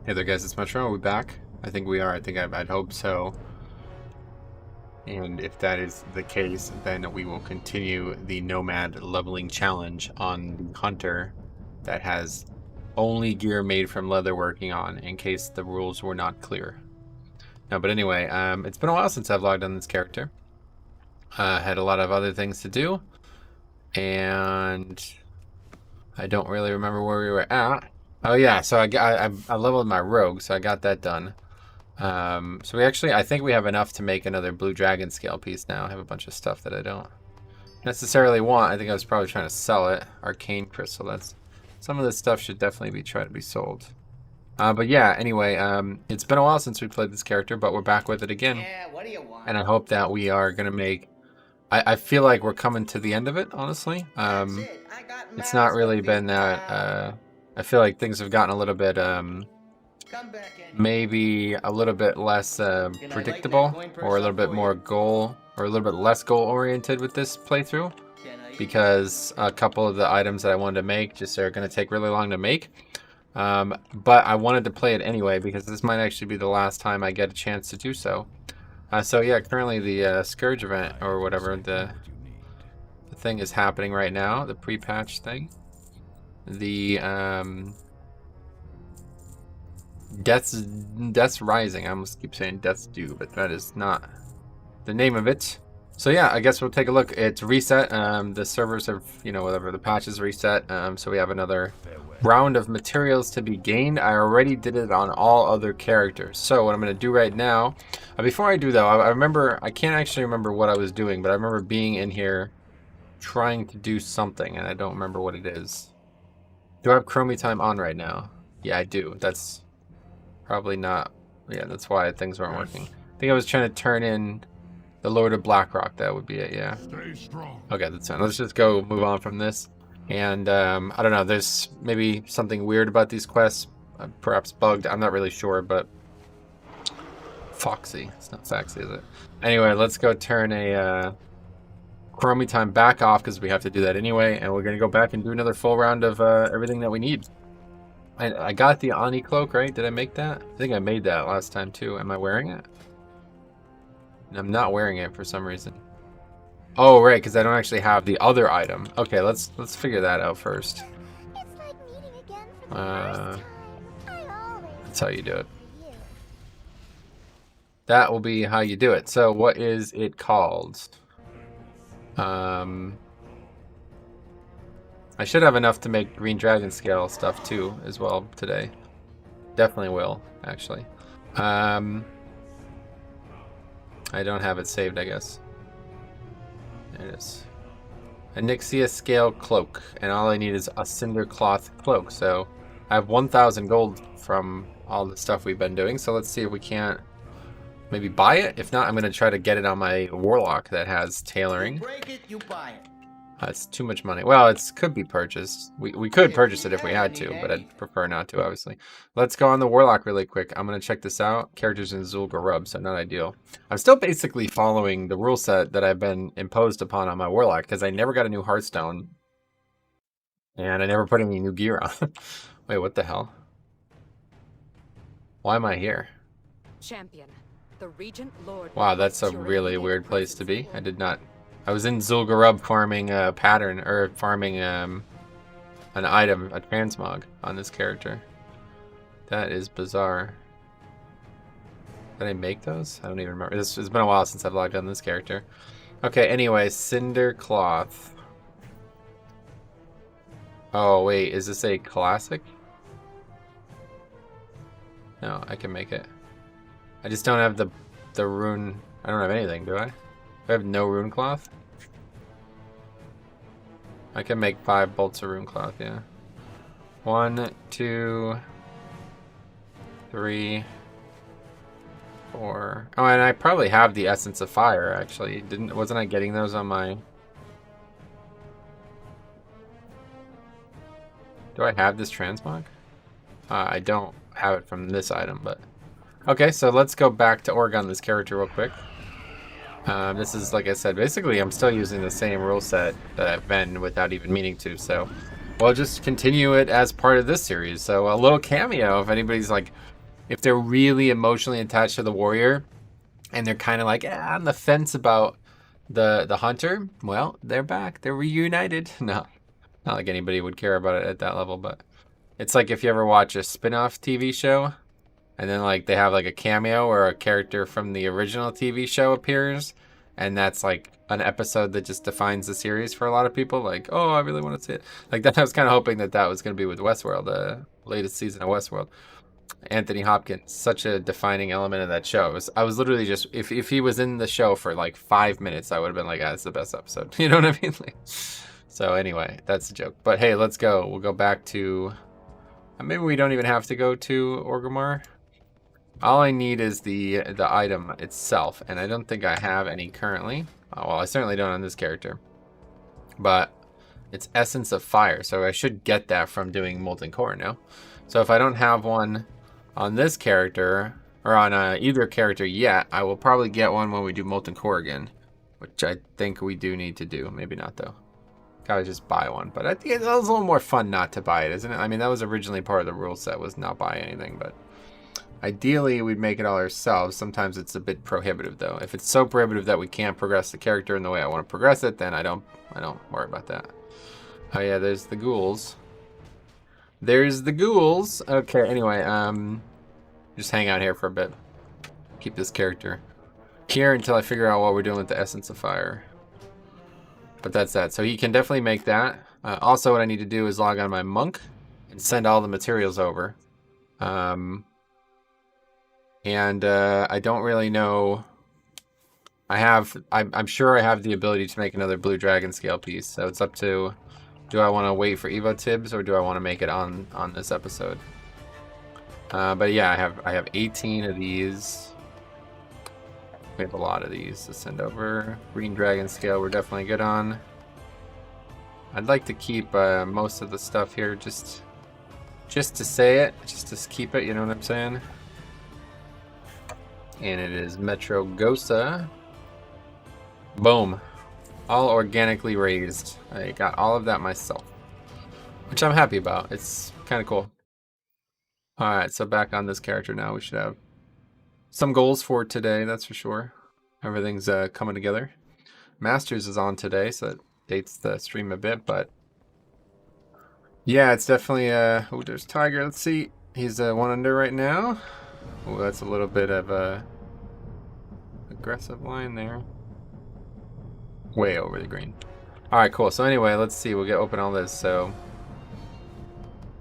Hey there guys, it's Metro. Are we back? I think we are. I'd hope so. And if that is the case, then we will continue the Nomad leveling challenge on the Hunter that has only gear made from leatherworking on, in case the rules were not clear. No, but anyway, it's been a while since I've logged on this character. Had a lot of other things to do, and I don't really remember where we were at. Oh yeah, so I leveled my rogue, so I got that done. So I think we have enough to make another blue dragon scale piece now. I have a bunch of stuff that I don't necessarily want. I think I was probably trying to sell it. Arcane crystal. Some of this stuff should definitely try to be sold. But yeah, anyway, it's been a while since we played this character, but we're back with it again. Yeah, what do you want? And I hope that we are gonna make. I feel like we're coming to the end of it, honestly. It's not really been that. I feel like things have gotten a little bit maybe a little bit less predictable, or a little bit more goal, or a little bit less goal oriented with this playthrough, because a couple of the items that I wanted to make just are going to take really long to make. But I wanted to play it anyway because this might actually be the last time I get a chance to do so. So yeah, currently the Scourge event or whatever the thing is happening right now, the pre-patch thing. The Death's Rising. I almost keep saying Death's Due, but that is not the name of it. So yeah, I guess we'll take a look. It's reset. The servers have, whatever, the patches reset. So we have another round of materials to be gained. I already did it on all other characters. So what I'm going to do right now, before I do though, I can't actually remember what I was doing, but I remember being in here trying to do something, and I don't remember what it is. Do I have Chromie time on right now? Yeah, I do. That's probably not. Yeah, that's why things weren't working. I think I was trying to turn in the Lord of Blackrock. That would be it, yeah. Stay strong. Okay, that's fine. Let's just go move on from this. And I don't know, there's maybe something weird about these quests. Perhaps bugged. I'm not really sure, but Foxy. It's not Foxy, is it? Anyway, let's go turn a Chromie time back off because we have to do that anyway. And we're going to go back and do another full round of everything that we need. I got the Ani cloak, right? Did I make that? I think I made that last time too. Am I wearing it? I'm not wearing it for some reason. Oh, right, because I don't actually have the other item. Okay, let's figure that out first. It's like meeting again for the first time. I always That's how you do it. That will be how you do it. So what is it called? I should have enough to make green dragon scale stuff too as well today. Definitely will, actually. I don't have it saved, I guess. There it is. A Nixia scale cloak, and all I need is a cinder cloth cloak. So I have 1,000 gold from all the stuff we've been doing. So let's see if we can't maybe buy it. If not, I'm going to try to get it on my warlock that has tailoring. You break it, you buy it. It's too much money. Well, it could be purchased. We could purchase it if we had to, but I'd prefer not to, obviously. Let's go on the Warlock really quick. I'm going to check this out. Characters in Zul'Gurub, so not ideal. I'm still basically following the rule set that I've been imposed upon on my Warlock, because I never got a new Hearthstone. And I never put any new gear on. Wait, what the hell? Why am I here? Champion, the Regent Lord. Wow, that's a really weird place to be. I was in Zul'Gurub farming a pattern, or farming an item, a transmog on this character. That is bizarre. Did I make those? I don't even remember. It's been a while since I've logged on this character. Okay, anyway, cinder cloth. Oh wait, is this a classic? No, I can make it. I just don't have the rune. I don't have anything, do I? I have no rune cloth. I can make 5 bolts of rune cloth, yeah. 1, 2, 3, 4. Oh, and I probably have the essence of fire actually. Wasn't I getting those on my? Do I have this transmog? I don't have it from this item, but okay. So let's go back to Oregon this character real quick. This is, like I said, basically I'm still using the same rule set that I've been without even meaning to, so we'll just continue it as part of this series. So a little cameo if anybody's like if they're really emotionally attached to the warrior and they're kind of like on the fence about the hunter, well, they're back. They're reunited. No, not like anybody would care about it at that level, but it's like if you ever watch a spin-off TV show and then like they have like a cameo or a character from the original TV show appears, and that's like an episode that just defines the series for a lot of people. Like, oh, I really want to see it. Like that, I was kind of hoping that that was going to be with Westworld, the latest season of Westworld. Anthony Hopkins, such a defining element of that show. I was literally just, if he was in the show for like 5 minutes, I would have been like, ah, it's the best episode. You know what I mean? Like, so anyway, that's a joke. But hey, let's go. We'll go back to, maybe we don't even have to go to Orgrimmar. All I need is the item itself, and I don't think I have any currently. Well, I certainly don't on this character. But it's Essence of Fire, so I should get that from doing Molten Core now. So if I don't have one on this character, or on either character yet, I will probably get one when we do Molten Core again, which I think we do need to do. Maybe not, though. Gotta just buy one. But I think it's a little more fun not to buy it, isn't it? I mean, that was originally part of the rule set, was not buy anything, but ideally we'd make it all ourselves. Sometimes it's a bit prohibitive, though. If it's so prohibitive that we can't progress the character in the way I want to progress it, then I don't worry about that. Oh yeah, there's the ghouls. There's the ghouls. Okay, anyway, just hang out here for a bit. Keep this character here until I figure out what we're doing with the Essence of Fire. But that's that. So he can definitely make that. Also, what I need to do is log on my monk and send all the materials over. And I don't really know. I'm sure I have the ability to make another blue dragon scale piece. So it's up to, do I want to wait for Evo Tibbs or do I want to make it on this episode? But yeah, I have 18 of these. We have a lot of these to send over. Green dragon scale we're definitely good on. I'd like to keep most of the stuff here just to say it, just to keep it, you know what I'm saying? And it is Metro Gosa. Boom. All organically raised. I got all of that myself, which I'm happy about. It's kind of cool. Alright, so back on this character now. We should have some goals for today, that's for sure. Everything's coming together. Masters is on today, so that dates the stream a bit, but yeah, it's definitely oh, there's Tiger. Let's see. He's 1 under right now. Oh, that's a little bit of a aggressive line there. Way over the green. Alright, cool. So anyway, let's see. We'll open all this. So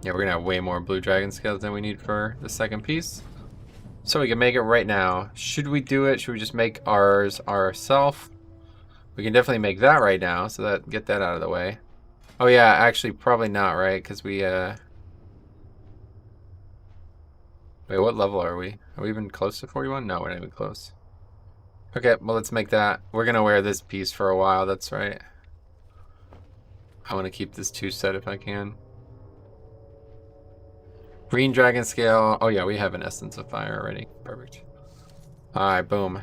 yeah, we're gonna have way more blue dragon scales than we need for the second piece. So we can make it right now. Should we do it? Should we just make ours ourselves? We can definitely make that right now, so that get that out of the way. Oh yeah, actually probably not, right? Because we wait, what level are we? Are we even close to 41? No, we're not even close. Okay, well let's make that. We're gonna wear this piece for a while, that's right. I want to keep this 2 set if I can. Green dragon scale. Oh yeah, we have an Essence of Fire already. Perfect. Alright, boom.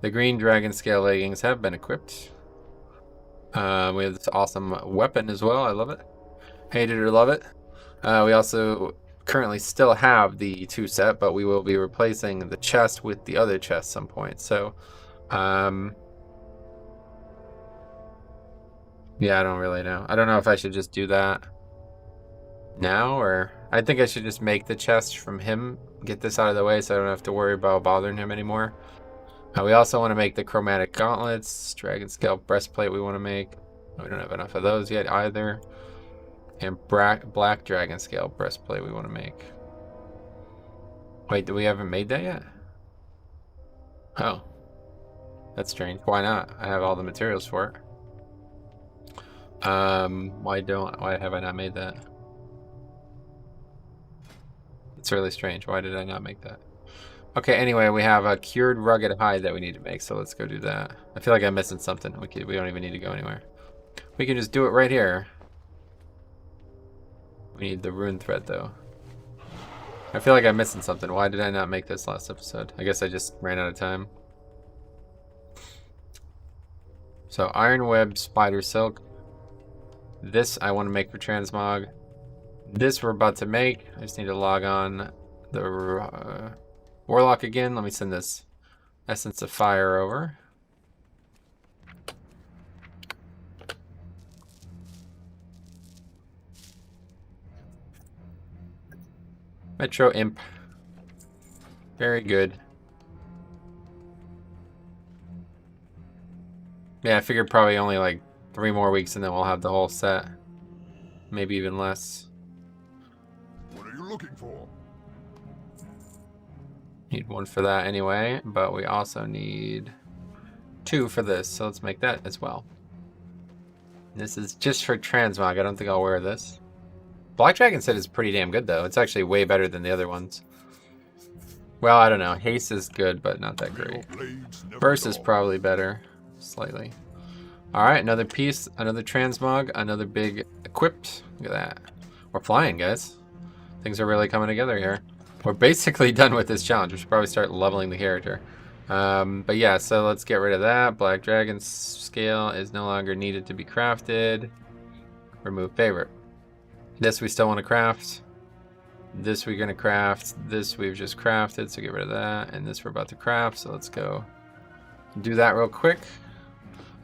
The green dragon scale leggings have been equipped. We have this awesome weapon as well. I love it. Hate it or love it. We also currently still have the 2 set, but we will be replacing the chest with the other chest some point. So, yeah, I don't really know. I don't know if I should just do that now, or I think I should just make the chest from him, get this out of the way so I don't have to worry about bothering him anymore. We also want to make the chromatic gauntlets, dragon scale breastplate we want to make. We don't have enough of those yet either. And black dragon scale breastplate we want to make. Wait, we haven't made that yet? Oh. That's strange. Why not? I have all the materials for it. Why have I not made that? It's really strange. Why did I not make that? Okay, anyway, we have a cured rugged hide that we need to make, so let's go do that. I feel like I'm missing something. We don't even need to go anywhere. We can just do it right here. We need the rune thread, though. I feel like I'm missing something. Why did I not make this last episode? I guess I just ran out of time. So, iron web, spider silk. This I want to make for transmog. This we're about to make. I just need to log on the Warlock again. Let me send this Essence of Fire over. Metro Imp. Very good. Yeah, I figured probably only like 3 more weeks and then we'll have the whole set. Maybe even less. What are you looking for? Need 1 for that anyway, but we also need 2 for this, so let's make that as well. This is just for transmog. I don't think I'll wear this. Black Dragon set is pretty damn good though. It's actually way better than the other ones. Well, I don't know. Haste is good, but not that great. Burst is probably better, slightly. All right, another piece, another transmog, another big equipped. Look at that. We're flying, guys. Things are really coming together here. We're basically done with this challenge. We should probably start leveling the character. But yeah, so let's get rid of that. Black Dragon scale is no longer needed to be crafted. Remove favorite. This we still want to craft. This we're going to craft. This we've just crafted, so get rid of that. And this we're about to craft, so let's go do that real quick.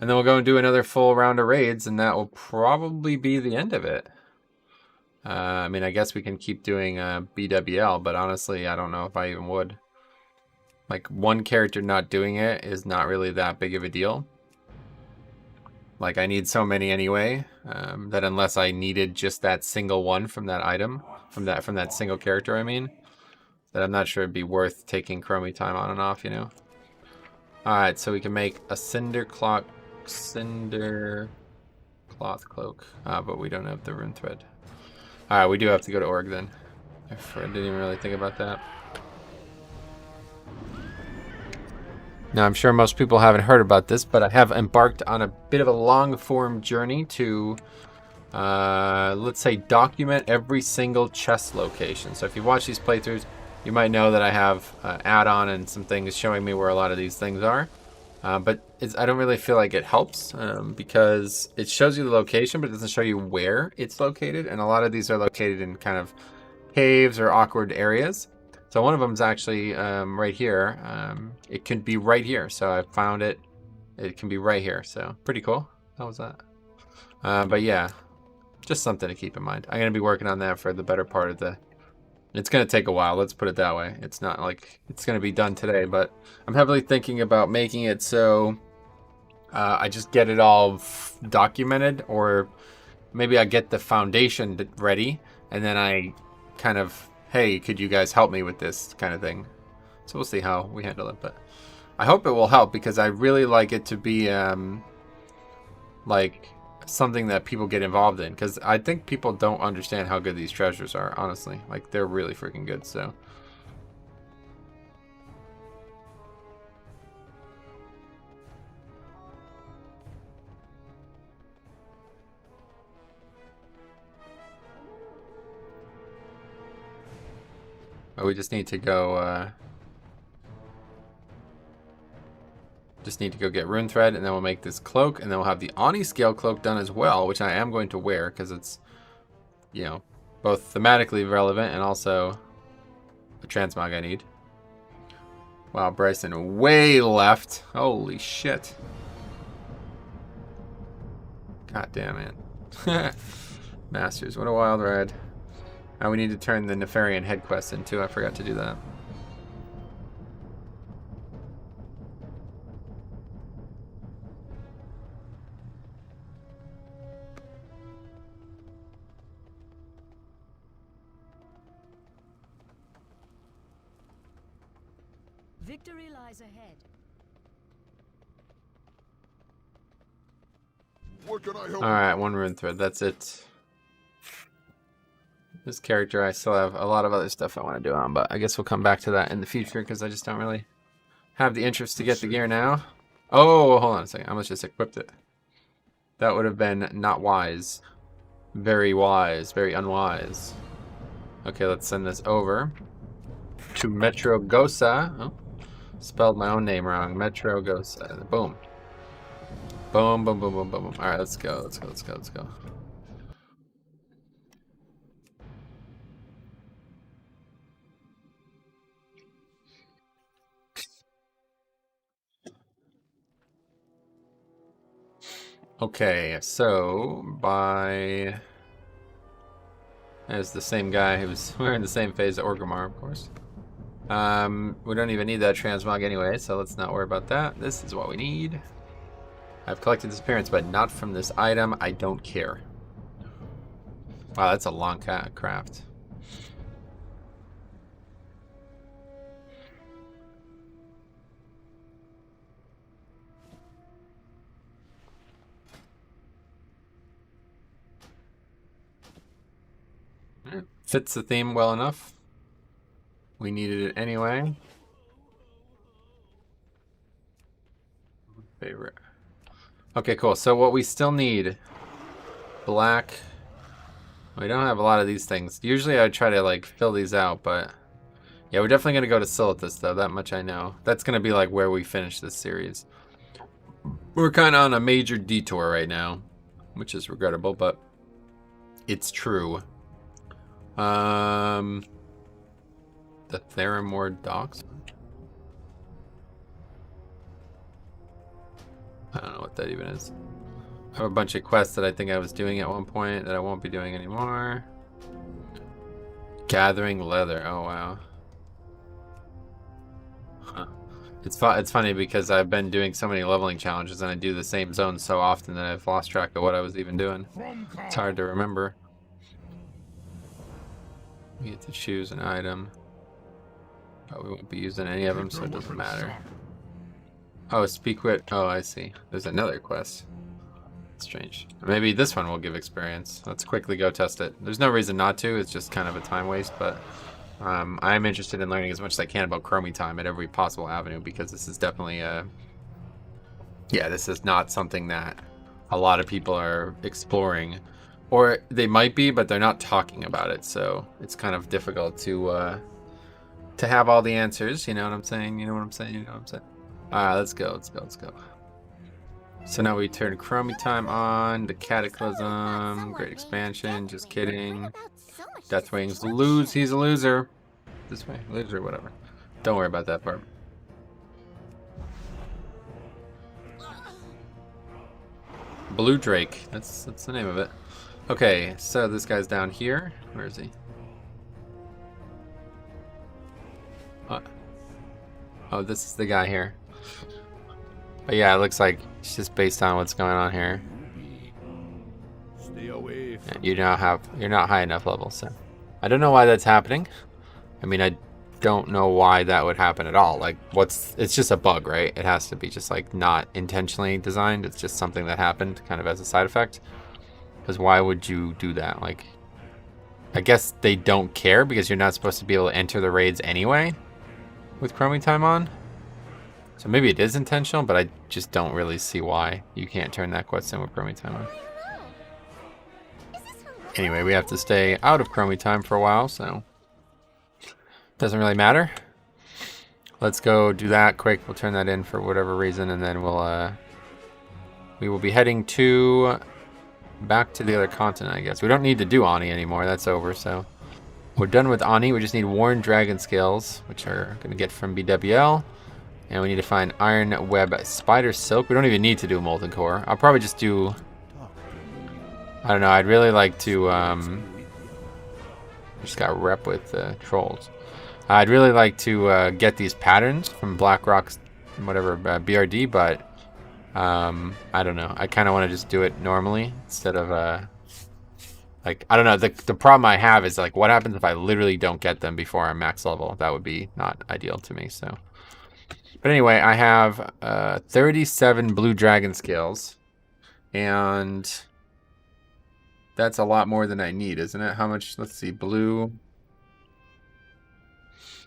And then we'll go and do another full round of raids, and that will probably be the end of it. I mean, I guess we can keep doing BWL, but honestly, I don't know if I even would. Like, one character not doing it is not really that big of a deal. Like, I need so many anyway, that unless I needed just that single one from that item, from that single character, I mean, that I'm not sure it'd be worth taking Chromie time on and off, you know? Alright, so we can make a cinder cloth cloak, but we don't have the rune thread. Alright, we do have to go to Org then. I didn't even really think about that. Now, I'm sure most people haven't heard about this, but I have embarked on a bit of a long-form journey to, let's say, document every single chest location. So if you watch these playthroughs, you might know that I have add-on and some things showing me where a lot of these things are. But I don't really feel like it helps because it shows you the location, but it doesn't show you where it's located. And a lot of these are located in kind of caves or awkward areas. So one of them is actually right here. It can be right here. So I found it. It can be right here. So pretty cool. How was that? But yeah, just something to keep in mind. I'm going to be working on that for the better part of the... It's going to take a while. Let's put it that way. It's not like it's going to be done today, but I'm heavily thinking about making it so I just get it all documented, or maybe I get the foundation ready and then I kind of... hey, could you guys help me with this kind of thing? So we'll see how we handle it, but I hope it will help because I really like it to be like something that people get involved in, because I think people don't understand how good these treasures are, honestly. Like, they're really freaking good, so. But we just need to go get rune thread, and then we'll make this cloak, and then we'll have the Ani scale cloak done as well, which I am going to wear because it's, you know, both thematically relevant and also the transmog I need. Wow, Bryson way left. Holy shit. God damn it. Masters, what a wild ride. Now we need to turn the Nefarian head quest in too. I forgot to do that. Victory lies ahead. What can I help? Alright, one rune thread. That's it. This character, I still have a lot of other stuff I want to do on, but I guess we'll come back to that in the future because I just don't really have the interest to get the gear now. Oh, hold on a second. I almost just equipped it. That would have been not wise. Very unwise. Okay, let's send this over to Metro Gosa. Oh, spelled my own name wrong. Metro Gosa. Boom. Boom, boom, boom, boom, boom, boom. All right, let's go. Let's go. Let's go. Let's go. Okay, so by... There's the same guy who was wearing the same phase as Orgrimmar, of course. We don't even need that transmog anyway, so let's not worry about that. This is what we need. I've collected this appearance, but not from this item. I don't care. Wow, that's a long craft. Fits the theme well enough. We needed it anyway. Favorite. Okay, cool. So what we still need, black. We don't have a lot of these things. Usually I try to like fill these out, but yeah, we're definitely gonna go to Silithus though. That much I know. That's gonna be like where we finish this series. We're kind of on a major detour right now, which is regrettable, but it's true. The Theramore Docks. I don't know what that even is. I have a bunch of quests that I think I was doing at one point that I won't be doing anymore. Gathering leather. Oh wow. Huh. It's funny because I've been doing so many leveling challenges and I do the same zone so often that I've lost track of what I was even doing. It's hard to remember. We get to choose an item. But we won't be using any of them, so it doesn't matter. Oh, speak with... Oh, I see. There's another quest. Strange. Maybe this one will give experience. Let's quickly go test it. There's no reason not to. It's just kind of a time waste, but I'm interested in learning as much as I can about chromie time at every possible avenue because this is definitely a... Yeah, this is not something that a lot of people are exploring. Or they might be, but they're not talking about it, so it's kind of difficult to have all the answers. You know what I'm saying? You know what I'm saying? You know what I'm saying? Alright, let's go, let's go, let's go. So now we turn chromie time on, the Cataclysm, Great Expansion, just kidding. Deathwings lose, he's a loser. This way, loser, whatever. Don't worry about that part. Blue Drake, that's the name of it. Okay, so this guy's down here. Where is he? Oh, this is the guy here. But yeah, it looks like it's just based on what's going on here. Stay away. You're not high enough level, so I don't know why that's happening. I mean, I don't know why that would happen at all. Like, it's just a bug, right? It has to be just like not intentionally designed. It's just something that happened kind of as a side effect. Because why would you do that? Like, I guess they don't care because you're not supposed to be able to enter the raids anyway with chromie time on. So maybe it is intentional, but I just don't really see why you can't turn that quest in with chromie time on. Anyway, we have to stay out of chromie time for a while, so doesn't really matter. Let's go do that quick. We'll turn that in for whatever reason, and then we will be heading back to the other continent, I guess. We don't need to do Ani anymore. That's over, so we're done with Ani. We just need Worn Dragon Scales, which are going to get from BWL. And we need to find Iron Web Spider Silk. We don't even need to do Molten Core. I'll probably just do... I don't know. I'd really like to... just got rep with trolls. I'd really like to get these patterns from BlackRock's whatever BRD, but I don't know. I kind of want to just do it normally instead of like, I don't know. The problem I have is like, what happens if I literally don't get them before I'm max level? That would be not ideal to me. So, but anyway, I have 37 blue dragon scales, and that's a lot more than I need, isn't it? How much? Let's see, blue.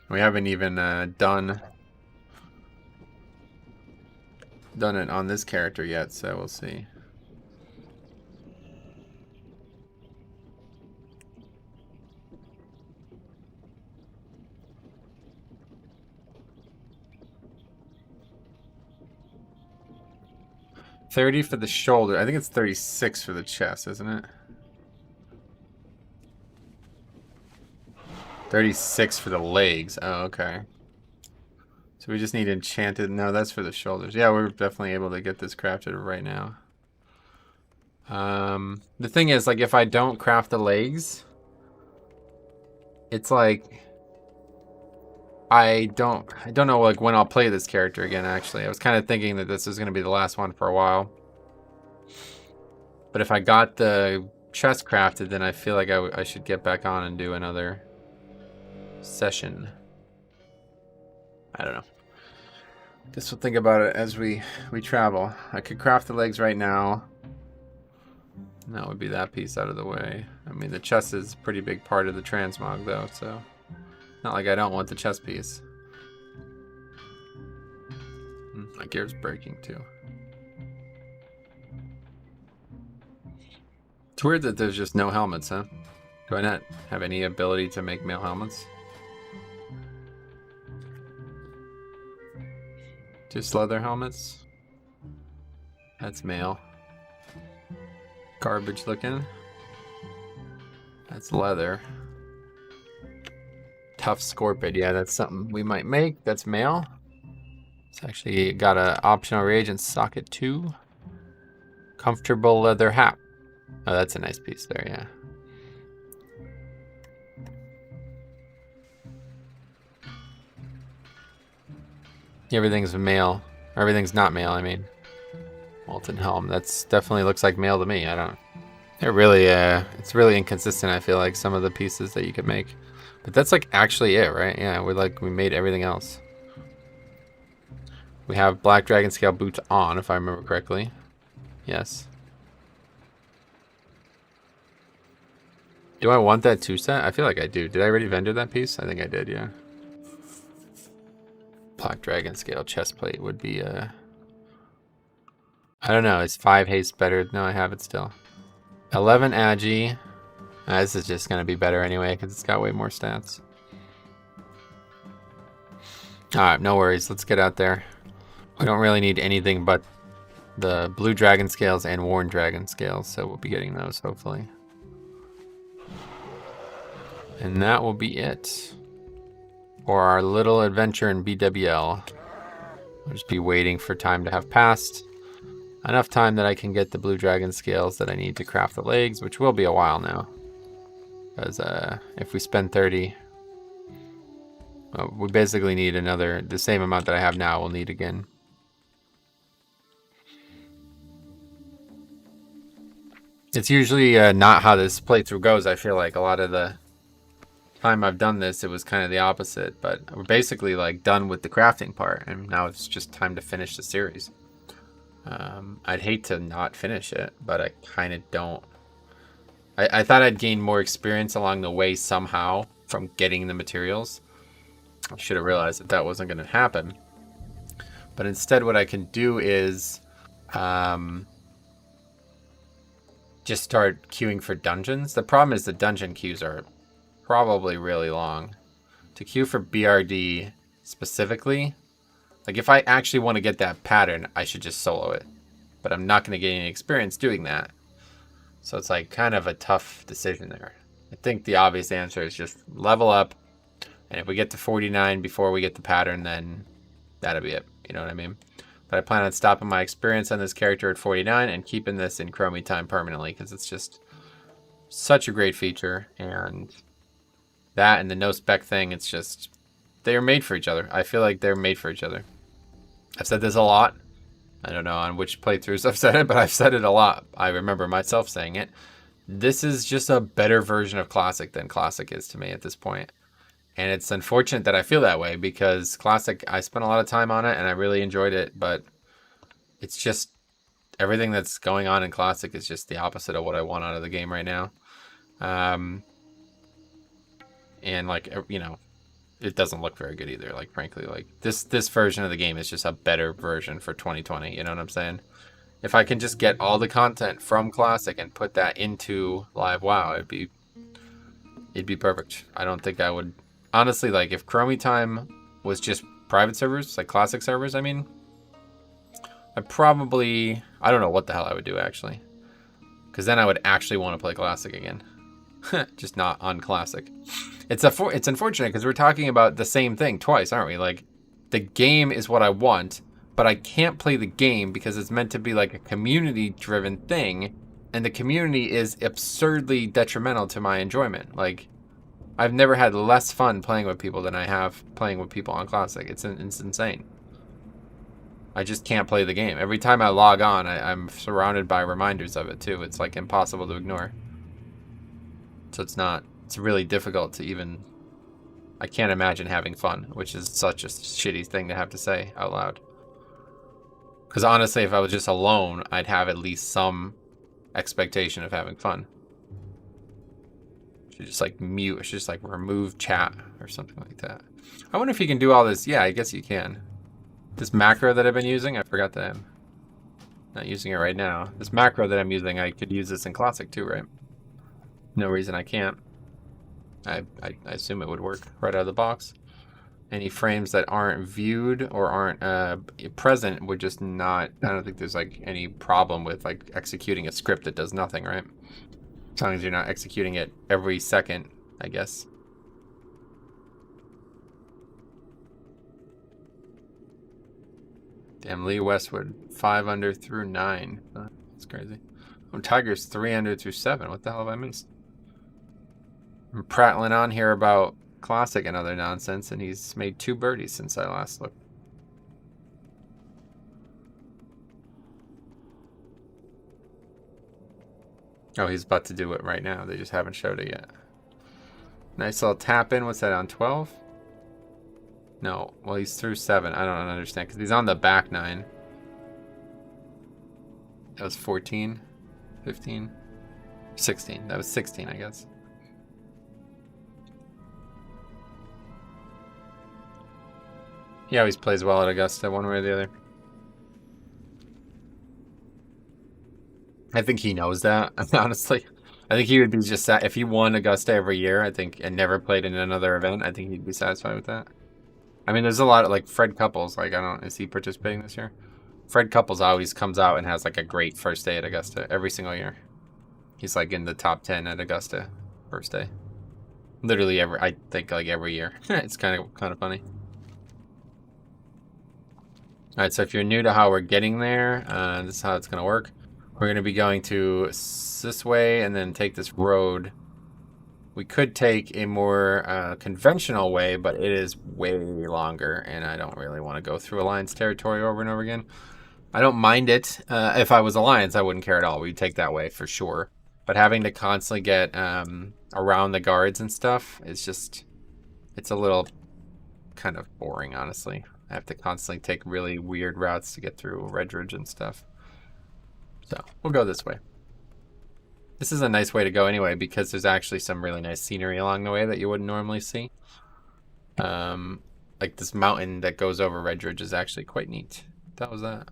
We haven't even done it on this character yet, so we'll see. $30 for the shoulder. I think it's 36 for the chest, isn't it? 36 for the legs. Oh, okay. So we just need enchanted. No, that's for the shoulders. Yeah, we're definitely able to get this crafted right now. The thing is, like, if I don't craft the legs, it's like I don't know like when I'll play this character again. Actually, I was kind of thinking that this was going to be the last one for a while. But if I got the chest crafted, then I feel like I should get back on and do another session. I don't know. Guess we'll think about it as we travel. I could craft the legs right now. That would be that piece out of the way. I mean, the chest is a pretty big part of the transmog, though, so not like I don't want the chest piece. My gear's breaking too. It's weird that there's just no helmets, huh? Do I not have any ability to make male helmets? Just leather helmets? That's male. Garbage looking. That's leather. Tough scorpion. Yeah, that's something we might make. That's male. It's actually got an optional reagent socket too. Comfortable leather hat. Oh, that's a nice piece there, yeah. Everything's male. Or everything's not male, I mean. Molten helm. That's definitely looks like male to me. I don't. They're really, it's really inconsistent, I feel like, some of the pieces that you could make. But that's like actually it, right? Yeah, we made everything else. We have black dragon scale boots on, if I remember correctly. Yes. Do I want that 2-set? I feel like I do. Did I already vendor that piece? I think I did, yeah. Black dragon scale chest plate would be, I don't know, is 5 haste better? No, I have it still. 11 agi. This is just going to be better anyway because it's got way more stats. Alright, no worries. Let's get out there. We don't really need anything but the blue dragon scales and worn dragon scales, so we'll be getting those hopefully. And that will be it for our little adventure in BWL. We'll just be waiting for time to have passed. Enough time that I can get the blue dragon scales that I need to craft the legs, which will be a while now. Because if we spend 30, we basically need the same amount that I have now, we'll need again. It's usually not how this playthrough goes. I feel like a lot of the time I've done this, it was kind of the opposite. But we're basically like done with the crafting part, and now it's just time to finish the series. I'd hate to not finish it, but I kind of don't. I thought I'd gain more experience along the way somehow from getting the materials. I should have realized that that wasn't going to happen. But instead what I can do is just start queuing for dungeons. The problem is the dungeon queues are probably really long. To queue for BRD specifically, like if I actually want to get that pattern, I should just solo it. But I'm not going to get any experience doing that. So it's like kind of a tough decision there. I think the obvious answer is just level up. And if we get to 49 before we get the pattern, then that'll be it. You know what I mean? But I plan on stopping my experience on this character at 49 and keeping this in Chromie time permanently because it's just such a great feature. And that and the no spec thing, it's just, they're made for each other. I feel like they're made for each other. I've said this a lot. I don't know on which playthroughs I've said it, but I've said it a lot. I remember myself saying it. This is just a better version of Classic than Classic is to me at this point. And it's unfortunate that I feel that way because Classic, I spent a lot of time on it and I really enjoyed it, but it's just everything that's going on in Classic is just the opposite of what I want out of the game right now. And like, you know, it doesn't look very good either. Like, frankly, like this version of the game is just a better version for 2020. You know what I'm saying? If I can just get all the content from Classic and put that into Live WoW, it'd be perfect. I don't think I would. Honestly, like if Chromie time was just private servers, like Classic servers, I mean, I don't know what the hell I would do actually. Because then I would actually want to play Classic again. Just not on Classic. It's unfortunate because we're talking about the same thing twice, aren't we? Like, the game is what I want, but I can't play the game because it's meant to be like a community-driven thing, And the community is absurdly detrimental to my enjoyment. Like, I've never had less fun playing with people than I have playing with people on Classic. It's insane. I just can't play the game. Every time I log on, I'm surrounded by reminders of it too. It's like impossible to ignore. So it's really difficult to even, I can't imagine having fun, which is such a shitty thing to have to say out loud. Because honestly, if I was just alone, I'd have at least some expectation of having fun. Should just like mute, should just like remove chat or something like that. I wonder if you can do all this. Yeah, I guess you can. This macro that I've been using, I forgot that I'm not using it right now. This macro that I'm using, I could use this in Classic too, right? No reason I can't. I assume it would work right out of the box. Any frames that aren't viewed or aren't present would just not, I don't think there's like any problem with like executing a script that does nothing, right? As long as you're not executing it every second, I guess. Damn, Lee Westwood, 5 under through 9. That's crazy. Oh, Tiger's 3 under through 7. What the hell have I missed? I'm prattling on here about Classic and other nonsense, and he's made 2 birdies since I last looked. Oh, he's about to do it right now. They just haven't showed it yet. Nice little tap in. What's that, on 12? No. Well, he's through 7. I don't understand, because he's on the back 9. That was 14, 15, 16. That was 16, I guess. He always plays well at Augusta, one way or the other. I think he knows that, honestly. I think he would be just if he won Augusta every year, I think, and never played in another event, I think he'd be satisfied with that. I mean, there's a lot of, like, Fred Couples, like, is he participating this year? Fred Couples always comes out and has, like, a great first day at Augusta every single year. He's, like, in the top 10 at Augusta first day. Literally I think, like, every year. It's kind of funny. Alright, so if you're new to how we're getting there, this is how it's going to work. We're going to be going to this way and then take this road. We could take a more conventional way, but it is way longer, and I don't really want to go through Alliance territory over and over again. I don't mind it. If I was Alliance, I wouldn't care at all. We'd take that way for sure. But having to constantly get around the guards and stuff is just, it's a little kind of boring, honestly. I have to constantly take really weird routes to get through Redridge and stuff. So we'll go this way. This is a nice way to go anyway, because there's actually some really nice scenery along the way that you wouldn't normally see. Like this mountain that goes over Redridge is actually quite neat. That was that.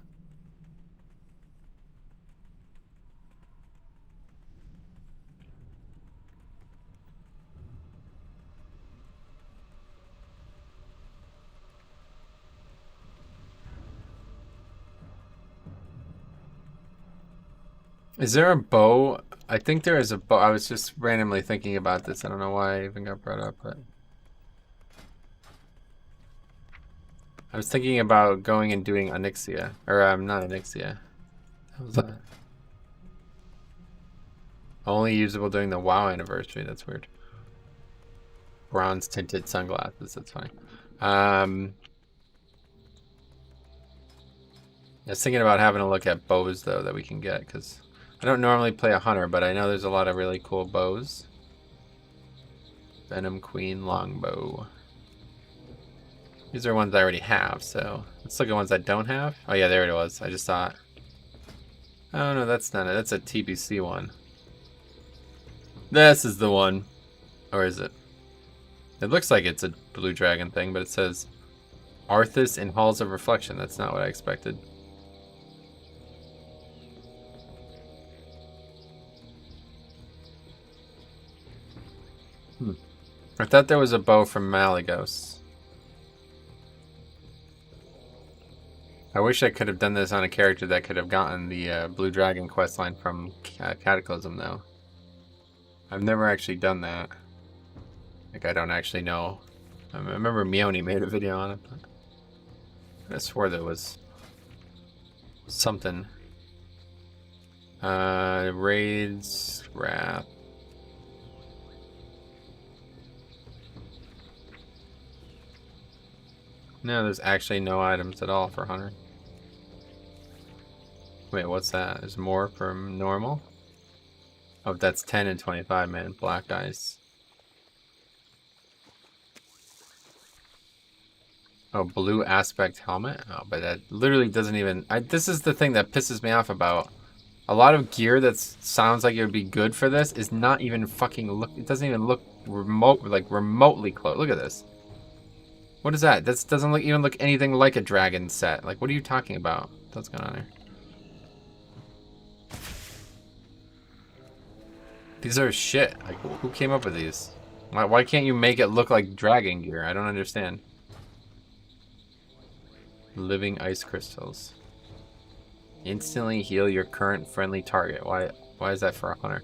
Is there a bow? I think there is a bow. I was just randomly thinking about this. I don't know why I even got brought up, but I was thinking about going and doing Onyxia. Or not Onyxia. How was that? Only usable during the WoW anniversary. That's weird. Bronze tinted sunglasses. That's funny. I was thinking about having a look at bows though that we can get, because I don't normally play a hunter, but I know there's a lot of really cool bows. Venom Queen longbow. These are ones I already have, so let's look at ones I don't have. Oh yeah, there it was. I just saw it. Oh no, that's not it. That's a TBC one. This is the one. Or is it? It looks like it's a blue dragon thing, but it says Arthas in Halls of Reflection. That's not what I expected. I thought there was a bow from Malagos. I wish I could have done this on a character that could have gotten the Blue Dragon questline from Cataclysm, though. I've never actually done that. Like, I don't actually know. I remember Mione made a video on it, but I swore there was something. Raids, wrap. No, there's actually no items at all for Hunter. Wait, what's that? There's more from normal? Oh, that's 10 and 25, man. Black ice. Oh, blue aspect helmet? Oh, but that literally doesn't even... this is the thing that pisses me off about. A lot of gear that sounds like it would be good for this is not even fucking look... It doesn't even look remotely close. Look at this. What is that? This doesn't even look anything like a dragon set. Like, what are you talking about? What's going on here? These are shit. Like, who came up with these? Why can't you make it look like dragon gear? I don't understand. Living ice crystals. Instantly heal your current friendly target. Why is that for a hunter?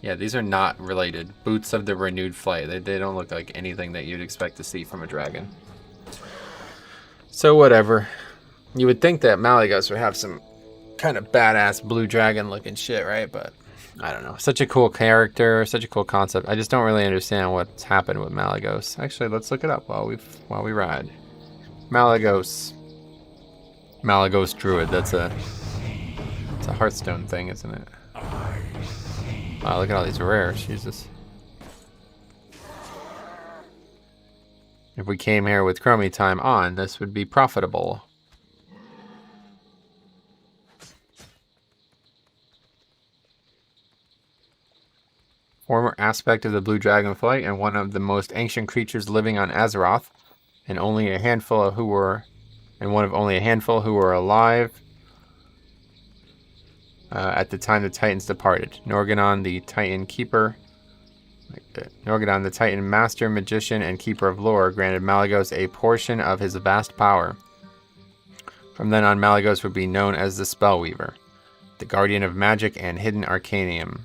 Yeah, these are not related. Boots of the renewed flight. They don't look like anything that you'd expect to see from a dragon. So whatever. You would think that Malagos would have some kind of badass blue dragon looking shit, right? But I don't know. Such a cool character, such a cool concept. I just don't really understand what's happened with Malagos. Actually, let's look it up while we ride. Malagos. Malagos Druid. It's a Hearthstone thing, isn't it? Wow, look at all these rares. Jesus. If we came here with Chromie time on, this would be profitable. Former aspect of the blue dragonflight and one of the most ancient creatures living on Azeroth, and one of only a handful who were alive at the time the Titans departed. Norganon, the Titan Keeper, Norganon, the Titan Master, Magician, and Keeper of Lore, granted Malagos a portion of his vast power. From then on, Malagos would be known as the Spellweaver, the Guardian of Magic and Hidden Arcanum.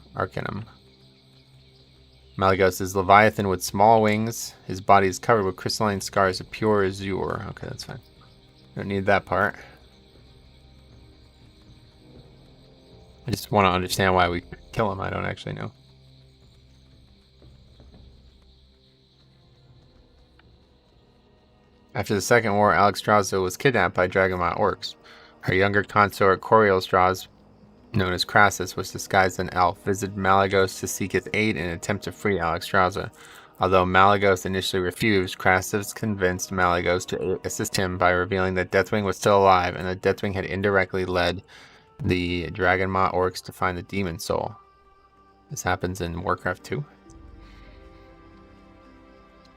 Malagos is Leviathan with small wings. His body is covered with crystalline scars of pure azure. Okay, that's fine. Don't need that part. I just want to understand why we kill him. I don't actually know. After the Second War, Alexstrasza was kidnapped by Dragonmont orcs. Her younger consort, Coriolstraz, known as Crassus, was disguised as an elf, visited Malagos to seek his aid in an attempt to free Alexstrasza. Although Malagos initially refused, Crassus convinced Malagos to assist him by revealing that Deathwing was still alive and that Deathwing had indirectly led the Dragonmont orcs to find the Demon Soul. This happens in Warcraft 2.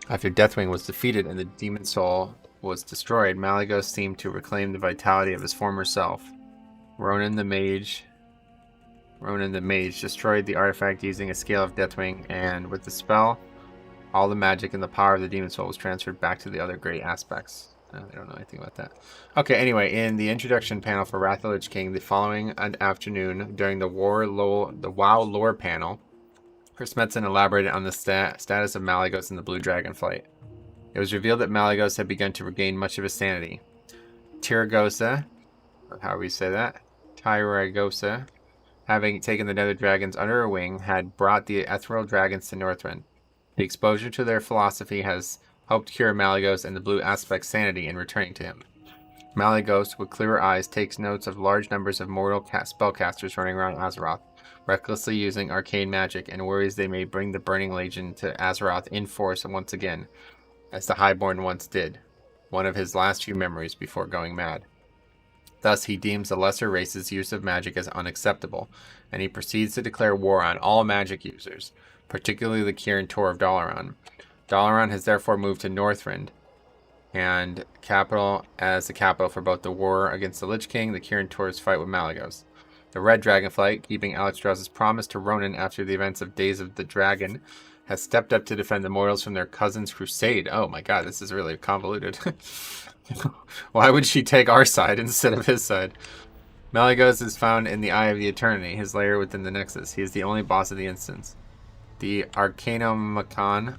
After Deathwing was defeated and the Demon Soul was destroyed, Malagos seemed to reclaim the vitality of his former self. Ronan the Mage destroyed the artifact using a scale of Deathwing, and with the spell, all the magic and the power of the Demon Soul was transferred back to the other great aspects. I don't know anything about that. Okay, anyway, in the introduction panel for Wrath of the Lich King the following afternoon, during the WoW lore panel, Chris Metzen elaborated on the status of Malagos in the Blue Dragon flight. It was revealed that Malagos had begun to regain much of his sanity. Tyragosa, or however you say that, Tyragosa, having taken the Nether Dragons under her wing, had brought the Ethereal Dragons to Northrend. The exposure to their philosophy has helped cure Malagos and the Blue Aspect's sanity in returning to him. Malagos, with clearer eyes, takes notes of large numbers of mortal spellcasters running around Azeroth, recklessly using arcane magic, and worries they may bring the Burning Legion to Azeroth in force once again, as the Highborn once did, one of his last few memories before going mad. Thus, he deems the lesser race's use of magic as unacceptable, and he proceeds to declare war on all magic users, particularly the Kirin Tor of Dalaran. Dalaran has therefore moved to Northrend, and as the capital for both the war against the Lich King, the Kirin Tor's fight with Malagos. The Red Dragonflight, keeping Alexstrasza's promise to Ronan after the events of Days of the Dragon, has stepped up to defend the mortals from their cousin's crusade. Oh my god, this is really convoluted. Why would she take our side instead of his side? Malagos is found in the Eye of the Eternity, his lair within the Nexus. He is the only boss of the instance. The Arcanomachon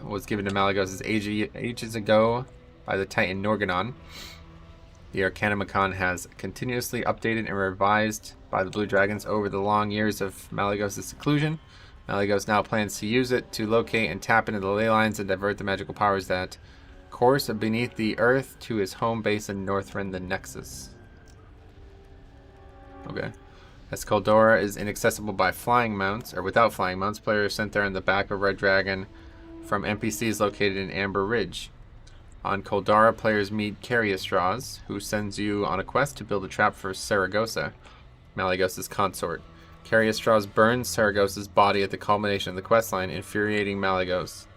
was given to Malagos ages ago by the Titan Norganon. The Arcanimicon has continuously updated and revised by the Blue Dragons over the long years of Malygos' seclusion. Malygos now plans to use it to locate and tap into the ley lines and divert the magical powers that course beneath the earth to his home base in Northrend, the Nexus. Okay. As Koldora is inaccessible by flying mounts, or without flying mounts, players are sent there on the back of Red Dragon from NPCs located in Amber Ridge. On Koldara, players meet Cariastraz, who sends you on a quest to build a trap for Saragossa, Malygos' consort. Cariastraz burns Saragosa's body at the culmination of the questline, infuriating Malygos.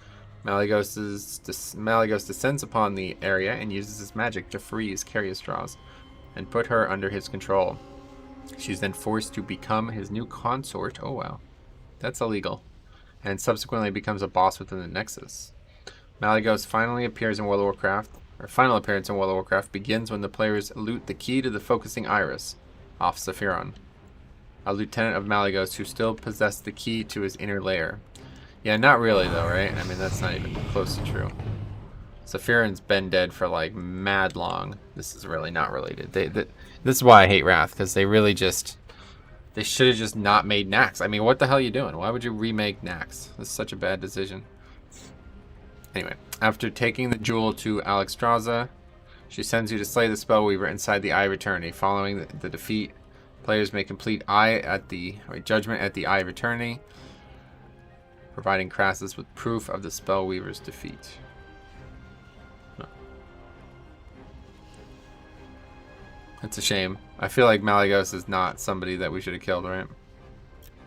Malygos descends upon the area and uses his magic to freeze Cariastraz and put her under his control. She's then forced to become his new consort. Oh wow, that's illegal. And subsequently becomes a boss within the Nexus. Malygos finally appears in World of Warcraft, or final appearance in World of Warcraft begins when the players loot the key to the focusing iris off Sephiron, a lieutenant of Malygos who still possessed the key to his inner lair. Yeah, not really though, right? I mean, that's not even close to true. Sephiron's been dead for like mad long. This is really not related. This is why I hate Wrath, because they really just... They should have just not made Nax. I mean, what the hell are you doing? Why would you remake Nax? This is such a bad decision. Anyway, after taking the jewel to Alexstrasza, she sends you to slay the Spellweaver inside the Eye of Eternity. Following the defeat, players may complete Judgment at the Eye of Eternity, providing Crassus with proof of the Spellweaver's defeat. It's a shame. I feel like Malygos is not somebody that we should have killed, right?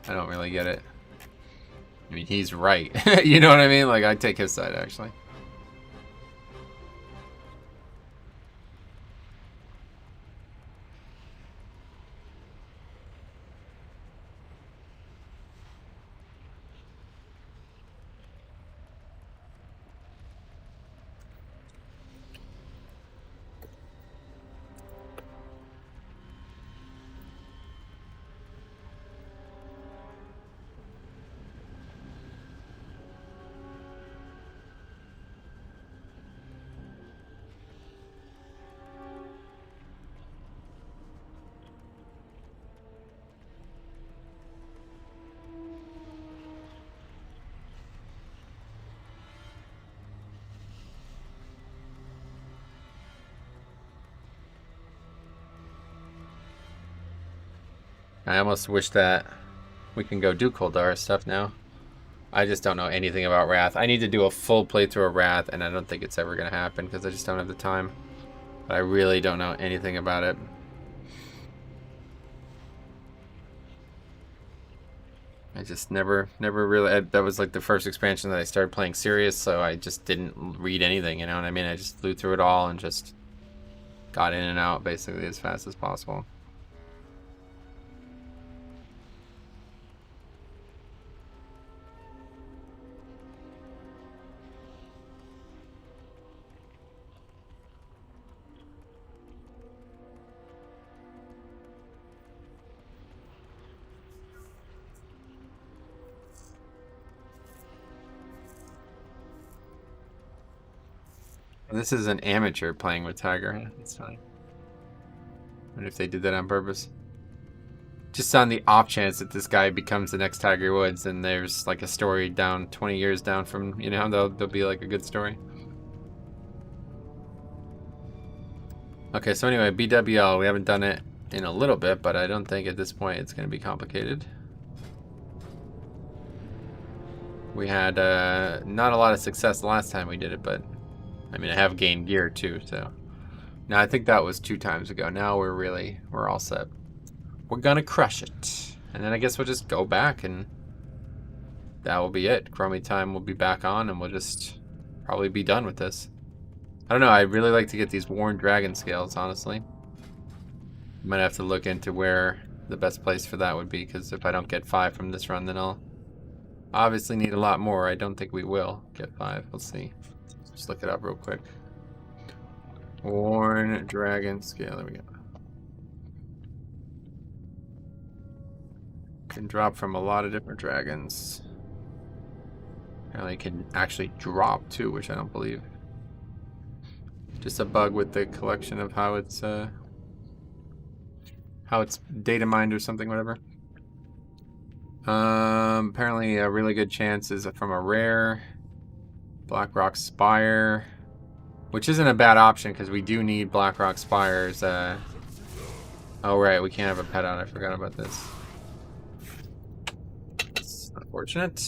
I don't really get it. I mean, he's right. You know what I mean? Like, I'd take his side, actually. I almost wish that we can go do Koldara stuff now. I just don't know anything about Wrath. I need to do a full playthrough of Wrath, and I don't think it's ever going to happen because I just don't have the time. But I really don't know anything about it. I just never really... That was like the first expansion that I started playing serious, so I just didn't read anything, you know what I mean? I just flew through it all and just got in and out basically as fast as possible. This is an amateur playing with Tiger. That's fine. I wonder if they did that on purpose. Just on the off chance that this guy becomes the next Tiger Woods and there's like a story down 20 years down from, you know, there'll be like a good story. Okay, so anyway, BWL, we haven't done it in a little bit, but I don't think at this point it's going to be complicated. We had not a lot of success the last time we did it, but I mean, I have gained gear too, so. Now, I think that was 2 times ago. Now we're all set. We're gonna crush it. And then I guess we'll just go back and that will be it. Chromie time will be back on and we'll just probably be done with this. I don't know, I'd really like to get these Worn Dragon scales, honestly. Might have to look into where the best place for that would be, because if I don't get 5 from this run, then I'll obviously need a lot more. I don't think we will get 5. We'll see. Just look it up real quick. Worn Dragon scale. There we go. Can drop from a lot of different dragons. Apparently can actually drop too, which I don't believe. Just a bug with the collection of how it's data mined or something, whatever. Apparently a really good chance is from a rare Blackrock Spire, which isn't a bad option because we do need Blackrock Spires. Oh right, we can't have a pet out. I forgot about this. It's unfortunate.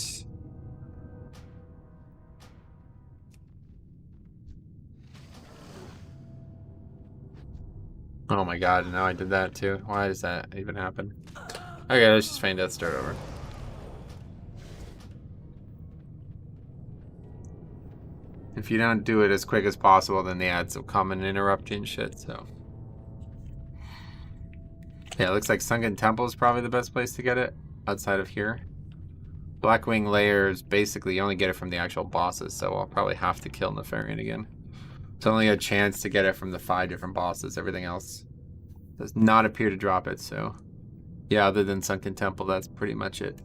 Oh my god, now I did that too. Why does that even happen? Okay, let's just feign death, start over. If you don't do it as quick as possible, then the ads will come and interrupt you and shit, so. Yeah, it looks like Sunken Temple is probably the best place to get it, outside of here. Blackwing layers, basically you only get it from the actual bosses, so I'll probably have to kill Nefarian again. It's only a chance to get it from the 5 different bosses. Everything else does not appear to drop it, so. Yeah, other than Sunken Temple, that's pretty much it.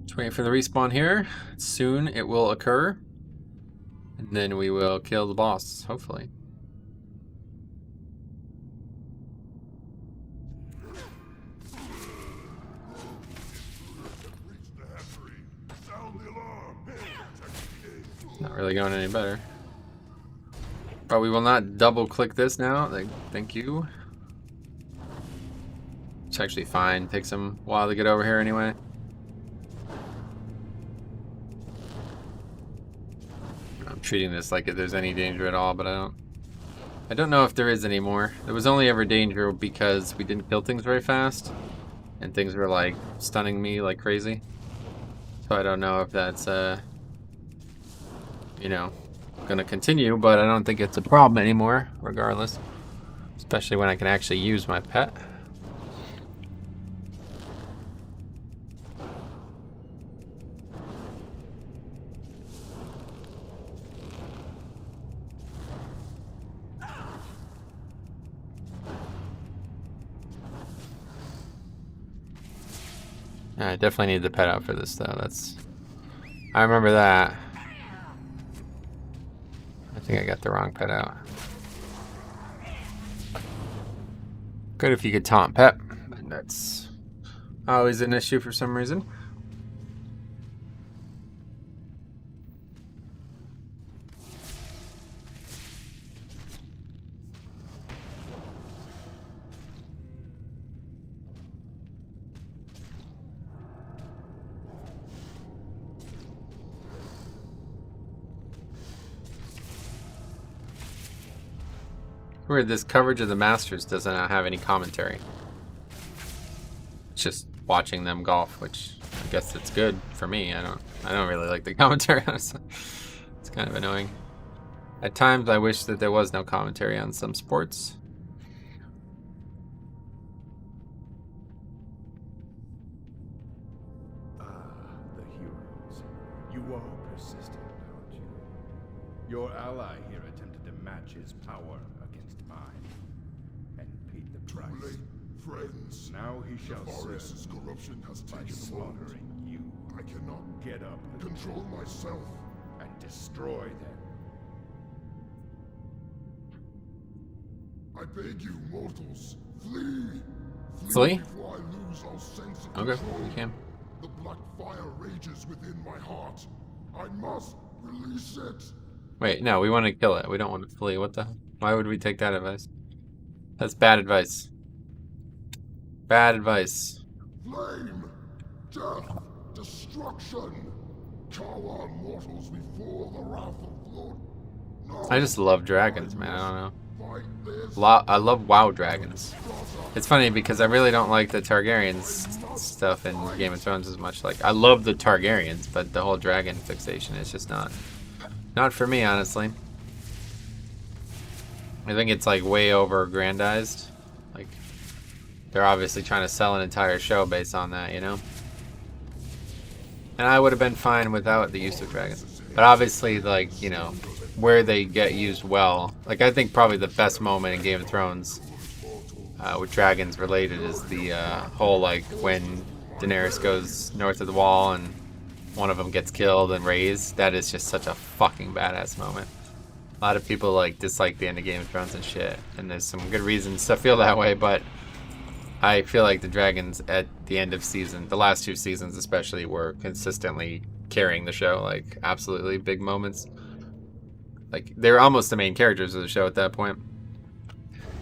Just waiting for the respawn here. Soon it will occur. And then we will kill the boss, hopefully. Not really going any better. But we will not double click this now. Thank you. It's actually fine. Takes them a while to get over here anyway. I'm treating this like if there's any danger at all, but I don't know if there is anymore. There was only ever danger because we didn't kill things very fast. And things were like stunning me like crazy. So I don't know if that's you know, gonna continue, but I don't think it's a problem anymore, regardless. Especially when I can actually use my pet. I definitely need the pet out for this though. I remember that. I think I got the wrong pet out. Good if you could taunt pet, but that's always an issue for some reason. Weird, this coverage of the Masters doesn't have any commentary. It's just watching them golf, which I guess it's good for me. I don't really like the commentary, honestly. It's kind of annoying. At times I wish that there was no commentary on some sports. The heroes. You are persistent, aren't you? Your ally here attempted to match his power against mine, and paid the price. Too late, friends. Now he shall Varus's serve corruption has by taken hold. slaughtering you. I cannot Get up control myself. and destroy them. I beg you, mortals, flee! Flee? Before I lose all sense of Okay, control. you can. The black fire rages within my heart. I must release it. Wait, no, we want to kill it. We don't want to flee. What the? Why would we take that advice? That's bad advice. Bad advice. Flame, death, destruction. Cower mortals before the wrath of Lord. No. I just love dragons, man. I don't know. Fight this. I love WoW dragons. It's funny because I really don't like the Targaryens stuff in Game of Thrones as much. Like, I love the Targaryens, but the whole dragon fixation is just not for me, honestly. I think it's like way over-aggrandized. Like, they're obviously trying to sell an entire show based on that, you know? And I would have been fine without the use of dragons. But obviously, like, you know, where they get used well, like I think probably the best moment in Game of Thrones with dragons related is the whole, like, when Daenerys goes north of the wall and one of them gets killed and raised. That is just such a fucking badass moment. A lot of people like dislike the end of Game of Thrones and shit, and there's some good reasons to feel that way, but I feel like the dragons at the end of season, the last 2 seasons especially, were consistently carrying the show, like absolutely big moments. Like they're almost the main characters of the show at that point.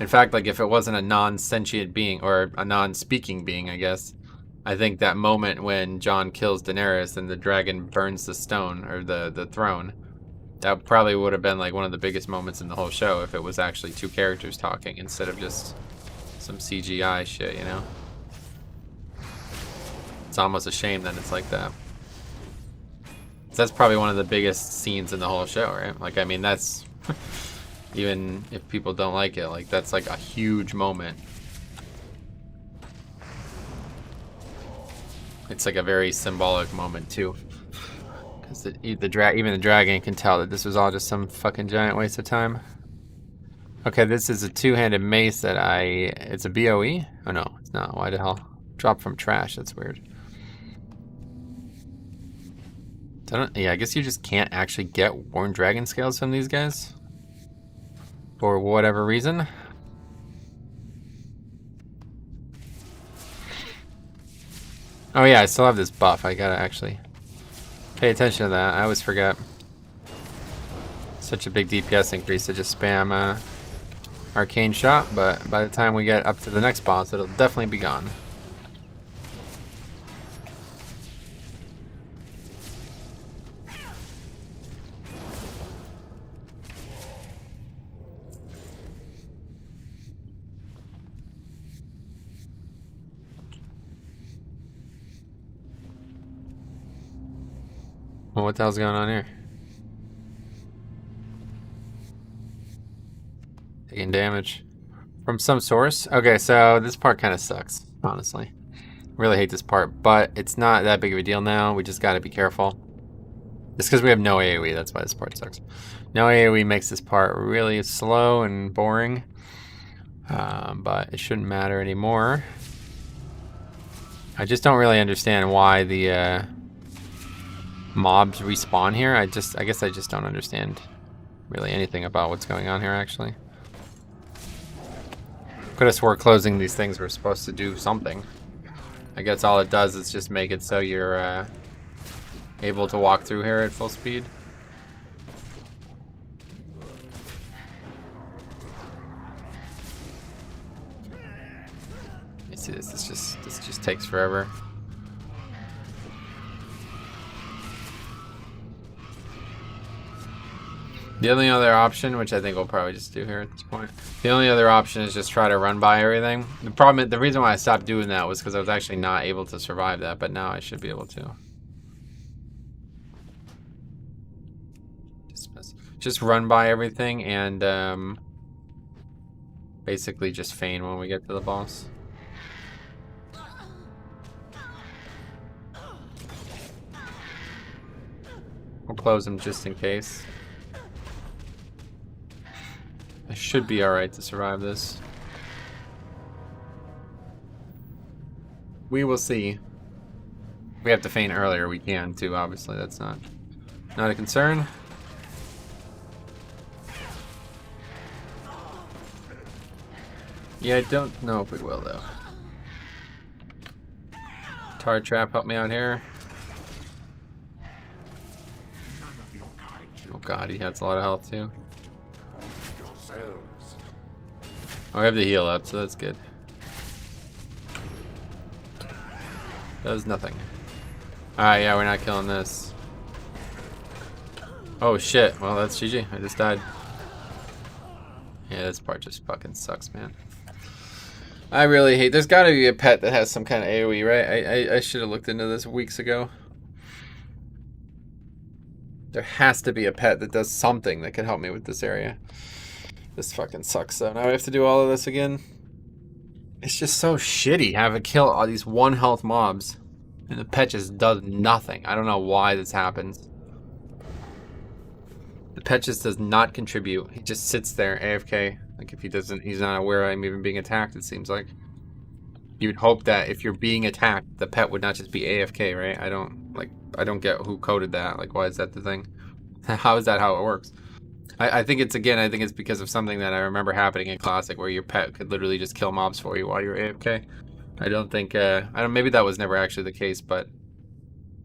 In fact, like if it wasn't a non-sentient being or a non-speaking being, I guess, I think that moment when Jon kills Daenerys and the dragon burns the stone or the throne, that probably would have been like one of the biggest moments in the whole show if it was actually 2 characters talking instead of just some CGI shit, you know? It's almost a shame that it's like that. That's probably one of the biggest scenes in the whole show, right? Like, I mean, that's even if people don't like it, like that's like a huge moment. It's like a very symbolic moment too, because even the dragon can tell that this was all just some fucking giant waste of time. Okay, this is a 2-handed mace that it's a BOE? Oh no, it's not. Why the hell? Dropped from trash. That's weird. Yeah, I guess you just can't actually get worn dragon scales from these guys. For whatever reason. Oh yeah, I still have this buff. I gotta actually pay attention to that. I always forget. Such a big DPS increase to just spam arcane shot, but by the time we get up to the next boss, it'll definitely be gone. Well, what the hell's going on here? Taking damage from some source. Okay, so this part kind of sucks, honestly. Really hate this part, but it's not that big of a deal now. We just got to be careful. Just because we have no AoE, that's why this part sucks. No AoE makes this part really slow and boring, but it shouldn't matter anymore. I just don't really understand why the mobs respawn here. I guess I just don't understand really anything about what's going on here, actually. Could have swore closing these things were supposed to do something. I guess all it does is just make it so you're able to walk through here at full speed. You see this? This just takes forever. The only other option, which I think we'll probably just do here at this point, the only other option is just try to run by everything. The reason why I stopped doing that was because I was actually not able to survive that, but now I should be able to. Just run by everything and basically just feign when we get to the boss. We'll close him just in case. I should be alright to survive this. We will see. If we have to feint earlier, we can too, obviously. That's not a concern. Yeah, I don't know if we will, though. Tar Trap, help me out here. Oh god, he has a lot of health too. Oh, we have the heal up, so that's good. Does nothing. Alright, yeah, we're not killing this. Oh shit, well that's GG, I just died. Yeah, this part just fucking sucks, man. I really hate, there's gotta be a pet that has some kind of AoE, right? I should have looked into this weeks ago. There has to be a pet that does something that can help me with this area. This fucking sucks though. Now we have to do all of this again. It's just so shitty having to kill all these 1 health mobs. And the pet just does nothing. I don't know why this happens. The pet just does not contribute. He just sits there AFK. Like if he's not aware I'm even being attacked, it seems like. You'd hope that if you're being attacked, the pet would not just be AFK, right? I don't get who coded that. Like, why is that the thing? How is that how it works? I think it's because of something that I remember happening in Classic where your pet could literally just kill mobs for you while you're AFK. I don't think, maybe that was never actually the case, but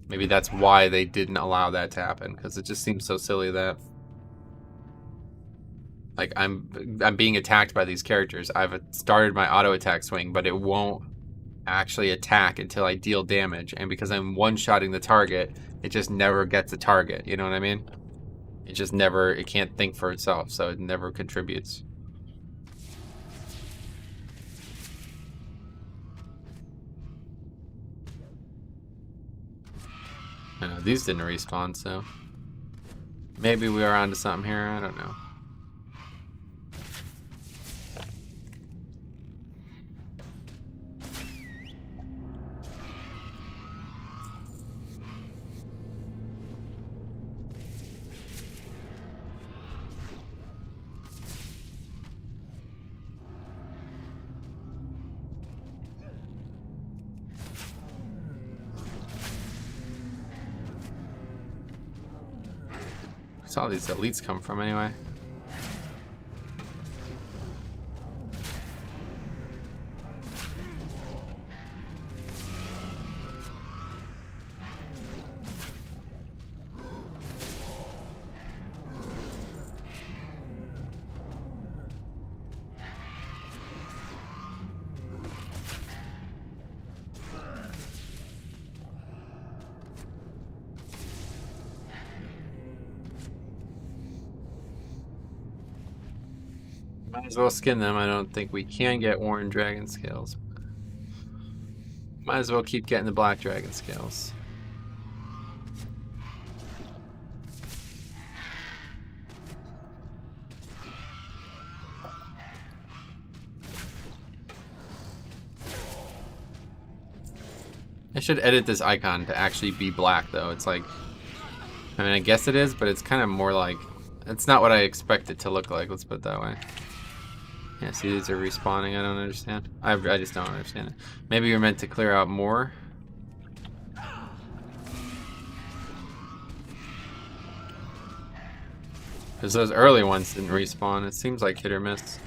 maybe that's why they didn't allow that to happen, because it just seems so silly that, like, I'm being attacked by these characters. I've started my auto attack swing, but it won't actually attack until I deal damage, and because I'm one-shotting the target, it just never gets a target, you know what I mean? It can't think for itself, so it never contributes. I know, these didn't respawn, so maybe we are onto something here, I don't know. Where's all these elites come from anyway? Might as well skin them. I don't think we can get orange dragon scales. Might as well keep getting the black dragon scales. I should edit this icon to actually be black though. It's like, I mean, I guess it is, but it's kind of more like, it's not what I expect it to look like. Let's put it that way. Yeah, see, these are respawning. I don't understand. I just don't understand it. Maybe you're meant to clear out more. Because those early ones didn't respawn. It seems like hit or miss.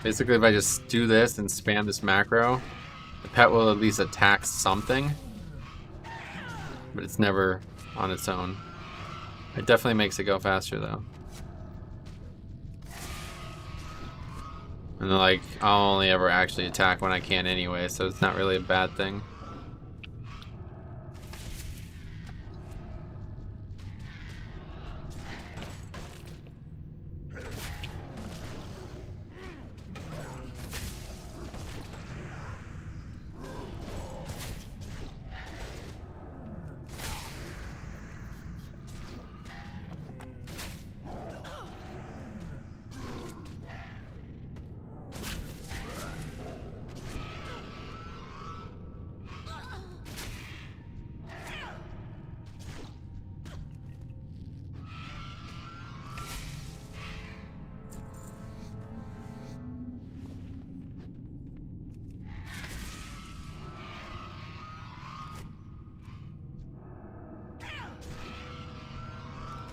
Basically, if I just do this and spam this macro, the pet will at least attack something. But it's never on its own. It definitely makes it go faster though. And like, I'll only ever actually attack when I can anyway, so it's not really a bad thing.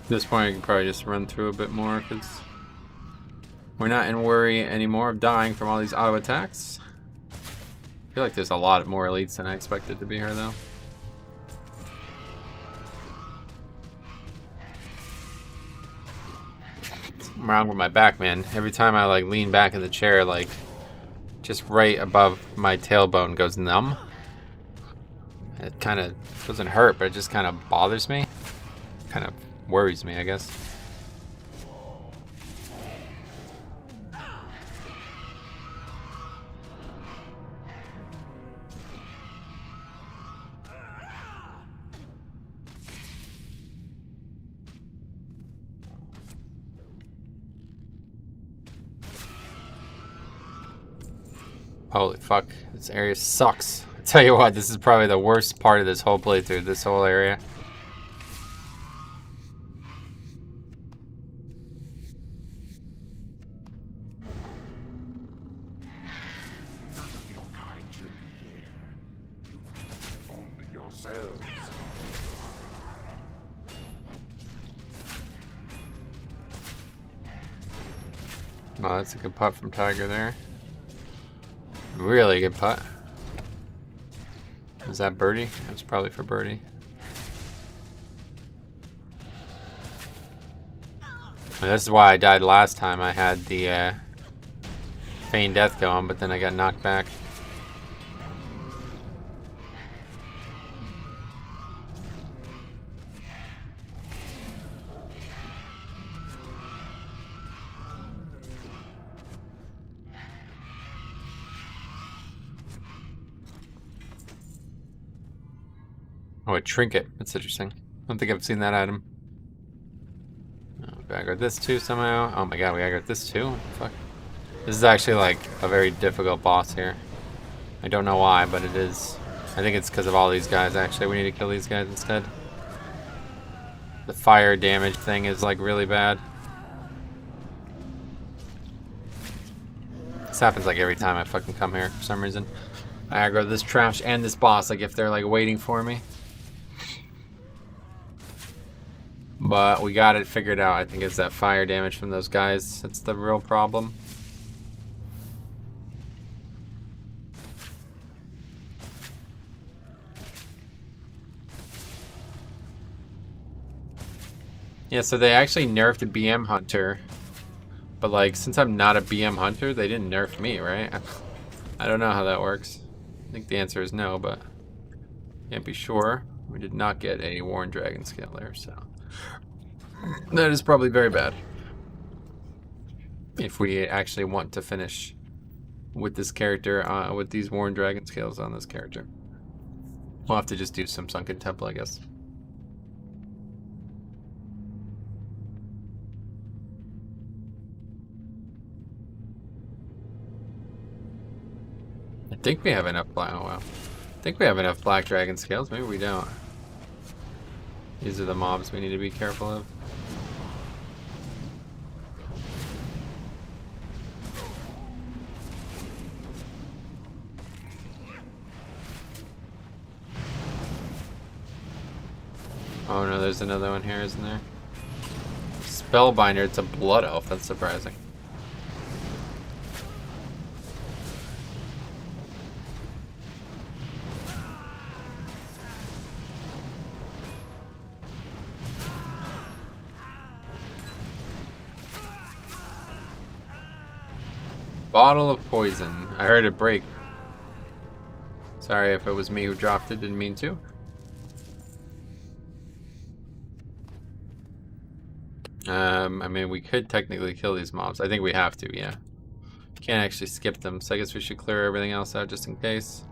At this point, I can probably just run through a bit more because we're not in worry anymore of dying from all these auto attacks. I feel like there's a lot more elites than I expected to be here, though. Something wrong with my back, man. Every time I like lean back in the chair, like just right above my tailbone goes numb. It kind of doesn't hurt, but it just kind of bothers me. Kind of worries me, I guess. Holy fuck, this area sucks. Tell you what, this is probably the worst part of this whole playthrough, this whole area. Oh, that's a good putt from Tiger there. Really good putt. Is that birdie? That's probably for birdie. And this is why I died last time. I had the feign death going, but then I got knocked back. Oh, a trinket. That's interesting. I don't think I've seen that item. Oh, we gotta grab this too somehow. Oh my god, we gotta grab this too? What the fuck? This is actually like a very difficult boss here. I don't know why, but it is. I think it's because of all these guys actually. We need to kill these guys instead. The fire damage thing is like really bad. This happens like every time I fucking come here for some reason. I aggro this trash and this boss, like if they're like waiting for me. But we got it figured out. I think it's that fire damage from those guys. That's the real problem. Yeah, so they actually nerfed the BM Hunter. But like, since I'm not a BM Hunter, they didn't nerf me, right? I don't know how that works. I think the answer is no, but can't be sure. We did not get a Worn Dragon scale there, so that is probably very bad. If we actually want to finish with this character, with these Worn Dragon scales on this character. We'll have to just do some Sunken Temple, I guess. I think we have enough black. Oh wow. I think we have enough black dragon scales. Maybe we don't. These are the mobs we need to be careful of. Oh no, there's another one here, isn't there? Spellbinder, it's a blood elf. That's surprising. Bottle of poison. I heard it break. Sorry if it was me who dropped it, didn't mean to. I mean, we could technically kill these mobs. I think we have to, yeah. Can't actually skip them, so I guess we should clear everything else out just in case.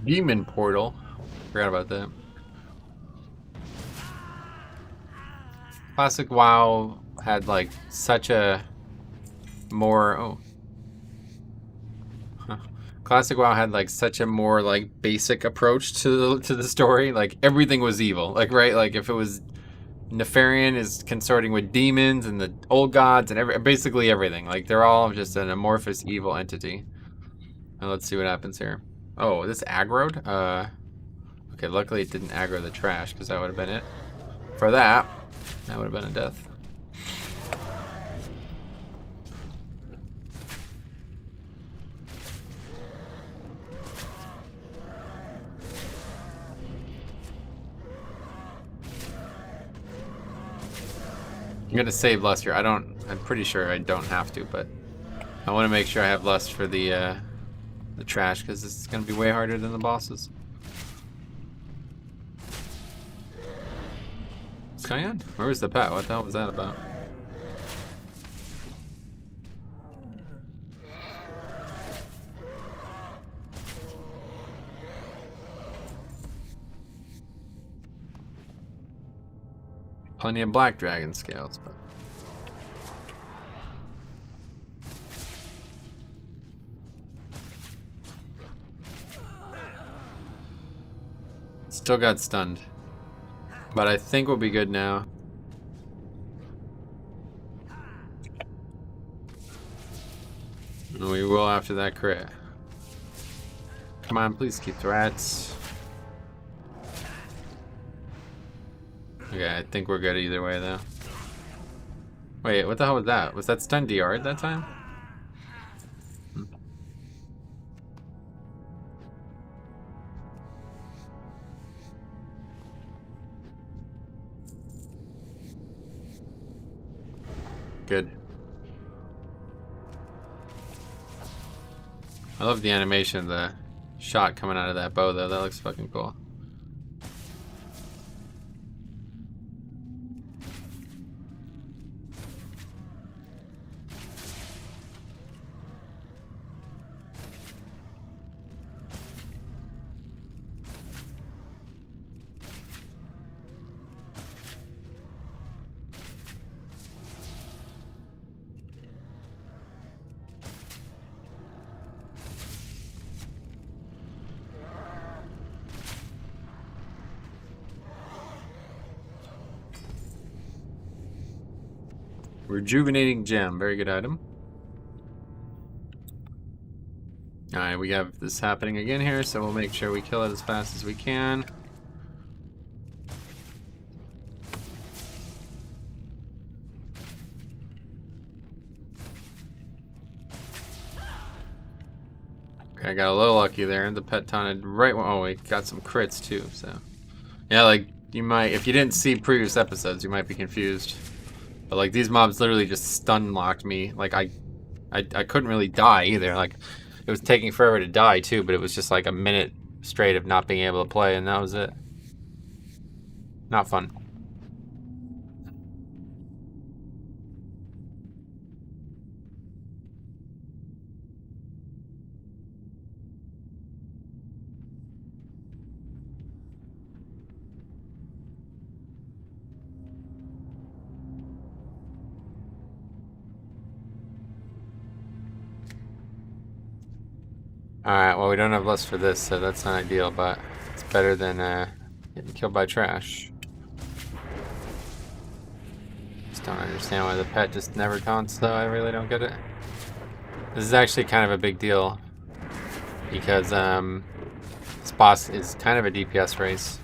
Demon portal. Forgot about that. Classic WoW had like such a more Classic WoW had like such a more like basic approach to the story. Like everything was evil. Like right, like if it was Nefarian is consorting with demons and the old gods and basically everything. Like they're all just an amorphous evil entity. And let's see what happens here. Oh, this aggroed? Okay, luckily it didn't aggro the trash, because that would have been it. For that would have been a death. I'm gonna save Lester. I don't I'm pretty sure I don't have to, but I want to make sure I have lust for the trash, because this is going to be way harder than the bosses. What's going on? Where was the pet? What the hell was that about? Plenty of black dragon scales, but still got stunned. But I think we'll be good now. And we will after that crit. Come on, please keep the rats. Okay, I think we're good either way, though. Wait, what the hell was that? Was that stun DR at that time? Good. I love the animation of the shot coming out of that bow, though. That looks fucking cool. Rejuvenating gem, very good item. Alright, we have this happening again here, so we'll make sure we kill it as fast as we can. Okay, I got a little lucky there. The pet taunted right when, oh, we got some crits too, so. Yeah, like, you might, if you didn't see previous episodes, you might be confused. But like these mobs literally just stun locked me. Like I couldn't really die either. Like it was taking forever to die too, but it was just like a minute straight of not being able to play, and that was it. Not fun. Alright, well we don't have lust for this, so that's not ideal, but it's better than getting killed by trash. Just don't understand why the pet just never taunts, though. I really don't get it. This is actually kind of a big deal, because this boss is kind of a DPS race.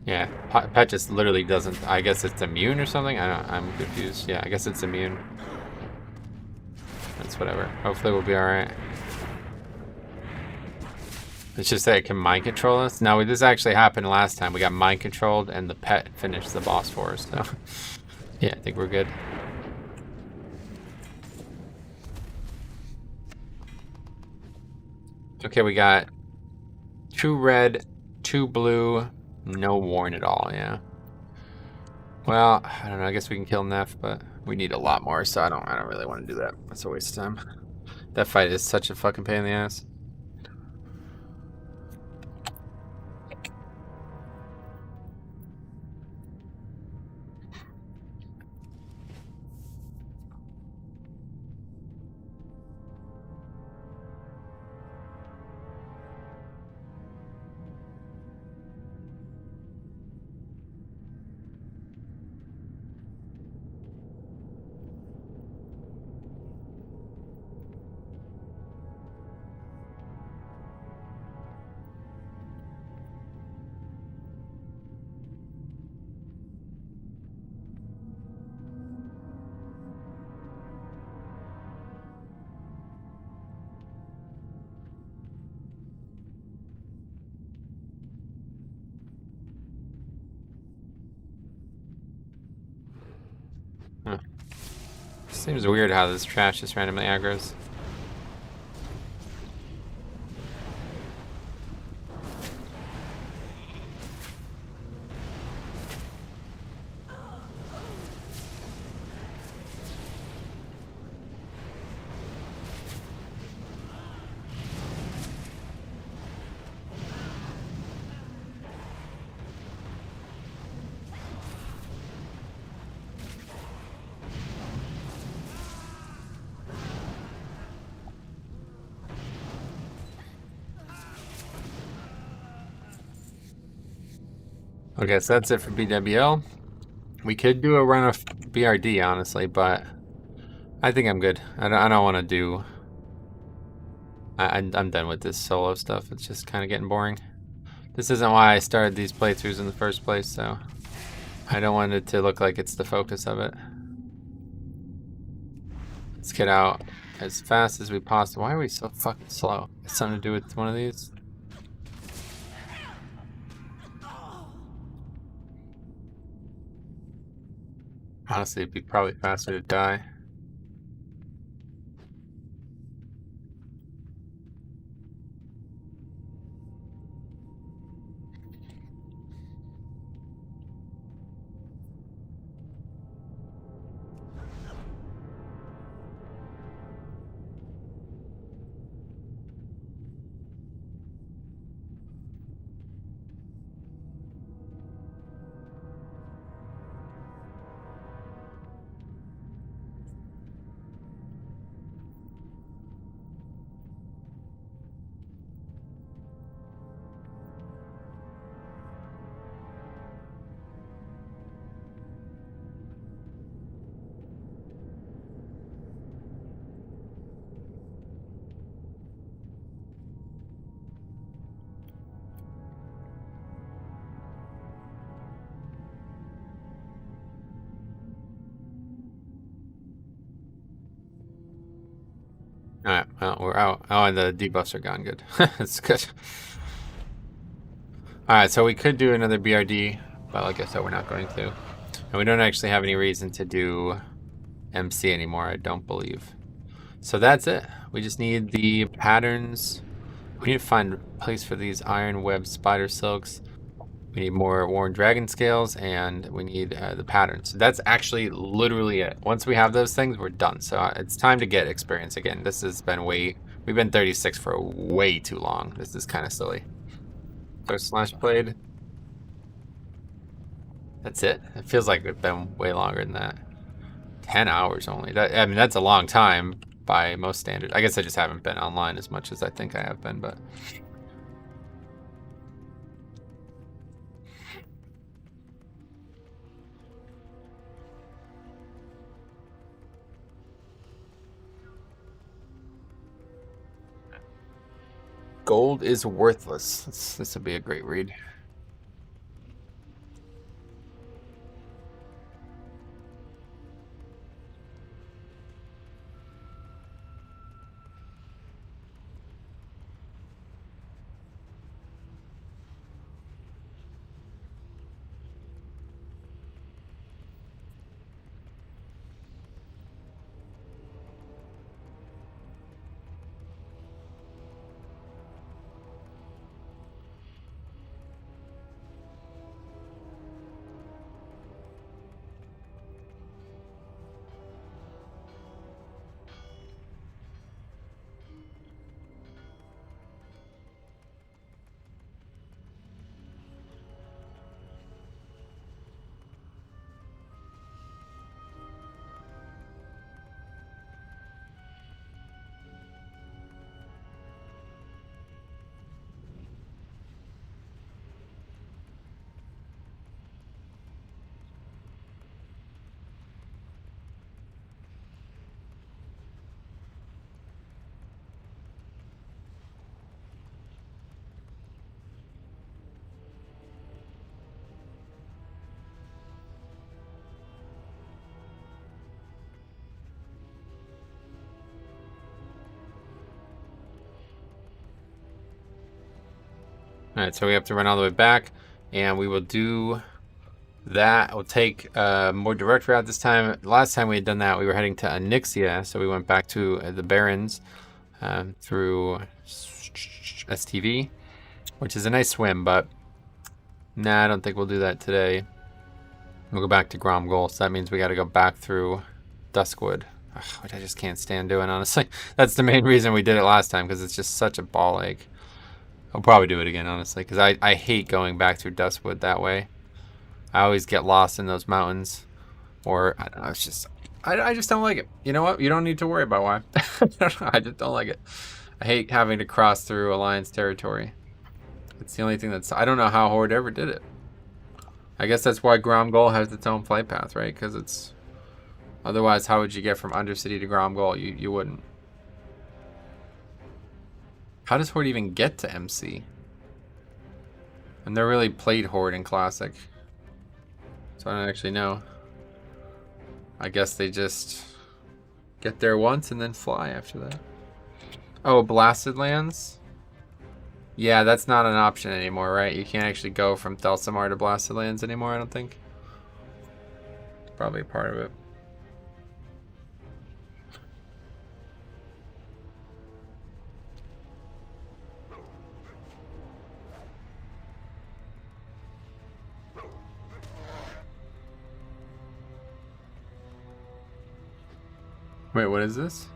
Yeah, pet just literally doesn't. I guess it's immune or something. I'm confused. Yeah, I guess it's immune. That's whatever. Hopefully we'll be all right. It's just that it can mind control us. Now this actually happened last time. We got mind controlled, and the pet finished the boss for us. So yeah, I think we're good. Okay, we got 2 red, 2 blue. No warn at all, yeah. Well, I don't know, I guess we can kill Neff, but we need a lot more, so I don't really want to do that. That's a waste of time. That fight is such a fucking pain in the ass. Seems weird how this trash just randomly aggroes. Okay, so that's it for BWL. We could do a run of BRD, honestly, but I think I'm good. I don't want to do... I'm done with this solo stuff. It's just kind of getting boring. This isn't why I started these playthroughs in the first place, so... I don't want it to look like it's the focus of it. Let's get out as fast as we possibly... Why are we so fucking slow? It's something to do with one of these? Honestly, it'd be probably faster to die. Alright, well, we're out. Oh, and the debuffs are gone. Good. That's good. Alright, so we could do another BRD, but like I said, we're not going to. And we don't actually have any reason to do MC anymore, I don't believe. So that's it. We just need the patterns. We need to find a place for these iron web spider silks. We need more worn dragon scales, and we need the patterns. So that's actually literally it. Once we have those things, we're done. So it's time to get experience again. This has been we've been 36 for way too long. This is kind of silly. So slash blade. That's it. It feels like it's been way longer than that. 10 hours only. I mean, that's a long time by most standards. I guess I just haven't been online as much as I think I have been, but... Gold is worthless. This would be a great read. Alright, so we have to run all the way back, and we will do That will take more direct route this time. Last time we had done that, we were heading to Onyxia, so we went back to the Barrens through STV, which is a nice swim, but nah, I don't think we'll do that today. We'll go back to Gromgol, so that means we got to go back through Duskwood, which I just can't stand doing, honestly. That's the main reason we did it last time, because it's just such a ball ache. I'll probably do it again, honestly, because I hate going back through Duskwood that way. I always get lost in those mountains, or I don't know, it's just I just don't like it. You know what? You don't need to worry about why. I just don't like it. I hate having to cross through Alliance territory. It's the only thing that's I don't know how Horde ever did it. I guess that's why Gromgol has its own flight path, right? Because it's otherwise, how would you get from Undercity to Gromgol? You wouldn't. How does Horde even get to MC? And they're really played Horde in Classic. So I don't actually know. I guess they just get there once and then fly after that. Oh, Blasted Lands? Yeah, that's not an option anymore, right? You can't actually go from Thelsamar to Blasted Lands anymore, I don't think. Probably a part of it. Wait, what is this?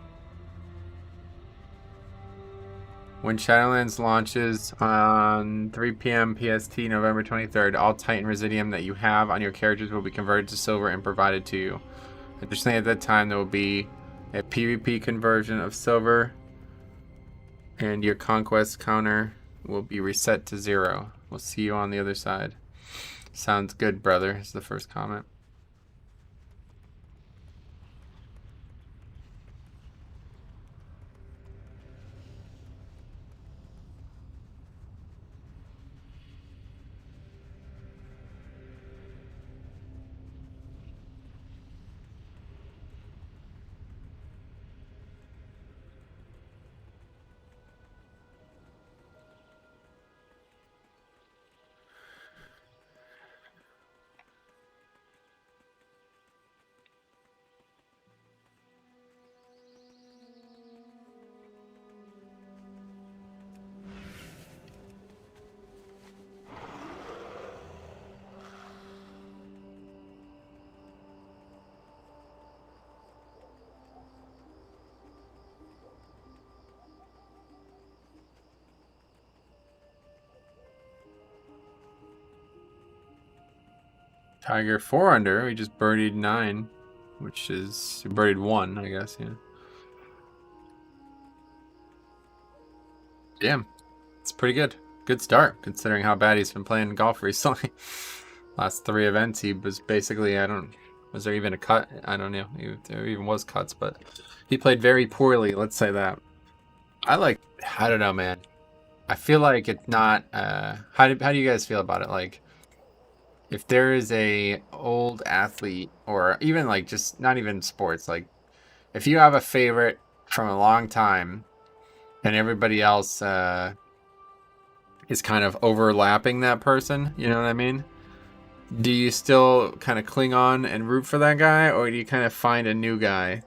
When Shadowlands launches on 3 p.m. PST, November 23rd, all Titan Residium that you have on your characters will be converted to silver and provided to you. Additionally, at that time, there will be a PvP conversion of silver, and your conquest counter will be reset to 0. We'll see you on the other side. Sounds good, brother, is the first comment. Tiger 4 under. We just birdied 9, which is we birdied 1, I guess. Yeah. Damn, it's pretty good. Good start considering how bad he's been playing golf recently. Last 3 events, he was basically was there even a cut? I don't know. There even was cuts, but he played very poorly. Let's say that. I don't know, man. I feel like it's not. How do you guys feel about it? Like, if there is a old athlete, or even like just not even sports, like if you have a favorite from a long time and everybody else is kind of overlapping that person, you know what I mean? Do you still kind of cling on and root for that guy, or do you kind of find a new guy?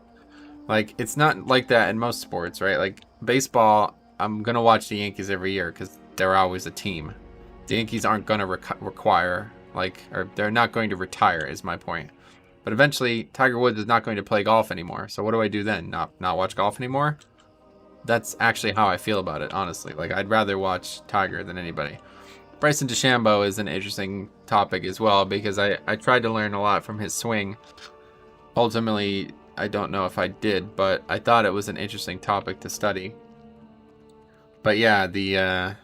Like, it's not like that in most sports, right? Like baseball, I'm gonna watch the Yankees every year because they're always a team. The Yankees aren't gonna require, like, or they're not going to retire, is my point. But eventually, Tiger Woods is not going to play golf anymore. So what do I do then? Not watch golf anymore? That's actually how I feel about it, honestly. Like, I'd rather watch Tiger than anybody. Bryson DeChambeau is an interesting topic as well, because I tried to learn a lot from his swing. Ultimately, I don't know if I did, but I thought it was an interesting topic to study. But yeah,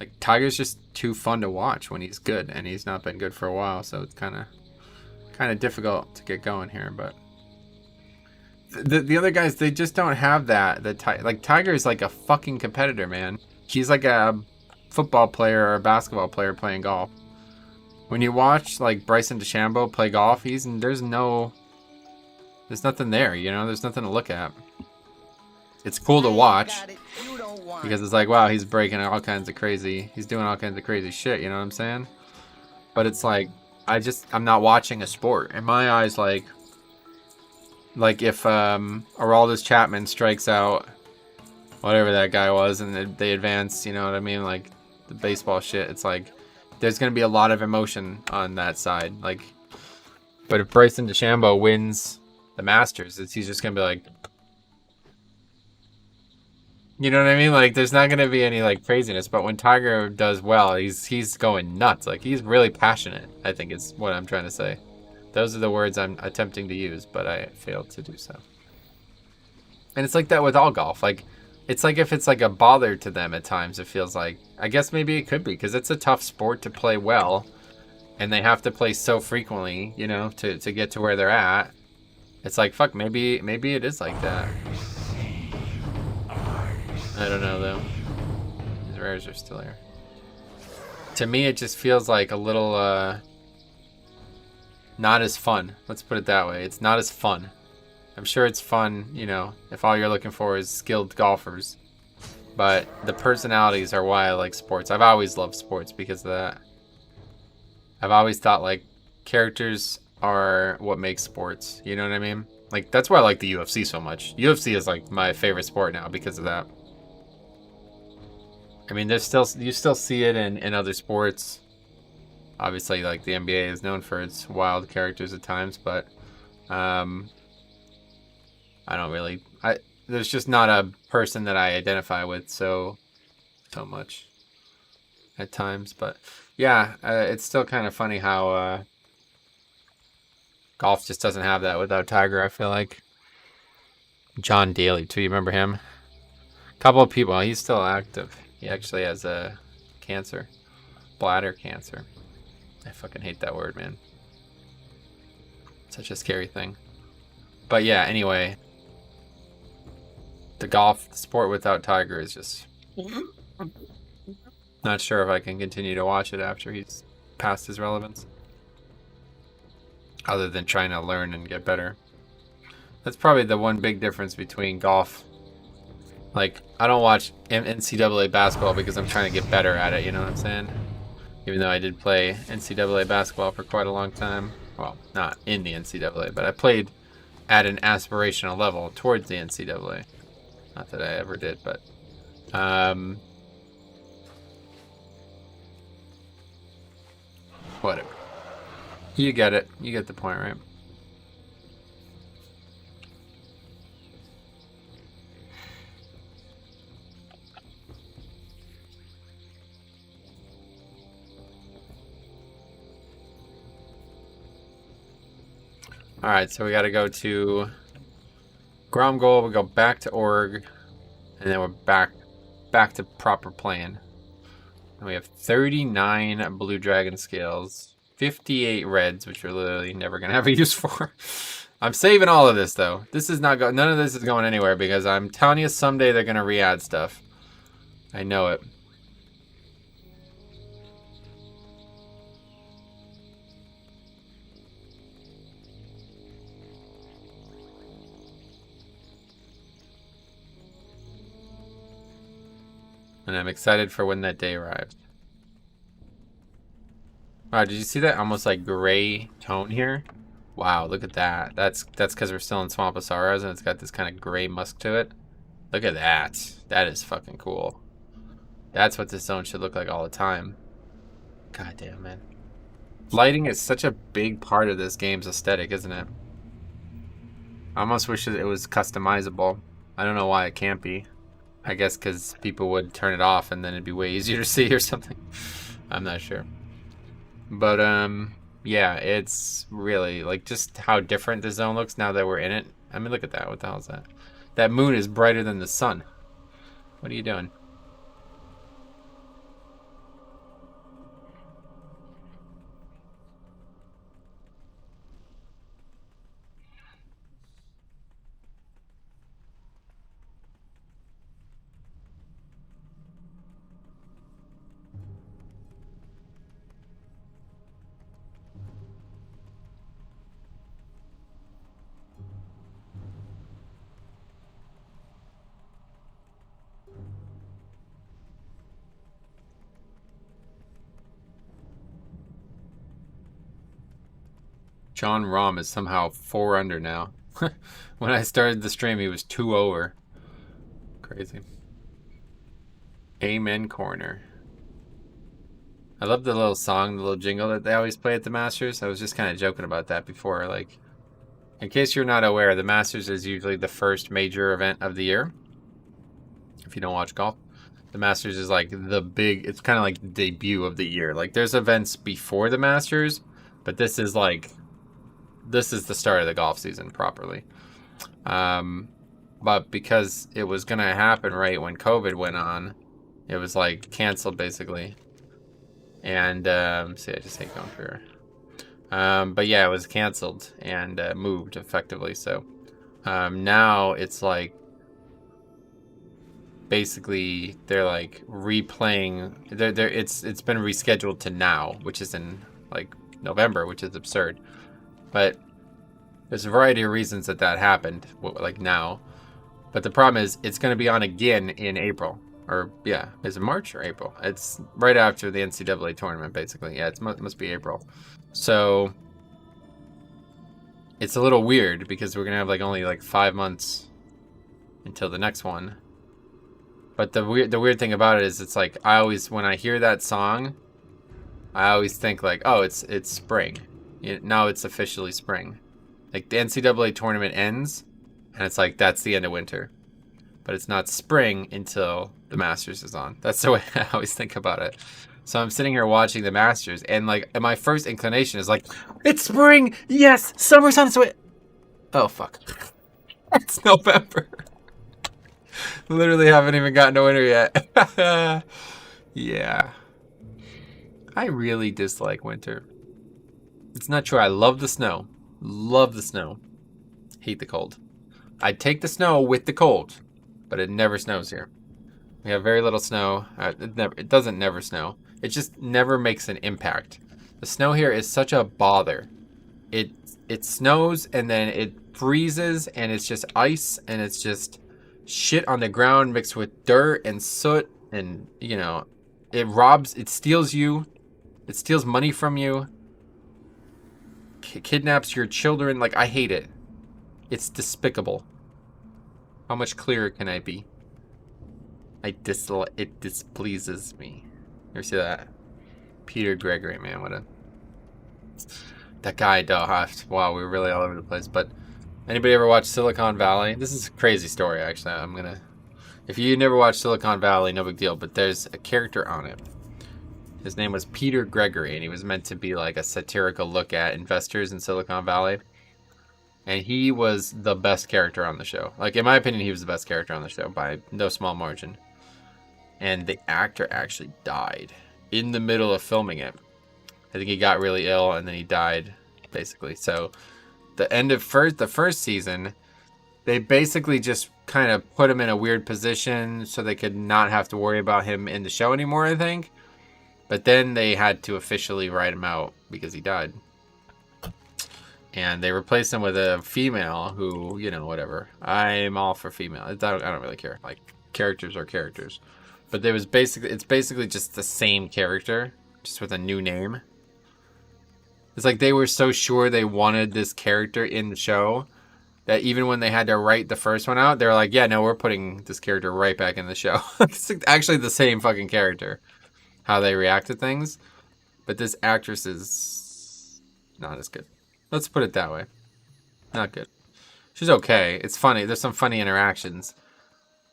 like, Tiger's just too fun to watch when he's good, and he's not been good for a while, so it's kind of difficult to get going here. But the other guys, they just don't have that. Like, Tiger is like a fucking competitor, man. He's like a football player or a basketball player playing golf. When you watch like Bryson DeChambeau play golf, there's nothing there, you know. There's nothing to look at. It's cool to watch because it's like, wow, he's doing all kinds of crazy shit, you know what I'm saying? But it's like, I'm not watching a sport. In my eyes, like if Aroldis Chapman strikes out whatever that guy was and they advance, you know what I mean? Like the baseball shit, it's like there's gonna be a lot of emotion on that side. Like, but if Bryson DeChambeau wins the Masters, he's just gonna be like, you know what I mean? Like, there's not gonna be any like craziness. But when Tiger does well, he's going nuts. Like, he's really passionate, I think is what I'm trying to say. Those are the words I'm attempting to use, but I failed to do so. And it's like that with all golf. Like, it's like if it's like a bother to them at times, it feels like. I guess maybe it could be because it's a tough sport to play well, and they have to play so frequently, you know, to get to where they're at. It's like, fuck, maybe it is like that. I don't know though. These rares are still here. To me, it just feels like a little not as fun. Let's put it that way. It's not as fun. I'm sure it's fun, you know, if all you're looking for is skilled golfers. But the personalities are why I like sports. I've always loved sports because of that. I've always thought like characters are what makes sports. You know what I mean? Like, that's why I like the UFC so much. UFC is like my favorite sport now because of that. I mean, you still see it in other sports. Obviously, like the NBA is known for its wild characters at times, but I don't really. There's just not a person that I identify with so much at times. But yeah, it's still kind of funny how golf just doesn't have that without Tiger. I feel like John Daly too. You remember him? A couple of people. He's still active. He actually has a cancer, bladder cancer. I fucking hate that word, man. Such a scary thing. But yeah, anyway, the sport without Tiger is just not sure if I can continue to watch it after he's past his relevance. Other than trying to learn and get better. That's probably the one big difference between golf. Like, I don't watch NCAA basketball because I'm trying to get better at it, you know what I'm saying? Even though I did play NCAA basketball for quite a long time. Well, not in the NCAA, but I played at an aspirational level towards the NCAA. Not that I ever did, but whatever. You get it. You get the point, right? Alright, so we gotta go to Gromgold, we go back to Org, and then we're back to proper plan. And we have 39 Blue Dragon scales, 58 reds, which we're literally never gonna have a use for. I'm saving all of this though. This is not none of this is going anywhere because I'm telling you someday they're gonna re-add stuff. I know it. And I'm excited for when that day arrives. Wow, did you see that almost like gray tone here? Wow, look at that. That's because we're still in Swamp Asaras and it's got this kind of gray musk to it. Look at that. That is fucking cool. That's what this zone should look like all the time. God damn, man. Lighting is such a big part of this game's aesthetic, isn't it? I almost wish it was customizable. I don't know why it can't be. I guess because people would turn it off and then it'd be way easier to see or something. I'm not sure. But, yeah, it's really, like, just how different the zone looks now that we're in it. I mean, look at that. What the hell is that? That moon is brighter than the sun. What are you doing? John Rahm is somehow 4 under now. When I started the stream, he was 2 over. Crazy. Amen Corner. I love the little song, the little jingle that they always play at the Masters. I was just kind of joking about that before. Like, in case you're not aware, the Masters is usually the first major event of the year. If you don't watch golf, the Masters is like the big, it's kind of like the debut of the year. Like, there's events before the Masters, but this is like, this is the start of the golf season properly. But because it was going to happen right when COVID went on, it was like canceled basically. And, see, I just hate going through here. But yeah, it was canceled and moved effectively. So now it's like, basically they're like replaying. It's been rescheduled to now, which is in like November, which is absurd. But there's a variety of reasons that happened, like now. But the problem is, it's going to be on again in April. Or, yeah, is it March or April? It's right after the NCAA tournament, basically. Yeah, it must be April. So, it's a little weird because we're going to have like only like 5 months until the next one. But the weird thing about it is, it's like, I always, when I hear that song, I always think like, oh, it's spring. Now it's officially spring. Like, the NCAA tournament ends, and it's like, that's the end of winter. But it's not spring until the Masters is on. That's the way I always think about it. So I'm sitting here watching the Masters, and like, and my first inclination is like, it's spring! Yes! Summer's on its way! Oh, fuck. It's November. Literally haven't even gotten to winter yet. Yeah. I really dislike winter. It's not true. I love the snow. Love the snow. Hate the cold. I'd take the snow with the cold, but it never snows here. We have very little snow. It doesn't never snow. It just never makes an impact. The snow here is such a bother. It snows and then it freezes and it's just ice and it's just shit on the ground mixed with dirt and soot, and you know, it steals you. It steals money from you. Kidnaps your children. Like, I hate it. It's despicable. How much clearer can I be? It displeases me. You ever see that? Peter Gregory, man, what a... That guy, wow, we were really all over the place. But anybody ever watch Silicon Valley? This is a crazy story, actually. If you never watched Silicon Valley, no big deal. But there's a character on it. His name was Peter Gregory, and he was meant to be like a satirical look at investors in Silicon Valley. And he was the best character on the show. Like, in my opinion, he was the best character on the show by no small margin. And the actor actually died in the middle of filming it. I think he got really ill, and then he died, basically. So, the end of the first season, they basically just kind of put him in a weird position so they could not have to worry about him in the show anymore, I think. But then they had to officially write him out because he died. And they replaced him with a female who, you know, whatever. I'm all for female. I don't really care. Like, characters are characters. But it's basically just the same character, just with a new name. It's like they were so sure they wanted this character in the show that even when they had to write the first one out, they were like, yeah, no, we're putting this character right back in the show. It's actually the same fucking character. How they react to things. But this actress is not as good. Let's put it that way. Not good. She's okay. It's funny. There's some funny interactions.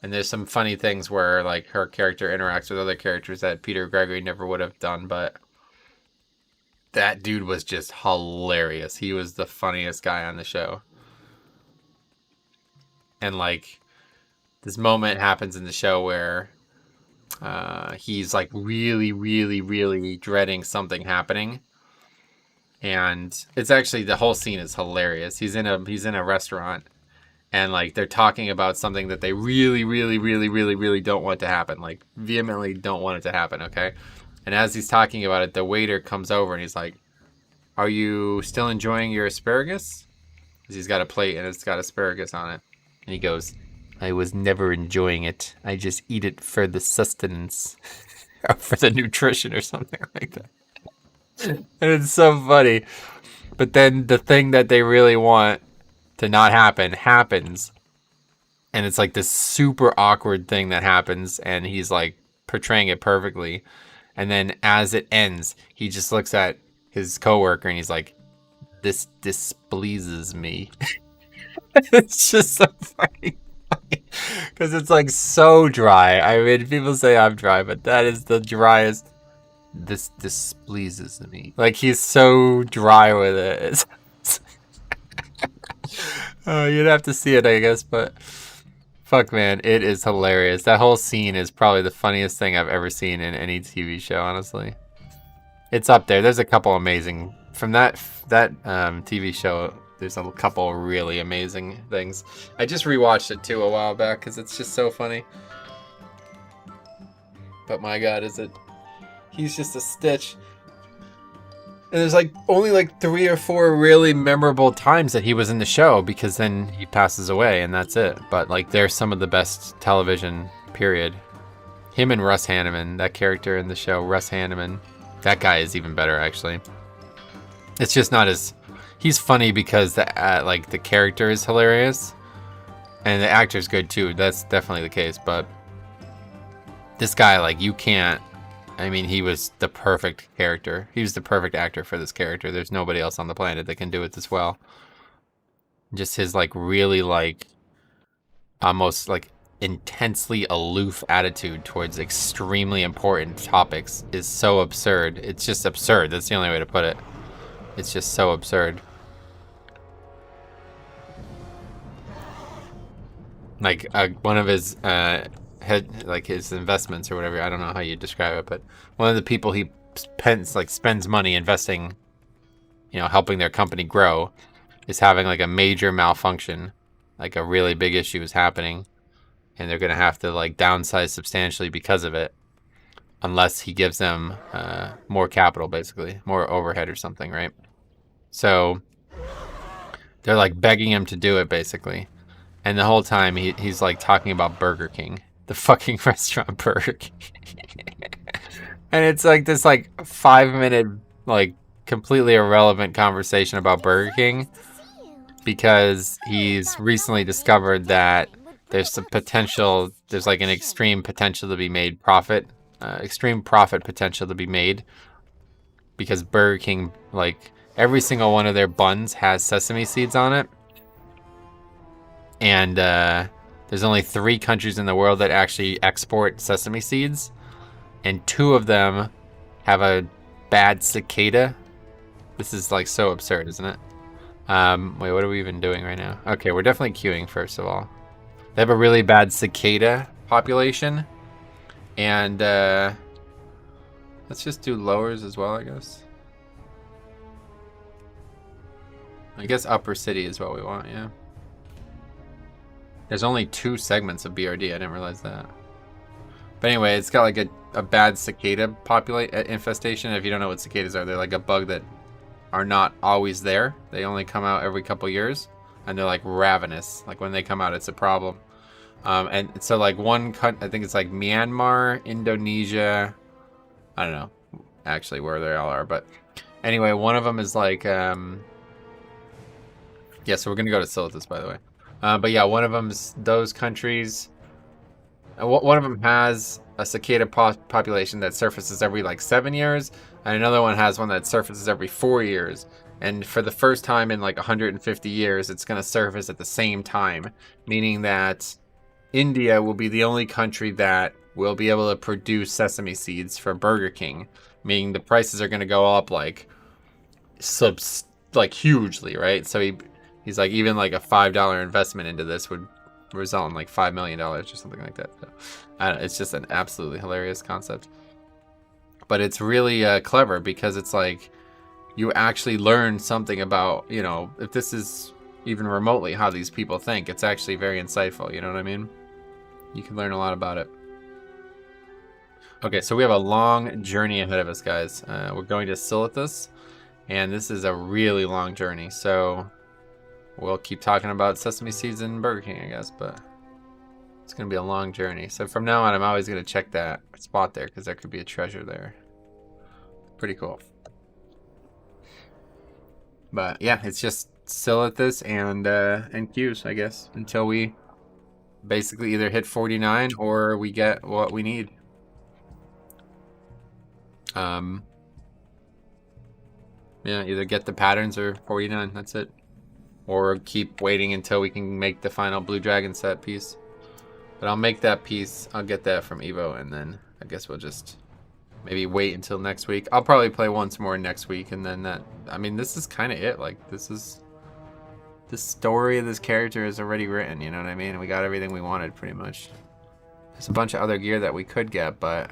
And there's some funny things where, like, her character interacts with other characters that Peter Gregory never would have done. But that dude was just hilarious. He was the funniest guy on the show. And, like, this moment happens in the show where he's like really, really, really dreading something happening, and it's actually, the whole scene is hilarious. He's in a restaurant, and like they're talking about something that they really, really, really, really, really don't want to happen, like vehemently don't want it to happen. Okay, and as he's talking about it, the waiter comes over and he's like, "Are you still enjoying your asparagus?" Because he's got a plate and it's got asparagus on it, and he goes, "I was never enjoying it. I just eat it for the sustenance." Or for the nutrition or something like that. And it's so funny. But then the thing that they really want to not happen happens. And it's like this super awkward thing that happens, and he's like portraying it perfectly. And then as it ends, he just looks at his coworker and he's like, "This displeases me." It's just so funny. Because it's like so dry. I mean, people say I'm dry, but that is the driest. This displeases me. Like, he's so dry with it. You'd have to see it, I guess, but fuck, man, it is hilarious. That whole scene is probably the funniest thing I've ever seen in any TV show, honestly. It's up there. There's a couple amazing from that TV show. There's a couple really amazing things. I just rewatched it too a while back because it's just so funny. But my God, he's just a stitch. And there's like only like 3 or 4 really memorable times that he was in the show, because then he passes away and that's it. But like, they're some of the best television, period. Him and Russ Hanneman, that character in the show, Russ Hanneman, that guy is even better actually. It's just not as, he's funny because the character is hilarious and the actor's good too. That's definitely the case. But this guy, like, you can't, I mean, he was the perfect character. He was the perfect actor for this character. There's nobody else on the planet that can do it this well. Just his like really like almost like intensely aloof attitude towards extremely important topics is so absurd. It's just absurd. That's the only way to put it. It's just so absurd. Like one of his his investments or whatever, I don't know how you describe it, but one of the people he spends money investing, helping their company grow, is having like a major malfunction, like a really big issue is happening, and they're gonna have to like downsize substantially because of it, unless he gives them more capital, basically more overhead or something, right? So they're like begging him to do it, basically. And the whole time he's like talking about Burger King, the fucking restaurant Burger King. And it's like this like 5-minute like completely irrelevant conversation about Burger King, because he's recently discovered that there's some potential, there's like an extreme potential to be made extreme profit potential to be made, because Burger King, like every single one of their buns has sesame seeds on it. And there's only 3 countries in the world that actually export sesame seeds, and 2 of them have a bad cicada. This is like so absurd, isn't it? Wait, what are we even doing right now? Okay, we're definitely queuing first of all. They have a really bad cicada population, and let's just do lowers as well, I guess. I guess upper city is what we want, yeah. There's only 2 segments of BRD. I didn't realize that. But anyway, it's got like a bad cicada infestation. If you don't know what cicadas are, they're like a bug that are not always there. They only come out every couple years, and they're like ravenous. Like when they come out, it's a problem. And so like I think it's like Myanmar, Indonesia. I don't know actually where they all are, but anyway, one of them is like yeah. So we're gonna go to Silitus, by the way. But yeah, one of them's those countries. One of them has a cicada population that surfaces every like 7 years, and another one has one that surfaces every 4 years. And for the first time in like 150 years, it's going to surface at the same time, meaning that India will be the only country that will be able to produce sesame seeds for Burger King, meaning the prices are going to go up like hugely, right? So he's like, even like a $5 investment into this would result in like $5 million or something like that. So, it's just an absolutely hilarious concept. But it's really clever, because it's like you actually learn something about, if this is even remotely how these people think, it's actually very insightful. You know what I mean? You can learn a lot about it. Okay, so we have a long journey ahead of us, guys. We're going to Silitus, and this is a really long journey. So we'll keep talking about sesame seeds and Burger King, I guess, but it's going to be a long journey. So from now on, I'm always going to check that spot there, because there could be a treasure there. Pretty cool. But yeah, it's just still at this and queues, I guess, until we basically either hit 49 or we get what we need. Yeah, either get the patterns or 49. That's it. Or keep waiting until we can make the final Blue Dragon set piece. But I'll make that piece. I'll get that from Evo, and then I guess we'll just maybe wait until next week. I'll probably play once more next week, and then that. I mean, this is kind of it. Like, this is the story of this character is already written. You know what I mean? We got everything we wanted pretty much. There's a bunch of other gear that we could get, but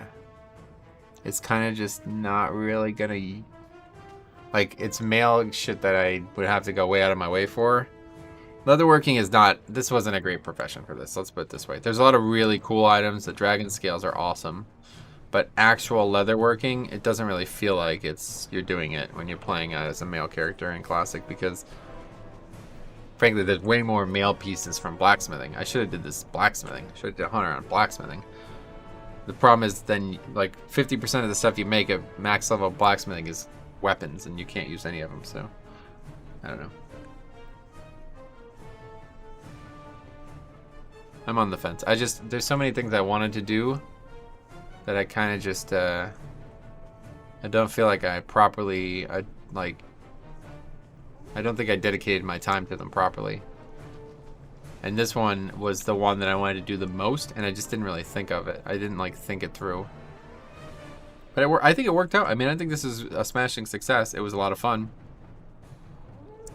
it's kind of just not really gonna. Like, it's male shit that I would have to go way out of my way for. Leatherworking is not... This wasn't a great profession for this. Let's put it this way. There's a lot of really cool items. The dragon scales are awesome. But actual leatherworking, it doesn't really feel like you're doing it when you're playing as a male character in Classic, because frankly, there's way more male pieces from blacksmithing. I should have did this blacksmithing. Should have did a hunter on blacksmithing. The problem is then, like, 50% of the stuff you make at max level blacksmithing is weapons, and you can't use any of them, so I don't know. I'm on the fence. There's so many things I wanted to do that I kind of just I don't feel like I properly I don't think I dedicated my time to them properly. And this one was the one that I wanted to do the most, and I just didn't really think of it. I didn't like think it through. But I think it worked out. I mean, I think this is a smashing success. It was a lot of fun.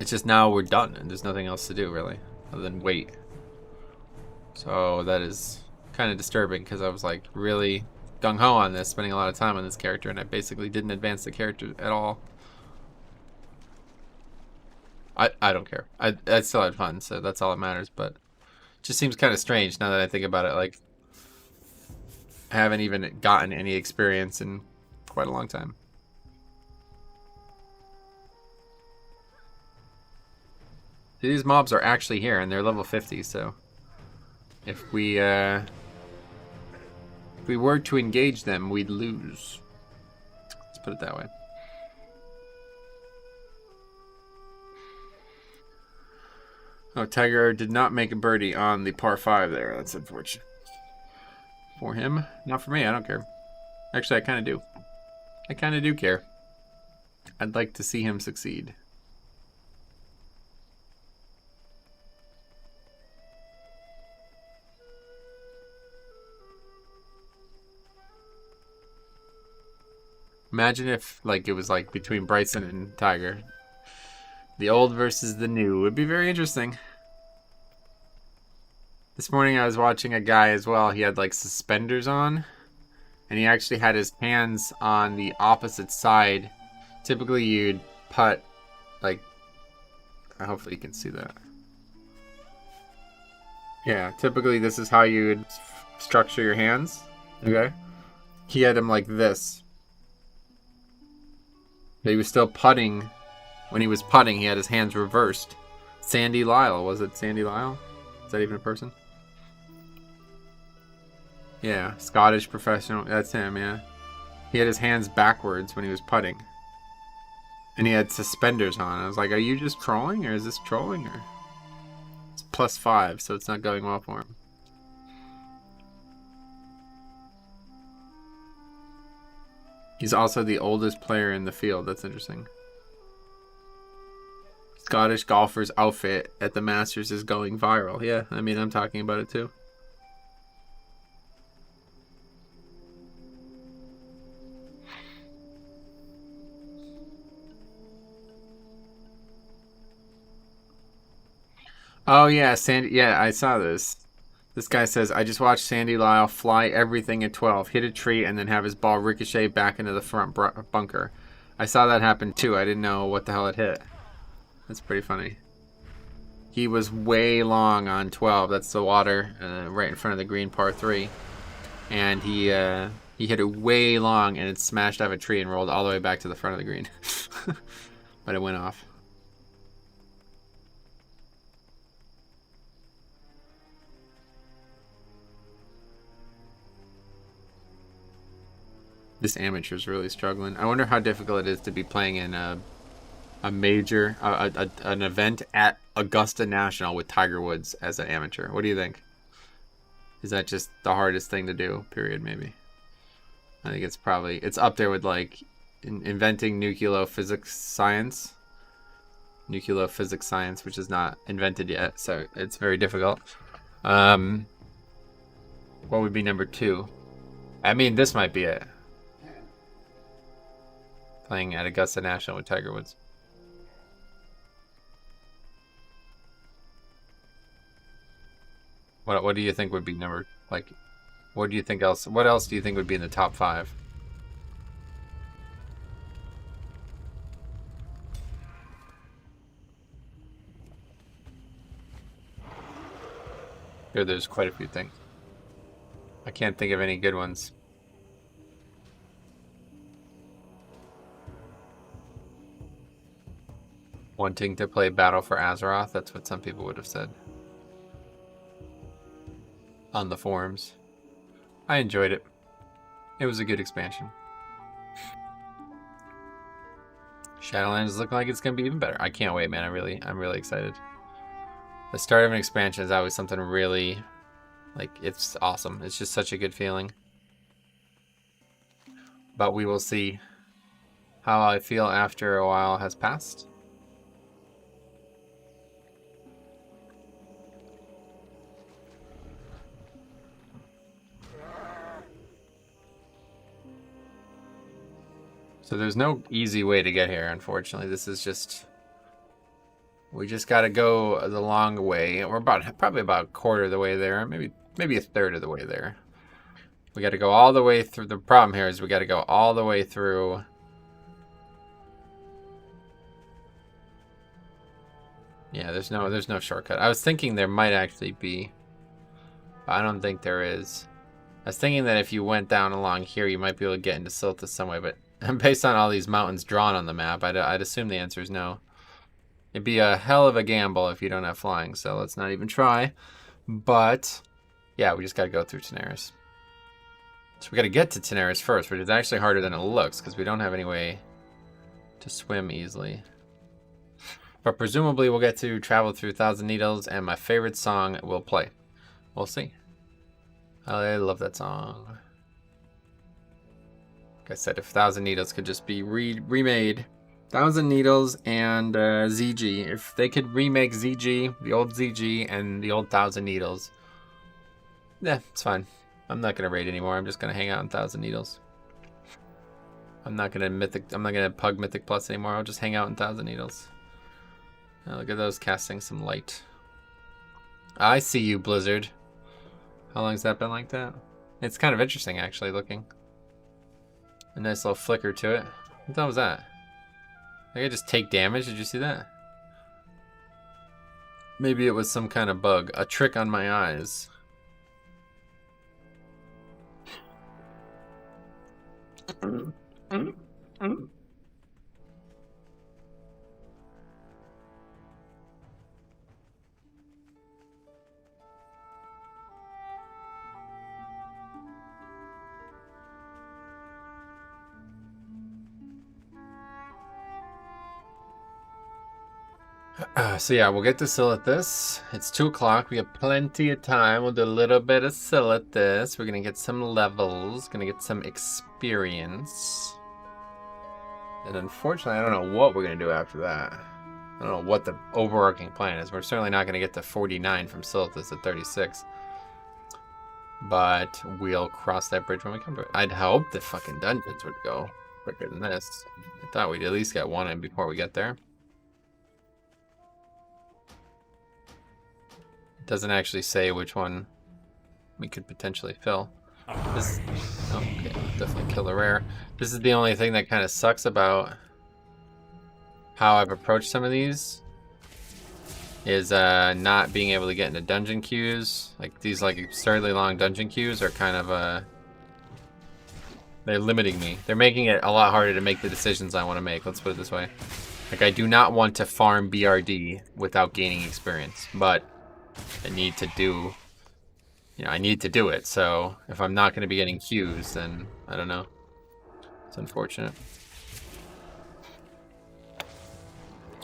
It's just now we're done, and there's nothing else to do, really, other than wait. So that is kind of disturbing, because I was, like, really gung-ho on this, spending a lot of time on this character, and I basically didn't advance the character at all. I don't care. I still had fun, so that's all that matters, but it just seems kind of strange now that I think about it. Like, I haven't even gotten any experience in quite a long time. See, these mobs are actually here, and they're level 50, so if we were to engage them, we'd lose. Let's put it that way. Oh, Tiger did not make a birdie on the par 5 there. That's unfortunate. For him. Not for me. I don't care. Actually, I kind of do. I kind of do care. I'd like to see him succeed. Imagine if, like, it was like between Bryson and Tiger. The old versus the new would be very interesting. This morning I was watching a guy as well. He had like suspenders on, and he actually had his hands on the opposite side. Typically you'd putt like, hopefully you can see that. Yeah, typically this is how you would structure your hands. Okay. He had them like this. But he was still putting. When he was putting, he had his hands reversed. Sandy Lyle. Was it Sandy Lyle? Is that even a person? Yeah, Scottish professional. That's him, yeah. He had his hands backwards when he was putting. And he had suspenders on. I was like, are you just trolling, or is this trolling? Or it's +5, so it's not going well for him. He's also the oldest player in the field. That's interesting. Scottish golfer's outfit at the Masters is going viral. Yeah, I mean, I'm talking about it too. Oh yeah, Sandy. Yeah, I saw this. This guy says, I just watched Sandy Lyle fly everything at 12, hit a tree, and then have his ball ricochet back into the front bunker. I saw that happen too. I didn't know what the hell it hit. That's pretty funny. He was way long on 12. That's the water right in front of the green par 3. And he hit it way long, and it smashed off a tree and rolled all the way back to the front of the green. But it went off. This amateur's really struggling. I wonder how difficult it is to be playing in a major, an event at Augusta National with Tiger Woods as an amateur. What do you think? Is that just the hardest thing to do? Period, maybe. I think it's probably, it's up there with like inventing nucleophysics science. Nucleophysics science, which is not invented yet, so it's very difficult. What would be number 2? I mean, this might be it. Playing at Augusta National with Tiger Woods. What do you think would be number, like, what do you think else, what else do you think would be in the top 5? Here, there's quite a few things. I can't think of any good ones. Wanting to play Battle for Azeroth, that's what some people would have said on the forums. I enjoyed it. It was a good expansion. Shadowlands is looking like it's gonna be even better. I can't wait, man. I'm really excited. The start of an expansion is always something really, like, it's awesome. It's just such a good feeling. But we will see how I feel after a while has passed. So there's no easy way to get here, unfortunately. This is just, we just got to go the long way. We're probably about a quarter of the way there, maybe a third of the way there. We got to go all the way through. The problem here is we got to go all the way through. Yeah, there's no shortcut. I was thinking there might actually be, but I don't think there is. I was thinking that if you went down along here, you might be able to get into Silthus some way, but based on all these mountains drawn on the map, I'd assume the answer is no. It'd be a hell of a gamble if you don't have flying, so let's not even try. But, yeah, we just got to go through Tenaris. So we got to get to Tenaris first, which is actually harder than it looks, because we don't have any way to swim easily. But presumably we'll get to travel through Thousand Needles, and my favorite song will play. We'll see. I love that song. Like I said, if Thousand Needles could just be remade, Thousand Needles and ZG, if they could remake ZG, the old ZG and the old Thousand Needles, yeah, it's fine. I'm not gonna raid anymore. I'm just gonna hang out in Thousand Needles. I'm not gonna pug Mythic Plus anymore. I'll just hang out in Thousand Needles. Now look at those casting some light. I see you, Blizzard. How long has that been like that? It's kind of interesting, actually, looking. A nice little flicker to it. What the hell was that? Like I just take damage? Did you see that? Maybe it was some kind of bug. A trick on my eyes. So yeah, we'll get to Silithus. It's 2 o'clock. We have plenty of time. We'll do a little bit of Silithus. We're gonna get some levels. Gonna get some experience. And unfortunately, I don't know what we're gonna do after that. I don't know what the overarching plan is. We're certainly not gonna get to 49 from Silithus at 36. But we'll cross that bridge when we come to it. I'd hope the fucking dungeons would go quicker than this. I thought we'd at least get one in before we get there. Doesn't actually say which one we could potentially fill. This, oh, okay, definitely kill the rare. This is the only thing that kind of sucks about how I've approached some of these, is not being able to get into dungeon queues. Like these like absurdly long dungeon queues are kind of they're limiting me. They're making it a lot harder to make the decisions I want to make. Let's put it this way. Like I do not want to farm BRD without gaining experience, but I need to do, I need to do it. So if I'm not going to be getting queues, then I don't know. It's unfortunate.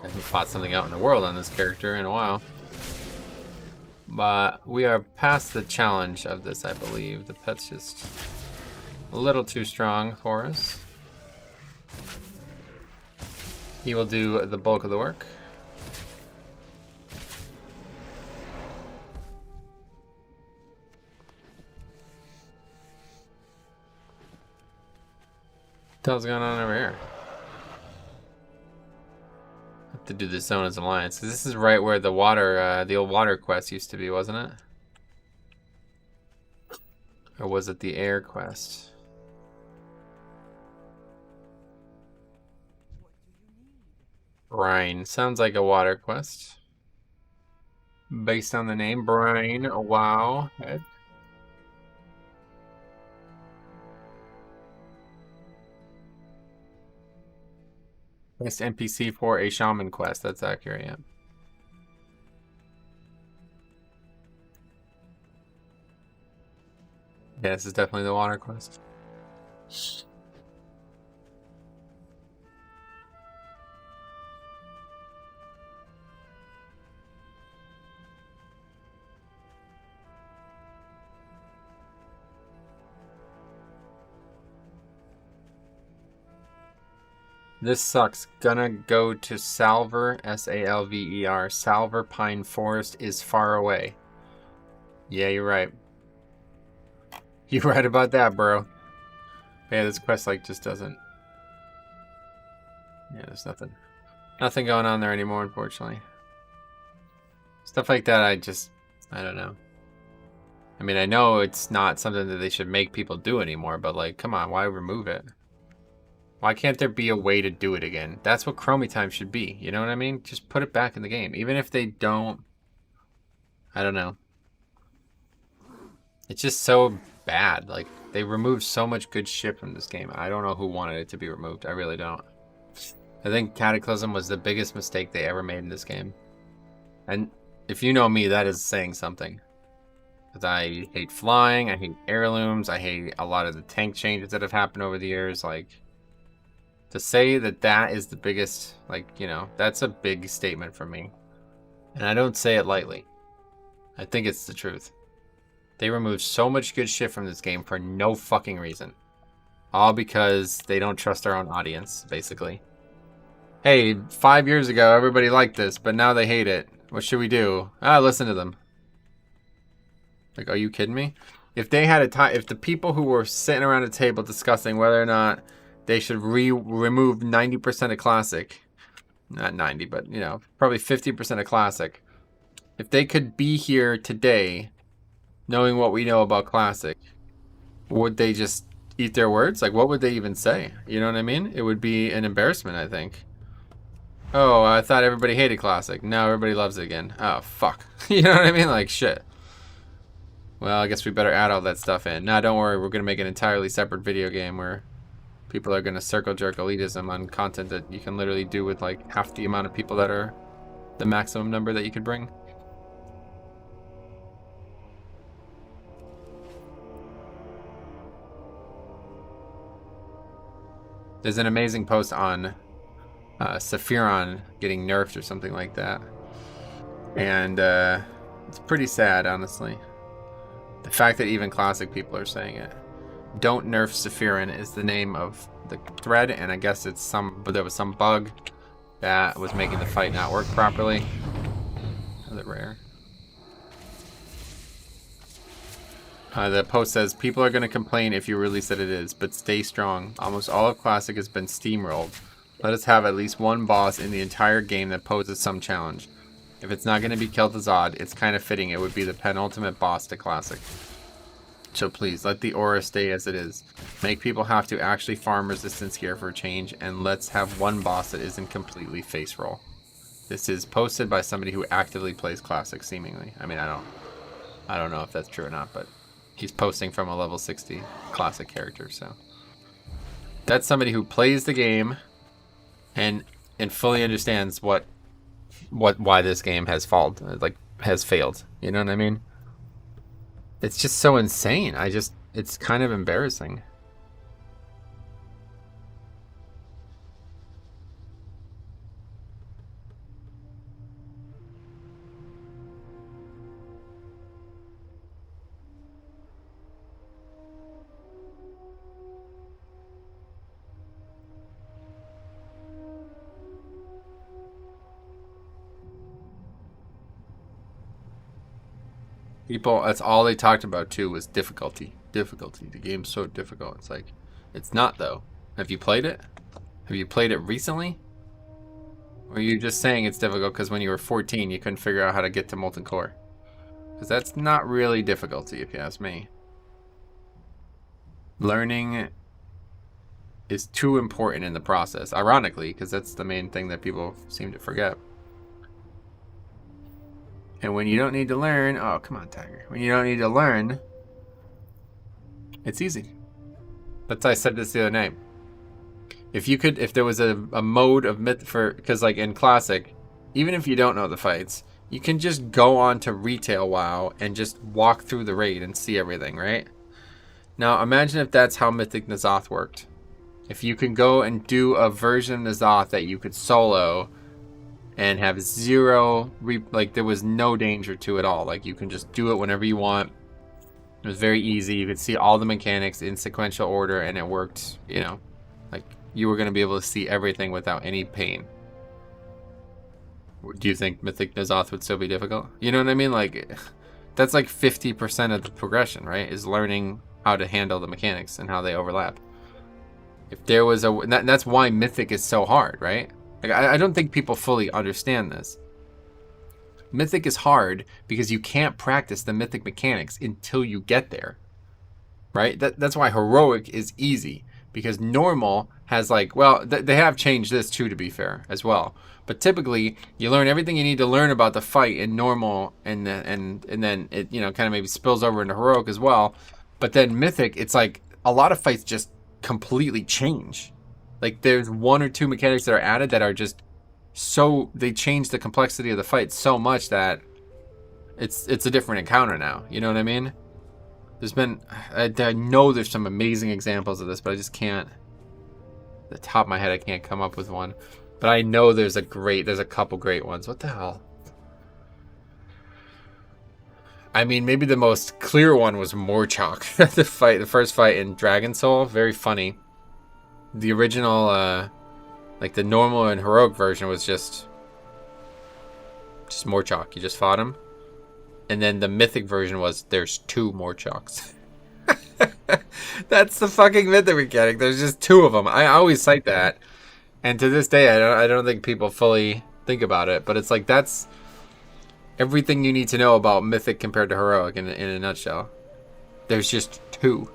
I haven't fought something out in the world on this character in a while. But we are past the challenge of this, I believe. The pet's just a little too strong for us. He will do the bulk of the work. What the hell's going on over here? Have to do the zone as alliance. This is right where the water, the old water quest used to be, wasn't it? Or was it the air quest? Brine. Sounds like a water quest. Based on the name, Brine. Wow. Head. Best NPC for a shaman quest. That's accurate, yeah. Yeah, this is definitely the water quest. This sucks. Gonna go to Salver, S-A-L-V-E-R. Salver Pine Forest is far away. Yeah, you're right. You're right about that, bro. Yeah, this quest like just doesn't. Yeah, there's nothing going on there anymore, unfortunately. Stuff like that, I don't know. I mean, I know it's not something that they should make people do anymore, but like, come on, why remove it? Why can't there be a way to do it again? That's what Chromie time should be. You know what I mean? Just put it back in the game. Even if they don't... I don't know. It's just so bad. Like, they removed so much good shit from this game. I don't know who wanted it to be removed. I really don't. I think Cataclysm was the biggest mistake they ever made in this game. And if you know me, that is saying something. Because I hate flying, I hate heirlooms, I hate a lot of the tank changes that have happened over the years. Like... To say that that is the biggest, like, you know, that's a big statement from me. And I don't say it lightly. I think it's the truth. They removed so much good shit from this game for no fucking reason. All because they don't trust their own audience, basically. Hey, 5 years ago, everybody liked this, but now they hate it. What should we do? Listen to them. Like, are you kidding me? If they had a time, if the people who were sitting around a table discussing whether or not they should remove 90% of Classic. Not 90, but, you know, probably 50% of Classic. If they could be here today, knowing what we know about Classic, would they just eat their words? Like, what would they even say? You know what I mean? It would be an embarrassment, I think. Oh, I thought everybody hated Classic. Now everybody loves it again. Oh, fuck. You know what I mean? Like, shit. Well, I guess we better add all that stuff in. Nah, don't worry. We're going to make an entirely separate video game where... people are going to circle jerk elitism on content that you can literally do with like half the amount of people that are the maximum number that you could bring. There's an amazing post on Sephiron getting nerfed or something like that. And it's pretty sad, honestly. The fact that even Classic people are saying it. Don't nerf Sephiron is the name of the thread, and I guess it's but there was some bug that was making the fight not work properly. Is it rare? The post says, people are going to complain if you release it is, but stay strong. Almost all of Classic has been steamrolled. Let us have at least one boss in the entire game that poses some challenge. If it's not going to be Kel'Thuzad, it's kind of fitting it would be the penultimate boss to Classic. So please, let the aura stay as it is. Make people have to actually farm resistance here for a change, and let's have one boss that isn't completely face roll. This is posted by somebody who actively plays Classic, seemingly. I mean, I don't know if that's true or not, but he's posting from a level 60 Classic character, so. That's somebody who plays the game and fully understands why this game has failed. You know what I mean? It's just so insane. It's kind of embarrassing. People, that's all they talked about too was difficulty. Difficulty. The game's so difficult. It's like, it's not though. Have you played it? Have you played it recently? Or are you just saying it's difficult because when you were 14 you couldn't figure out how to get to Molten Core? Because that's not really difficulty if you ask me. Learning is too important in the process, ironically, because that's the main thing that people seem to forget. And when you don't need to learn, oh, come on, Tiger. When you don't need to learn, it's easy. That's why I said this the other night. If you could, if there was a mode of myth for, because like in Classic, even if you don't know the fights, you can just go on to retail WoW and just walk through the raid and see everything, right? Now imagine if that's how Mythic N'Zoth worked. If you can go and do a version of N'Zoth that you could solo and have zero, like there was no danger to it all. Like you can just do it whenever you want. It was very easy. You could see all the mechanics in sequential order and it worked, you know, like you were going to be able to see everything without any pain. Do you think Mythic N'Zoth would still be difficult? You know what I mean? Like that's like 50% of the progression, right? Is learning how to handle the mechanics and how they overlap. If there was a, that's why Mythic is so hard, right? Like, I don't think people fully understand this. Mythic is hard because you can't practice the Mythic mechanics until you get there, right? That's why Heroic is easy, because Normal has like, well, they have changed this too, to be fair, as well. But typically, you learn everything you need to learn about the fight in Normal, and then it, you know, kind of maybe spills over into Heroic as well. But then Mythic, it's like a lot of fights just completely change. Like there's one or two mechanics that are added that are just so, they change the complexity of the fight so much that it's a different encounter now. You know what I mean? There's been, I know there's some amazing examples of this, but I just can't, the top of my head I can't come up with one. But I know there's a couple great ones. What the hell? I mean, maybe the most clear one was Morchok. The first fight in Dragon Soul, very funny. The original, like the normal and heroic version was just Morchok. You just fought him. And then the mythic version was there's two Morchoks. That's the fucking mythic mechanic. There's just two of them. I always cite that. And to this day, I don't think people fully think about it. But it's like, that's everything you need to know about mythic compared to heroic in a nutshell. There's just two.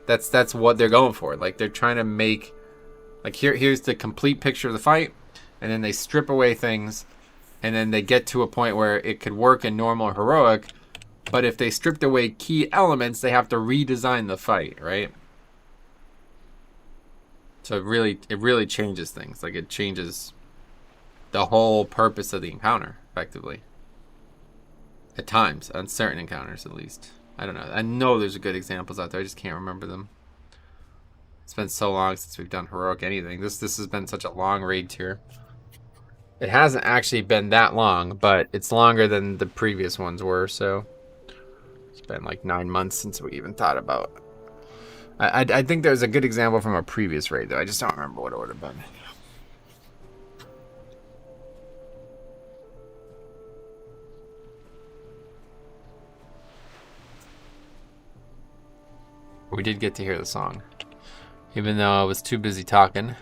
That's what they're going for. Like they're trying to make, like here's the complete picture of the fight, and then they strip away things, and then they get to a point where it could work in normal or heroic, but if they stripped away key elements, they have to redesign the fight, right? So it really changes things. Like it changes the whole purpose of the encounter, effectively. At times, on certain encounters at least. I don't know. I know there's good examples out there. I just can't remember them. It's been so long since we've done heroic anything. This has been such a long raid tier. It hasn't actually been that long, but it's longer than the previous ones were, so it's been like 9 months since we even thought about. I think there's a good example from a previous raid, though. I just don't remember what it would have been. We did get to hear the song, even though I was too busy talking.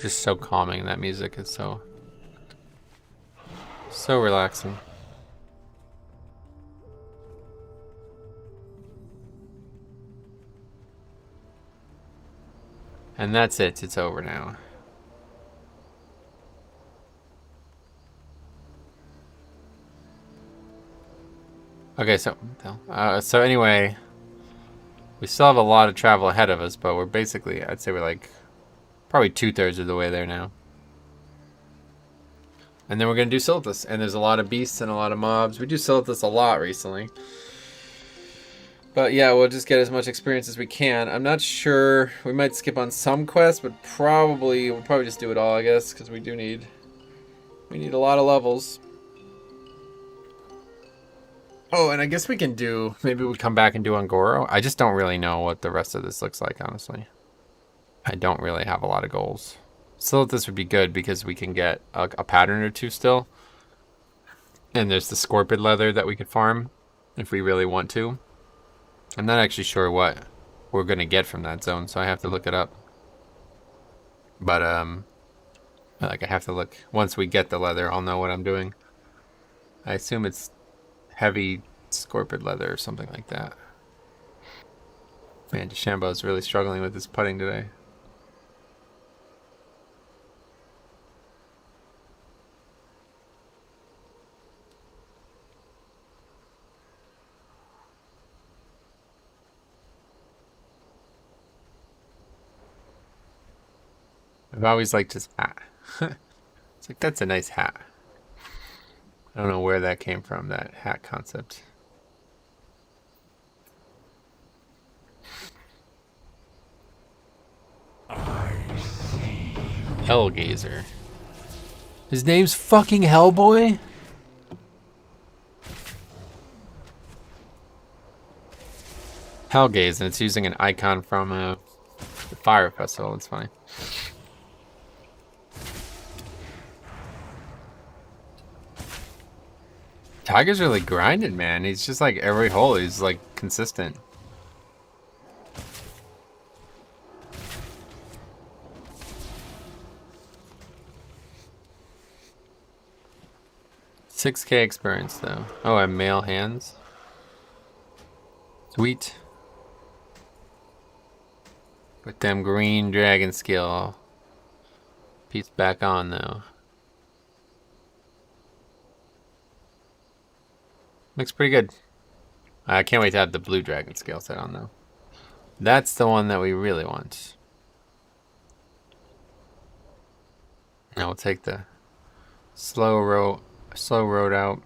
Just so calming. That music is so relaxing. And that's it. It's over now. Okay, so anyway, we still have a lot of travel ahead of us, but we're basically, I'd say we're like probably 2/3 of the way there now. And then we're going to do Silithus, and there's a lot of beasts and a lot of mobs. We do Silithus a lot recently. But yeah, we'll just get as much experience as we can. I'm not sure, we might skip on some quests, but we'll probably just do it all, I guess, because we need a lot of levels. Oh, and I guess we can do, maybe we come back and do Angoro. I just don't really know what the rest of this looks like, honestly. I don't really have a lot of goals. Still, this would be good because we can get a pattern or two still. And there's the scorpion leather that we could farm if we really want to. I'm not actually sure what we're going to get from that zone, so I have to look it up. But, like I have to look. Once we get the leather, I'll know what I'm doing. I assume it's heavy scorpion leather or something like that. Man, DeChambeau is really struggling with his putting today. I've always liked his hat. It's like, that's a nice hat. I don't know where that came from, that hat concept. Hellgazer. His name's fucking Hellboy? Hellgaze, and it's using an icon from the Fire Festival. It's funny. Tiger's really grinding, man. He's just like every hole, he's like consistent. $6K experience though. Oh, I have male hands. Sweet. With them green dragon skill. Piece back on though. Looks pretty good. I can't wait to have the blue dragon scale set on though. That's the one that we really want. Now we'll take the slow road out.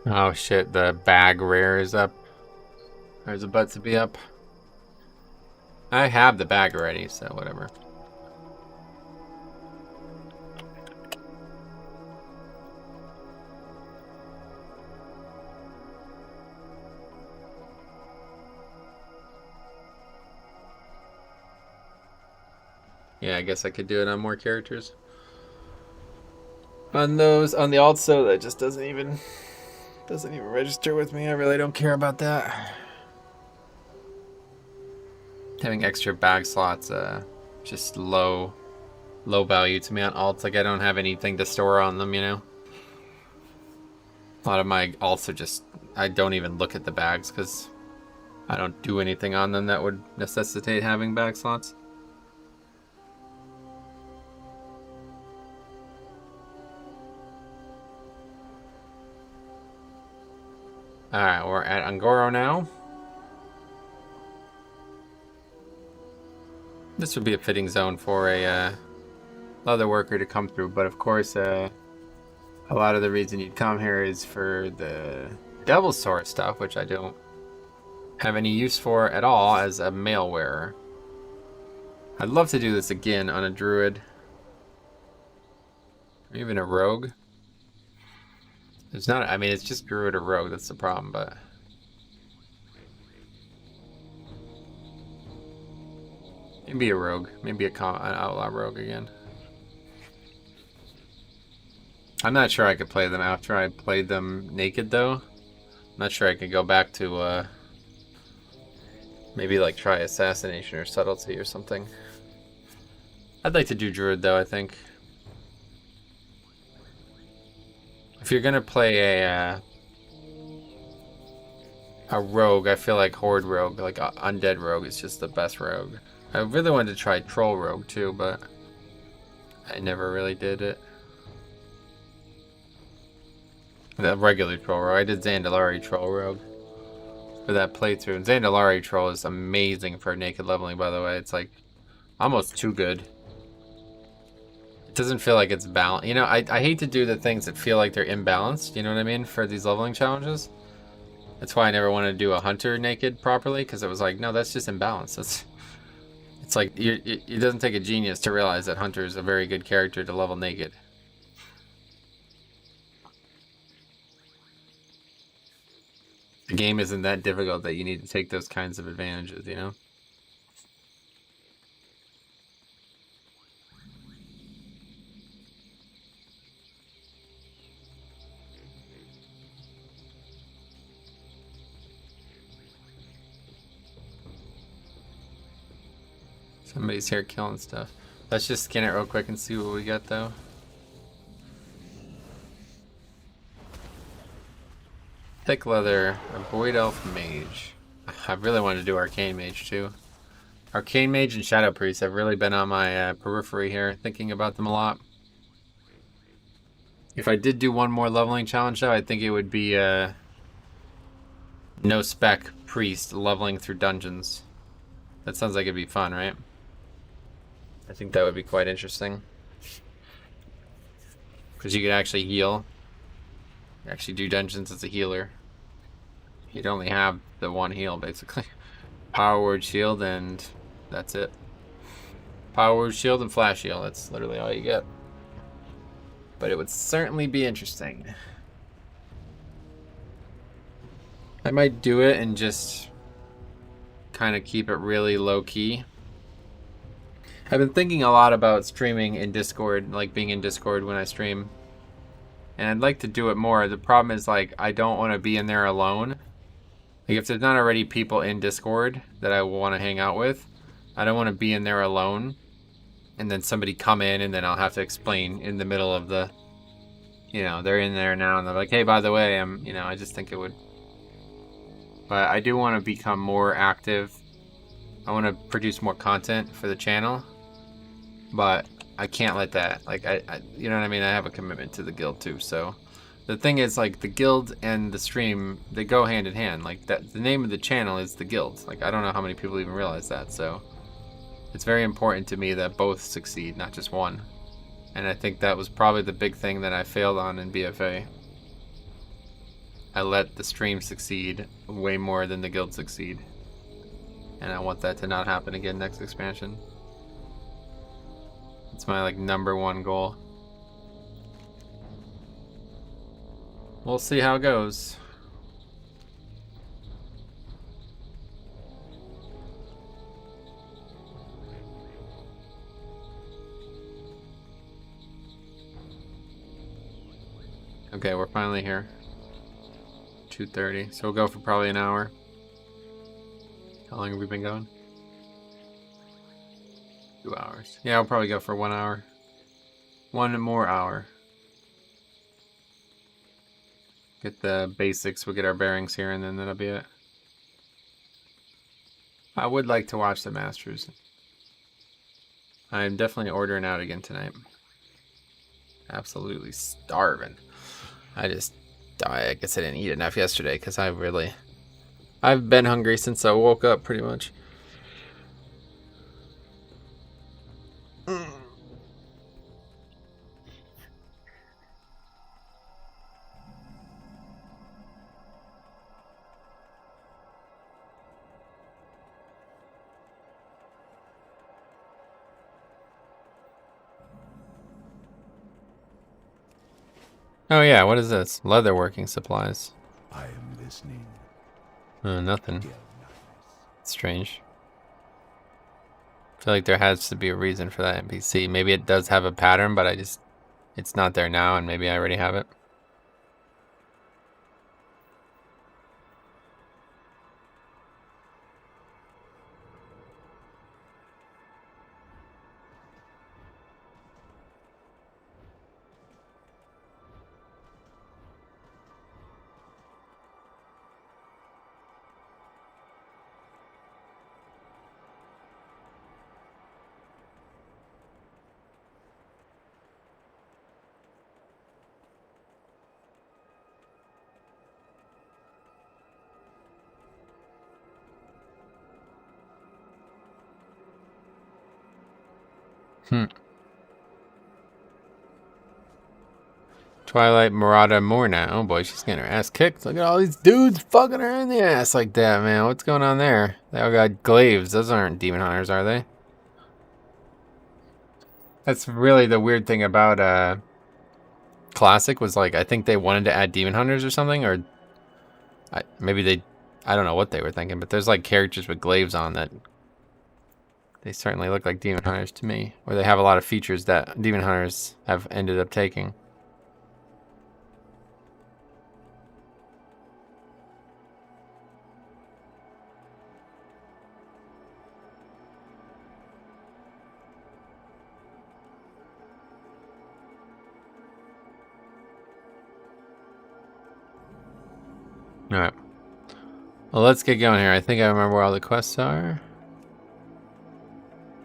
Oh shit, the bag rare is up. There's about to be up. I have the bag already, so whatever. Yeah, I guess I could do it on more characters. On those, on the also, that just doesn't even register with me. I really don't care about that. Having extra bag slots, just low value to me on alts. Like I don't have anything to store on them, you know. A lot of my alts are just, I don't even look at the bags because I don't do anything on them that would necessitate having bag slots. Alright, we're at Angoro now. This would be a fitting zone for a leather worker to come through, but of course, a lot of the reason you'd come here is for the Devil's Sword stuff, which I don't have any use for at all as a mail wearer. I'd love to do this again on a druid. Or even a rogue. It's not, I mean, it's just druid or rogue, that's the problem, but... Maybe a rogue. Maybe an outlaw rogue again. I'm not sure I could play them after I played them naked, though. I'm not sure I could go back to, maybe, like, try Assassination or Subtlety or something. I'd like to do druid, though, I think. If you're gonna play a rogue, I feel like Horde rogue, like Undead rogue is just the best rogue. I really wanted to try Troll rogue too, but I never really did it. The regular Troll rogue. I did Zandalari Troll rogue for that playthrough. And Zandalari Troll is amazing for naked leveling, by the way. It's like almost too good. It doesn't feel like it's balanced. You know, I hate to do the things that feel like they're imbalanced, you know what I mean, for these leveling challenges. That's why I never wanted to do a hunter naked properly, because it was like, no, that's just imbalanced. It's like, it doesn't take a genius to realize that hunter is a very good character to level naked. The game isn't that difficult that you need to take those kinds of advantages, you know? Somebody's here killing stuff. Let's just scan it real quick and see what we got, though. Thick leather, a void elf mage. I really wanted to do arcane mage too. Arcane mage and shadow priest have really been on my periphery here, thinking about them a lot. If I did do one more leveling challenge though, I think it would be no spec priest leveling through dungeons. That sounds like it'd be fun, right? I think that would be quite interesting. Because you could actually heal. Actually do dungeons as a healer. You'd only have the one heal basically. Power word shield and that's it. Power word shield and flash heal, that's literally all you get. But it would certainly be interesting. I might do it and just kind of keep it really low key. I've been thinking a lot about streaming in Discord, like being in Discord when I stream. And I'd like to do it more. The problem is, like, I don't want to be in there alone. Like, if there's not already people in Discord that I want to hang out with, I don't want to be in there alone. And then somebody come in and then I'll have to explain in the middle of the, you know, they're in there now and they're like, hey, by the way, I just think it would. But I do want to become more active. I want to produce more content for the channel. But I can't let that, like, you know what I mean? I have a commitment to the guild too, so. The thing is, like, the guild and the stream, they go hand in hand. Like, that, the name of the channel is the guild. Like, I don't know how many people even realize that, so. It's very important to me that both succeed, not just one. And I think that was probably the big thing that I failed on in BFA. I let the stream succeed way more than the guild succeed. And I want that to not happen again next expansion. It's my, like, #1 goal. We'll see how it goes. Okay, we're finally here. 2:30, so we'll go for probably an hour. How long have we been going? 2 hours. Yeah, I'll probably go for 1 hour. 1 more hour. Get the basics, we'll get our bearings here, and then that'll be it. I would like to watch the Masters. I'm definitely ordering out again tonight. Absolutely starving. I guess I didn't eat enough yesterday because I've been hungry since I woke up pretty much. Oh yeah, what is this? Leatherworking supplies. I am listening. Nothing. Strange. I feel like there has to be a reason for that NPC. Maybe it does have a pattern, but it's not there now, and maybe I already have it. Twilight Murata Morna. Oh boy, she's getting her ass kicked. Look at all these dudes fucking her in the ass like that, man. What's going on there? They all got glaives. Those aren't demon hunters, are they? That's really the weird thing about Classic was like, I think they wanted to add demon hunters or something, or maybe they, I don't know what they were thinking, but there's like characters with glaives on that they certainly look like demon hunters to me, or they have a lot of features that demon hunters have ended up taking. Alright. Well, let's get going here. I think I remember where all the quests are.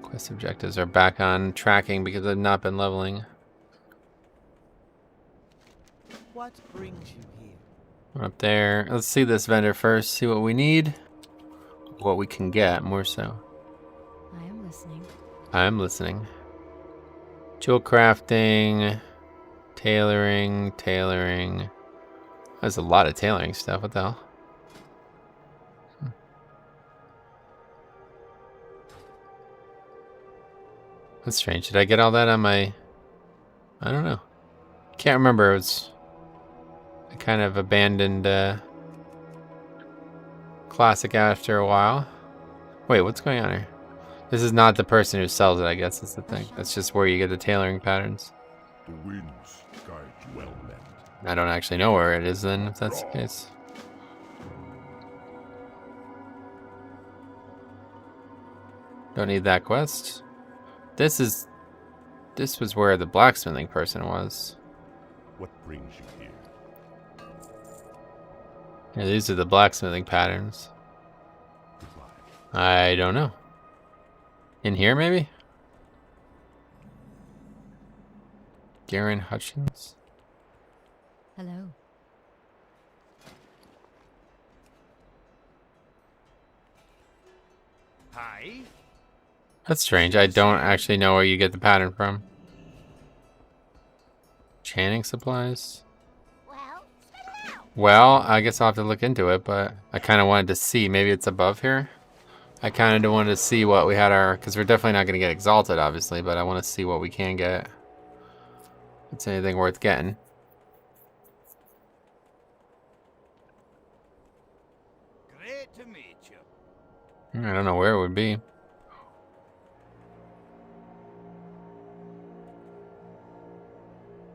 Quest objectives are back on tracking because I've not been leveling. What brings you here? We're up there. Let's see this vendor first, see what we need. What we can get, more so. I am listening. I'm listening. Jewel crafting, tailoring. There's a lot of tailoring stuff. What the hell? That's strange. Did I get all that on my... I don't know. Can't remember. It was... I kind of abandoned Classic after a while. Wait, what's going on here? This is not the person who sells it, I guess that's the thing. That's just where you get the tailoring patterns. The winds guide you well met. I don't actually know where it is then, if that's the case. Don't need that quest. This was where the blacksmithing person was. What brings you here? Yeah, these are the blacksmithing patterns. Goodbye. I don't know. In here, maybe? Garen Hutchins? Hello. Hi. That's strange. I don't actually know where you get the pattern from. Chanting supplies? Well, spit 'em out. Well, I guess I'll have to look into it, but I kind of wanted to see. Maybe it's above here? I kind of wanted to see what we had our... Because we're definitely not going to get exalted, obviously, but I want to see what we can get. If it's anything worth getting. Great to meet you. I don't know where it would be.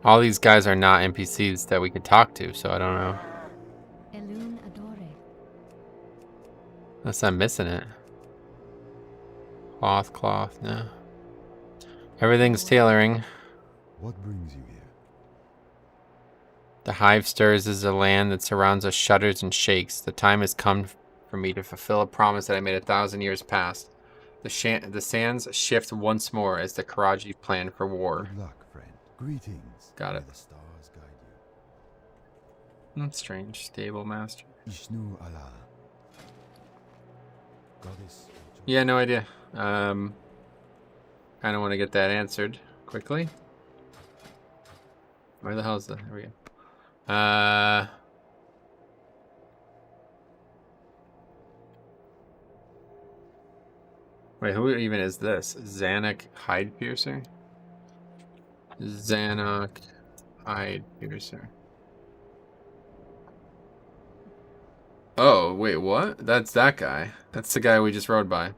All these guys are not NPCs that we could talk to, so I don't know. Elune Adore. Unless I'm missing it. Cloth, no. Everything's tailoring. What brings you here? The hive stirs as the land that surrounds us shudders and shakes. The time has come for me to fulfill a promise that I made 1,000 years past. The sands shift once more as the Karaji plan for war. Good luck, friend. Greetings. Got it. May the stars guide you. Strange. Stable master. Ishnu Allah. Goddess. Yeah, no idea. Kind of want to get that answered quickly. Where the hell is the... There we go. Wait, who even is this? Zanuck Hide Piercer? Zanuck Hide Piercer. Oh, wait, what? That's that guy. That's the guy we just rode by.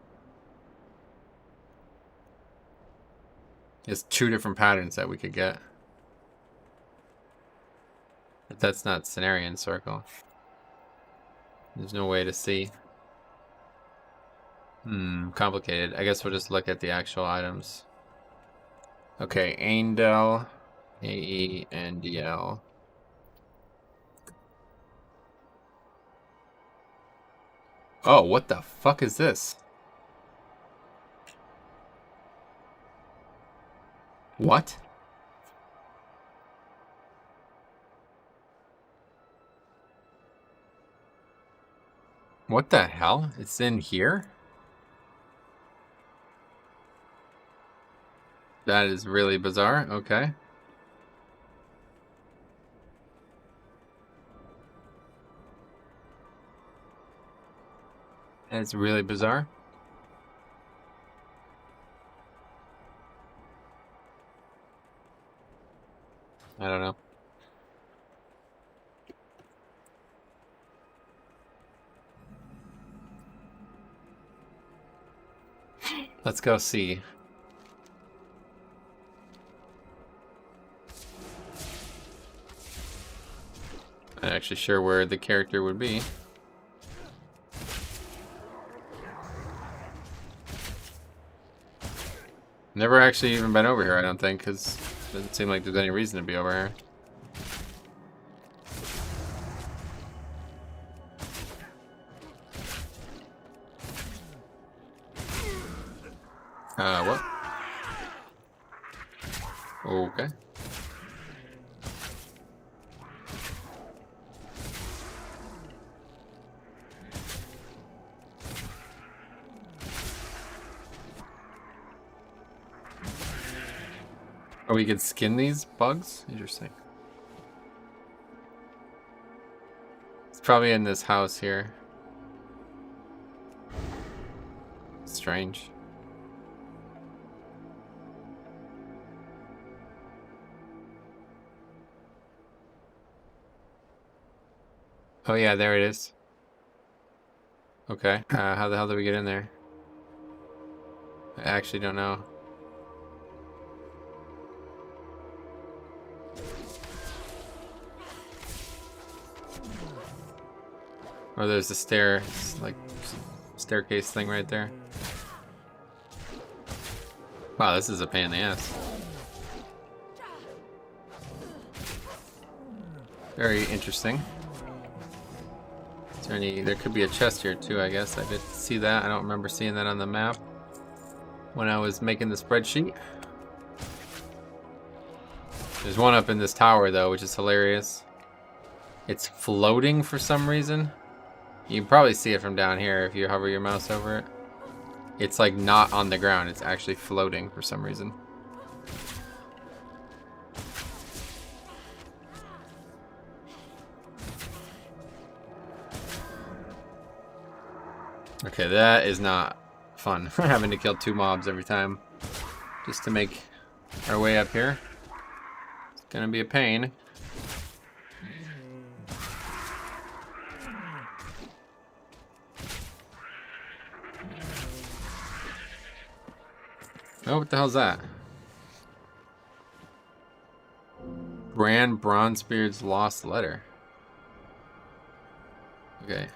There's 2 different patterns that we could get. But that's not Cenarian Circle. There's no way to see. Complicated. I guess we'll just look at the actual items. Okay, Aendel, Aendl. Oh, what the fuck is this? What? What the hell? It's in here? That is really bizarre. Okay. It's really bizarre. I don't know. Let's go see. I'm not actually sure where the character would be. Never actually even been over here, I don't think, because it doesn't seem like there's any reason to be over here. What? Okay. Oh, we could skin these bugs? Interesting. It's probably in this house here. Strange. Oh yeah, there it is. Okay, how the hell did we get in there? I actually don't know. Oh, there's a staircase thing right there. Wow, this is a pain in the ass. Very interesting. Is there any? There could be a chest here too, I guess. I did see that. I don't remember seeing that on the map when I was making the spreadsheet. There's one up in this tower though, which is hilarious. It's floating for some reason. You can probably see it from down here if you hover your mouse over it. It's like not on the ground, it's actually floating for some reason. Okay, that is not fun. Having to kill 2 mobs every time just to make our way up here. It's gonna be a pain. Oh, what the hell's that? Bran Bronzebeard's lost letter. Okay.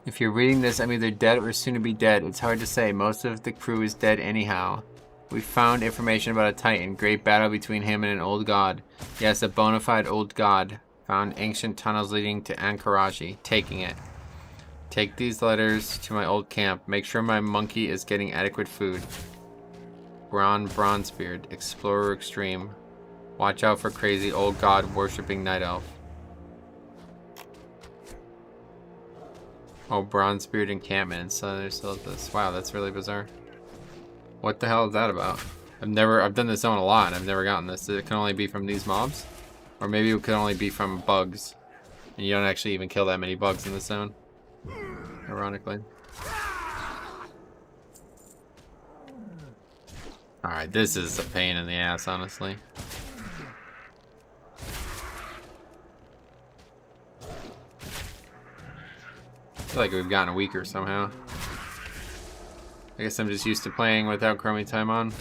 If you're reading this, I'm either dead or soon to be dead. It's hard to say. Most of the crew is dead anyhow. We found information about a titan. Great battle between him and an old god. Yes, a bona fide old god. Found ancient tunnels leading to Ankaraji. Taking it. Take these letters to my old camp. Make sure my monkey is getting adequate food. Bronzebeard. Explorer Extreme. Watch out for crazy old god worshipping night elf. Oh, Bronzebeard encampment. So there's still this. Wow, that's really bizarre. What the hell is that about? I've done this zone a lot and I've never gotten this. It can only be from these mobs? Or maybe it could only be from bugs. And you don't actually even kill that many bugs in this zone. Ironically. Alright, this is a pain in the ass, honestly. I feel like we've gotten weaker somehow. I guess I'm just used to playing without chroming time on.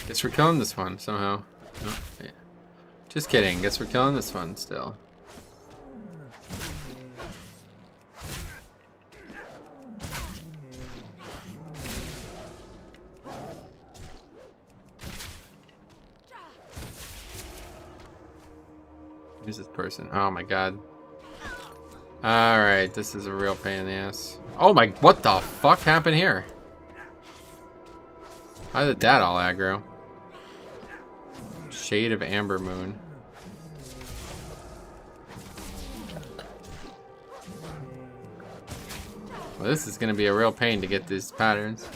Guess we're killing this one somehow. Oh, yeah. Just kidding. Guess we're killing this one still. Who's this person? Oh my god. Alright, this is a real pain in the ass. Oh my, what the fuck happened here? How did that all aggro? Shade of Amber Moon. Well, this is going to be a real pain to get these patterns.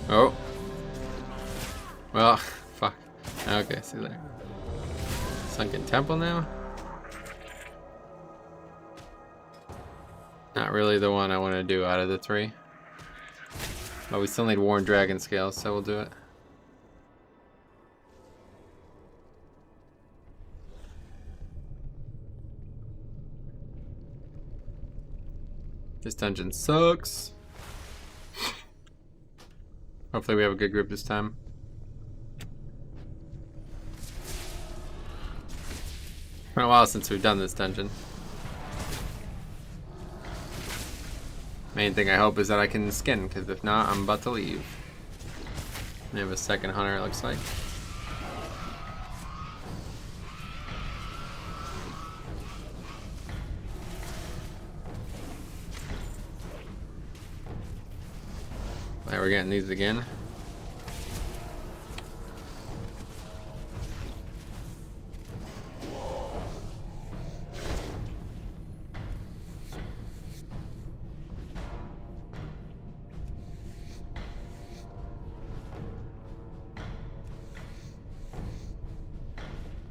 Oh. Well, fuck. Okay, see you later. Sunken Temple now? Not really the one I want to do out of the three. But we still need Worn Dragon Scales, so we'll do it. This dungeon sucks. Hopefully we have a good group this time. It's been a while since we've done this dungeon. Main thing I hope is that I can skin, because if not, I'm about to leave. We have a second hunter, it looks like. Alright, we're getting these again.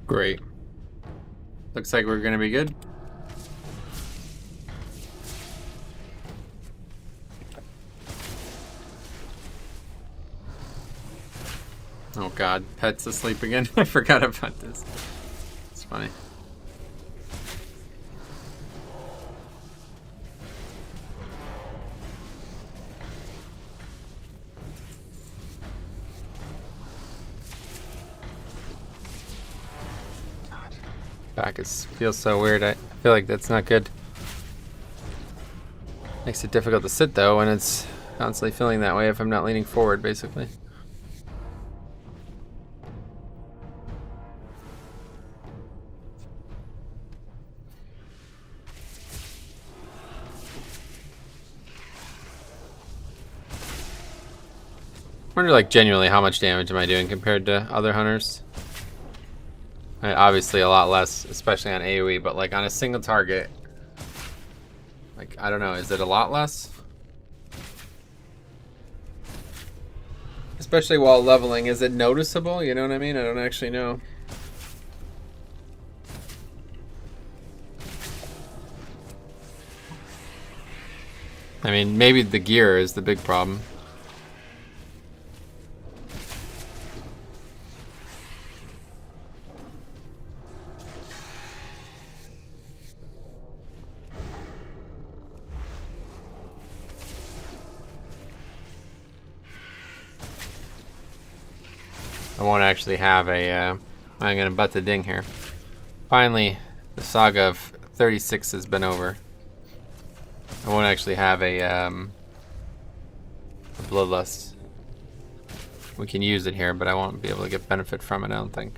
Great. Looks like we're gonna be good. Oh god, Pet's asleep again. I forgot about this. It's funny. Back feels so weird. I feel like that's not good. Makes it difficult to sit though when it's constantly feeling that way if I'm not leaning forward, basically. I wonder, like, genuinely how much damage am I doing compared to other hunters? Obviously a lot less, especially on AoE, but like on a single target, like, I don't know, is it a lot less? Especially while leveling, is it noticeable? You know what I mean? I don't actually know. I mean, maybe the gear is the big problem. I won't actually have a, I'm gonna butt the ding here. Finally, the saga of 36 has been over. I won't actually have a Bloodlust. We can use it here, but I won't be able to get benefit from it, I don't think.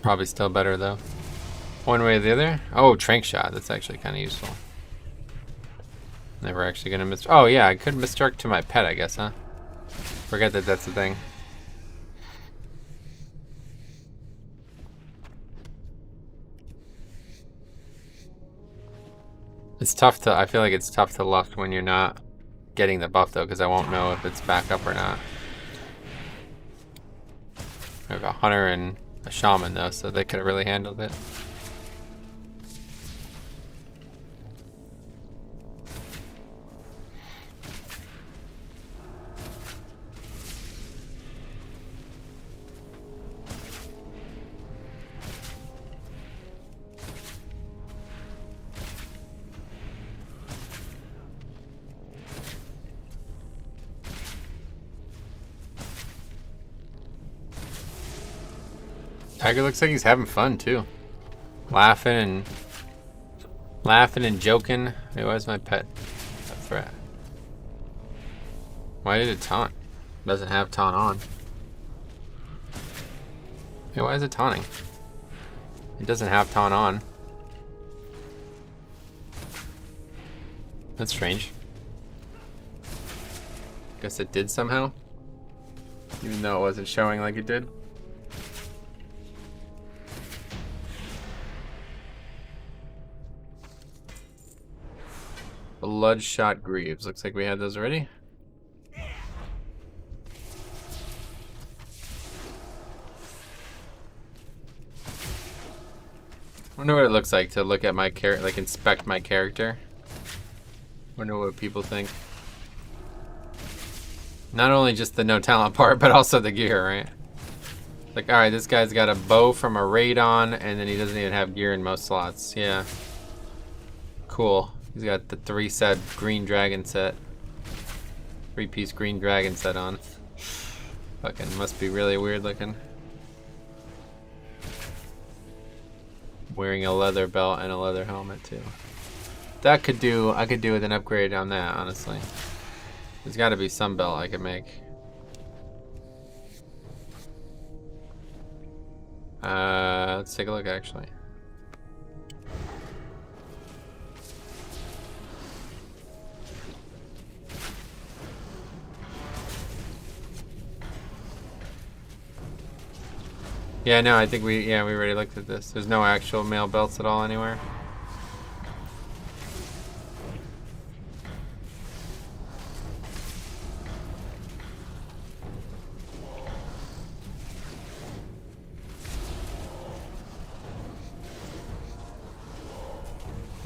Probably still better, though. One way or the other. Oh, Trank Shot. That's actually kind of useful. Never actually gonna miss. Oh yeah, I could misdirect to my pet, I guess, huh? Forget that that's the thing. It's tough to. I feel like it's tough to luck when you're not getting the buff though, because I won't know if it's back up or not. I have a hunter and a shaman though, so they could have really handled it. Tiger looks like he's having fun too. Laughing and joking. Hey, where's my pet? A threat. Why did it taunt? Doesn't have taunt on. Hey, why is it taunting? It doesn't have taunt on. That's strange. Guess it did somehow. Even though it wasn't showing like it did. Bloodshot Greaves. Looks like we had those already. Wonder what it looks like to look at my character, like inspect my character. Wonder what people think. Not only just the no talent part, but also the gear, right? Like, alright, this guy's got a bow from a raid on, and then he doesn't even have gear in most slots. Yeah. Cool. He's got the 3-set green dragon set. 3-piece green dragon set on. Fucking must be really weird looking. Wearing a leather belt and a leather helmet too. That could do, I could do with an upgrade on that, honestly. There's gotta be some belt I could make. Let's take a look actually. Yeah, no, I think we already looked at this. There's no actual male belts at all anywhere.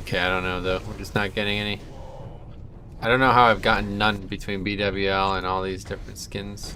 Okay, I don't know though. We're just not getting any. I don't know how I've gotten none between BWL and all these different skins.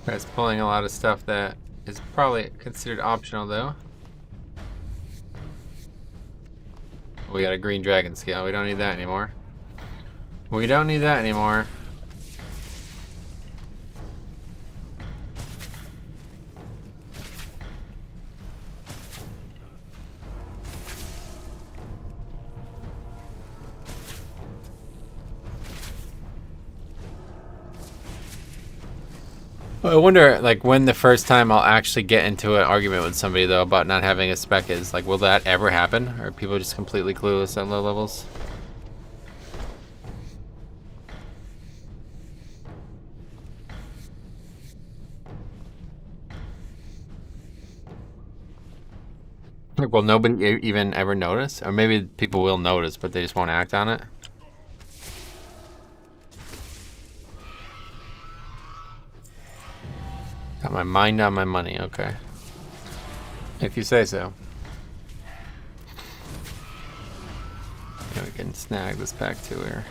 It's pulling a lot of stuff that is probably considered optional though. We got a green dragon scale. We don't need that anymore. We don't need that anymore. I wonder, like, when the first time I'll actually get into an argument with somebody, though, about not having a spec is. Like, will that ever happen? Or are people just completely clueless at low levels? Like, will nobody even ever notice? Or maybe people will notice, but they just won't act on it? Got my mind on my money, okay. If you say so. Yeah, we can snag this pack too here.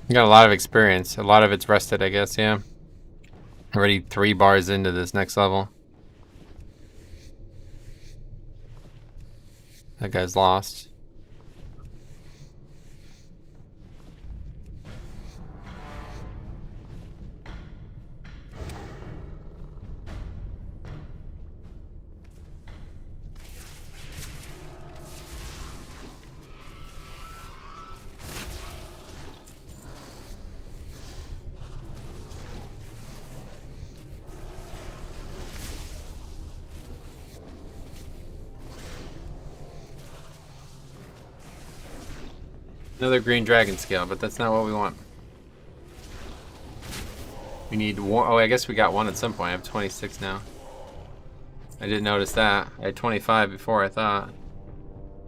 You got a lot of experience. A lot of it's rested, I guess, yeah. Already 3 bars into this next level. That guy's lost. Another green dragon scale, but that's not what we want. We need one. Oh, I guess we got one at some point. I have 26 now. I didn't notice that. I had 25 before, I thought.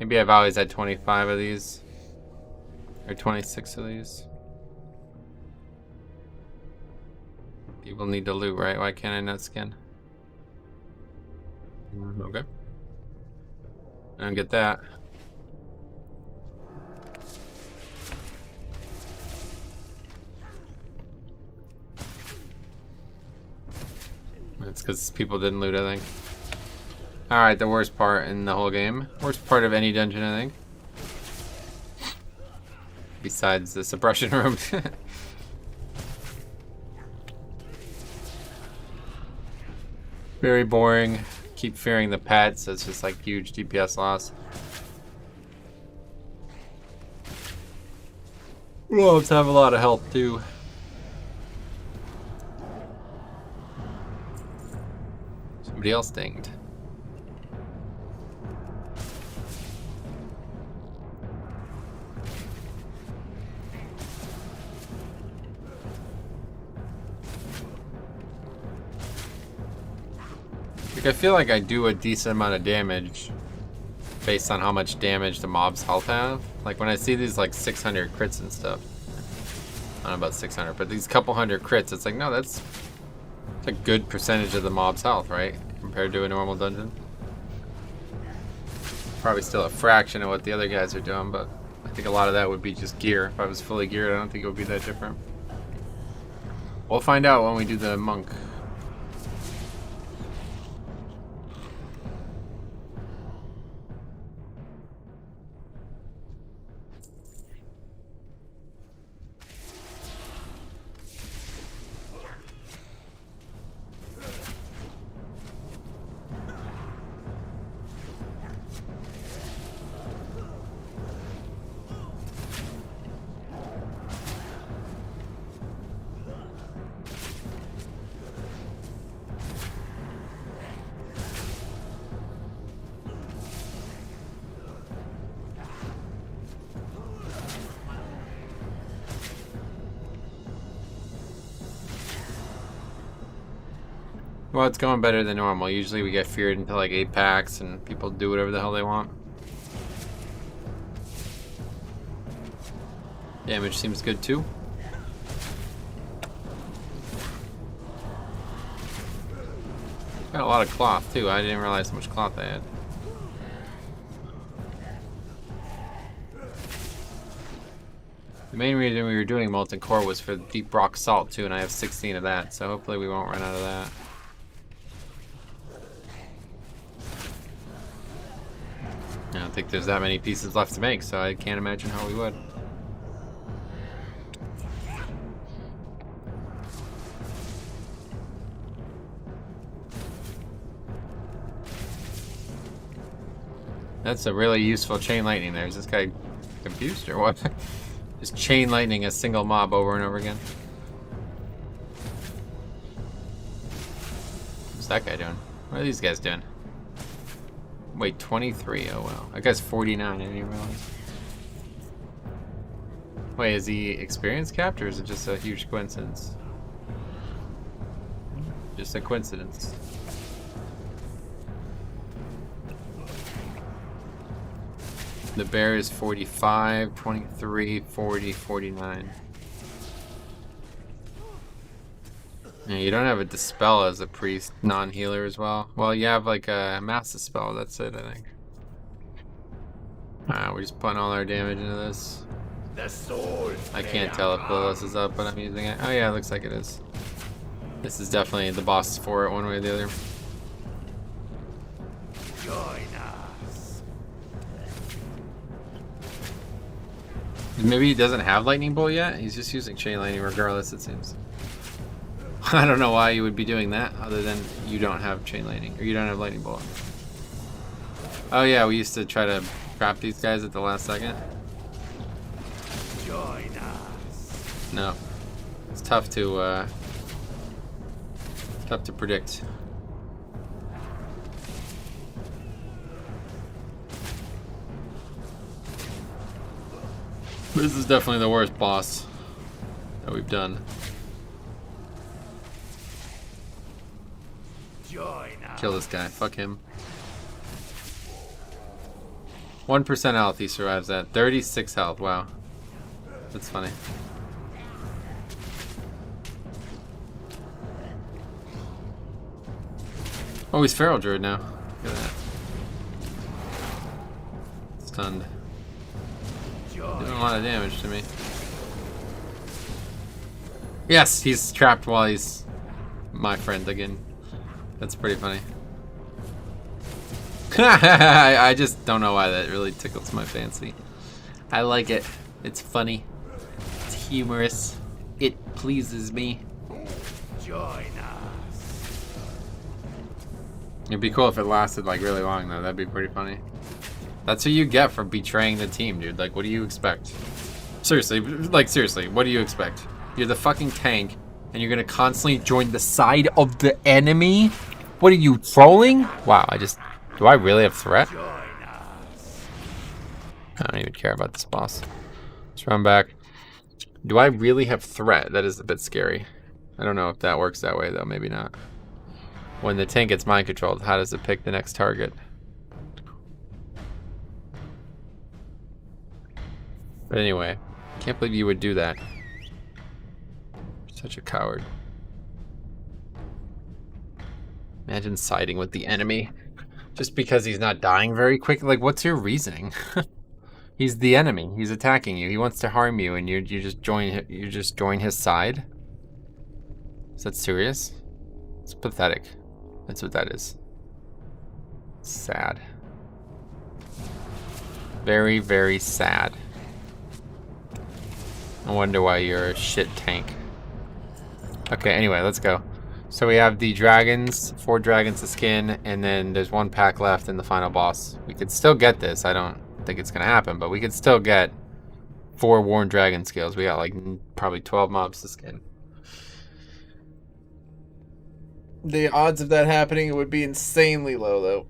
Maybe I've always had 25 of these. Or 26 of these. People need to loot, right? Why can't I not skin? Okay. I don't get that. It's because people didn't loot, I think. Alright, the worst part in the whole game. Worst part of any dungeon, I think. Besides the suppression room. Very boring. Keep fearing the pets. It's just like huge DPS loss. Wolves have a lot of health too. Somebody else dinged. Like, I feel like I do a decent amount of damage based on how much damage the mobs' health have. Like when I see these like 600 crits and stuff. I don't know about 600, but these couple hundred crits, it's like, no, that's a good percentage of the mob's health, right? Compared to a normal dungeon. Probably still a fraction of what the other guys are doing, but I think a lot of that would be just gear. If I was fully geared, I don't think it would be that different. We'll find out when we do the monk. Well, it's going better than normal. Usually we get feared into like 8 packs and people do whatever the hell they want. Damage seems good too. Got a lot of cloth too. I didn't realize how much cloth I had. The main reason we were doing molten core was for deep rock salt too, and I have 16 of that, so hopefully we won't run out of that. I don't think there's that many pieces left to make, so I can't imagine how we would. That's a really useful chain lightning there. Is this guy confused or what? Just chain lightning a single mob over and over again. What's that guy doing? What are these guys doing? Wait, 23. Oh wow. That guy's 49. I didn't even realize. Wait, is he experience capped or is it just a huge coincidence? Just a coincidence. The bear is 45, 23, 40, 49. Yeah, you don't have a dispel as a priest non-healer as well. Well, you have like a mass dispel, that's it, I think. We're just putting all our damage into this. I can't tell if Lilith is up, but I'm using it. Oh yeah, it looks like it is. This is definitely the boss for it, one way or the other. Join us. Maybe he doesn't have lightning bolt yet? He's just using chain lightning regardless, it seems. I don't know why you would be doing that, other than you don't have chain lightning, or you don't have lightning bolt. Oh yeah, we used to try to trap these guys at the last second. Join us. No, it's tough to predict. This is definitely the worst boss that we've done. Join us. Kill this guy. Fuck him. 1% health he survives at. 36 health. Wow. That's funny. Oh, he's Feral Druid now. Look at that. Stunned. Doing a lot of damage to me. Yes, he's trapped while he's my friend again. That's pretty funny. I just don't know why that really tickles my fancy. I like it. It's funny. It's humorous. It pleases me. Join us. It'd be cool if it lasted like really long though. That'd be pretty funny. That's what you get for betraying the team, dude. Like, what do you expect? Seriously, like seriously, what do you expect? You're the fucking tank, and you're gonna constantly join the side of the enemy? What are you, trolling? Wow, do I really have threat? Join us. I don't even care about this boss. Let's run back. Do I really have threat? That is a bit scary. I don't know if that works that way though, maybe not. When the tank gets mind controlled, how does it pick the next target? But anyway, can't believe you would do that. Such a coward. Imagine siding with the enemy just because he's not dying very quick. Like, what's your reasoning? He's the enemy. He's attacking you. He wants to harm you, and you just join his side. Is that serious? It's pathetic. That's what that is. Sad. Very, very sad. I wonder why you're a shit tank. Okay, anyway, let's go. So we have the dragons, 4 dragons to skin, and then there's 1 pack left in the final boss. We could still get this. I don't think it's gonna happen, but we could still get 4 worn dragon scales. We got like probably 12 mobs to skin. The odds of that happening would be insanely low, though.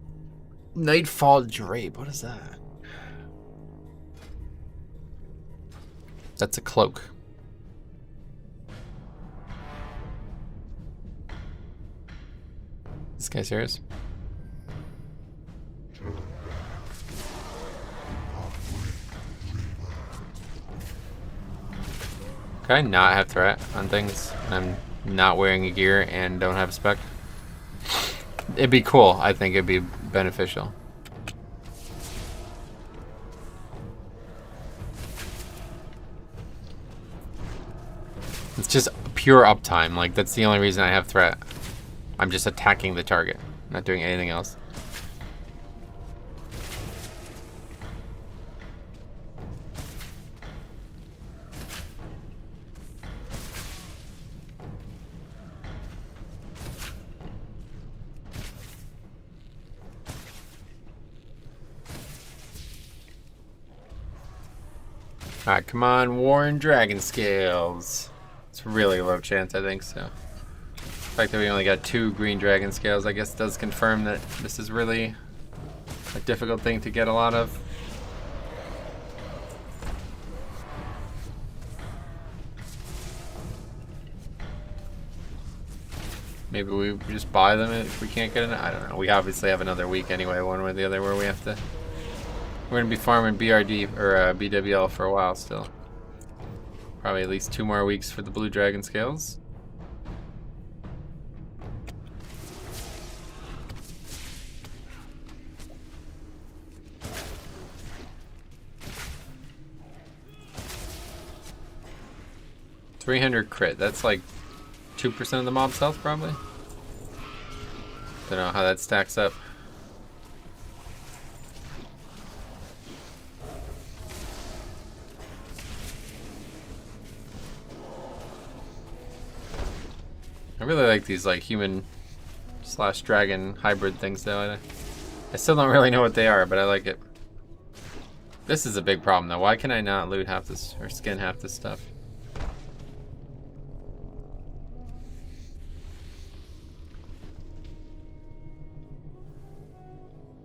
Nightfall Drape. What is that? That's a cloak. This guy serious? Can I not have threat on things? I'm not wearing a gear and don't have a spec? It'd be cool. I think it'd be beneficial. It's just pure uptime. Like, that's the only reason I have threat. I'm just attacking the target, not doing anything else. Alright, come on, Warren Dragon Scales. It's really low chance, I think, so. The fact that we only got 2 green dragon scales, I guess, does confirm that this is really a difficult thing to get a lot of. Maybe we just buy them if we can't get it. I don't know. We obviously have another week anyway, one way or the other, where we have to. We're gonna be farming BRD or BWL for a while still. Probably at least 2 more weeks for the blue dragon scales. $300 crit. That's like 2% of the mob's health, probably. Don't know how that stacks up. I really like these like human / dragon hybrid things though. I still don't really know what they are, but I like it. This is a big problem though. Why can I not loot half this or skin half this stuff?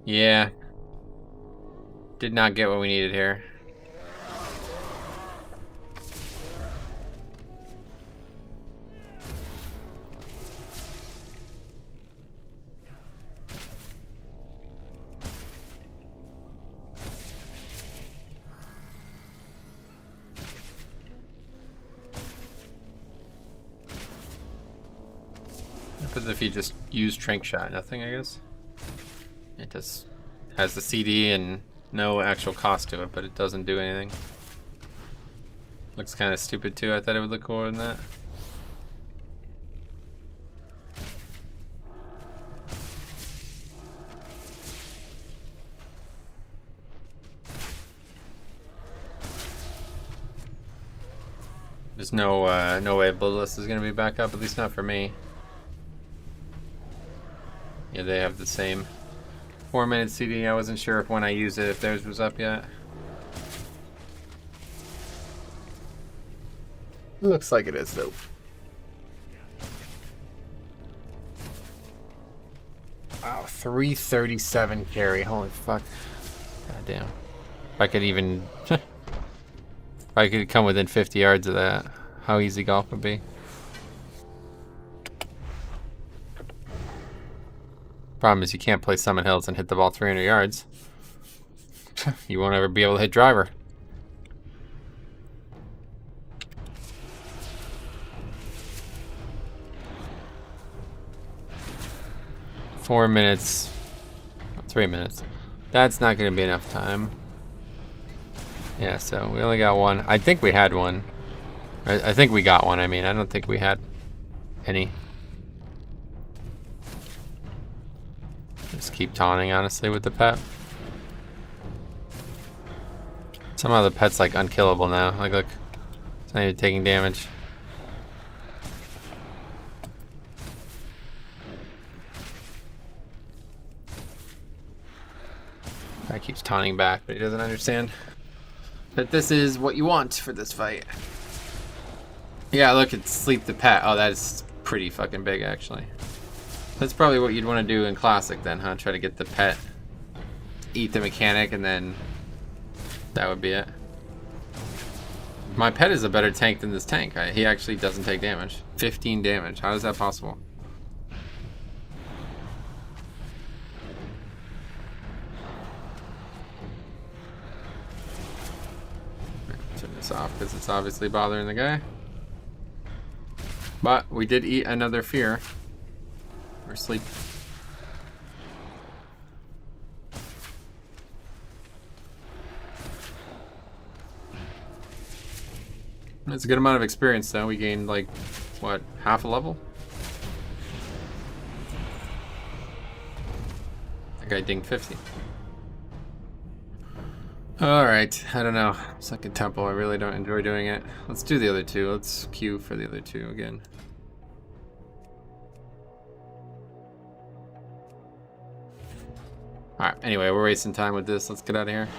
Yeah. Did not get what we needed here. happens if you just use Trank Shot? Nothing, I guess. It just has the CD and no actual cost to it, but it doesn't do anything. Looks kind of stupid too. I thought it would look cooler than that. There's no way Bloodlust is gonna be back up, at least not for me. Yeah, they have the same 4-minute CD. I wasn't sure if when I used it, if theirs was up yet. Looks like it is though. Wow, 337 carry. Holy fuck. God damn. If I could even if I could come within 50 yards of that, how easy golf would be. Problem is you can't play Summit Hills and hit the ball 300 yards. You won't ever be able to hit driver. Four minutes, 3 minutes. That's not going to be enough time. Yeah, so we only got one. I think we had one. I think we got one. I mean, I don't think we had any. Just keep taunting, honestly, with the pet. Somehow the pet's like unkillable now. Like, look, it's not even taking damage. Guy keeps taunting back, but he doesn't understand that this is what you want for this fight. Yeah, look, it's sleep the pet. Oh, that is pretty fucking big, actually. That's probably what you'd want to do in Classic then, huh? Try to get the pet, eat the mechanic, and then that would be it. My pet is a better tank than this tank. He actually doesn't take damage. 15 damage. How is that possible? Turn this off because it's obviously bothering the guy. But we did eat another fear. Or sleep. That's a good amount of experience though. We gained like, what, half a level? That guy dinged 50. Alright, I don't know. Second temple, I really don't enjoy doing it. Let's do the other two. Let's queue for the other two again. Alright, anyway, we're wasting time with this. Let's get out of here.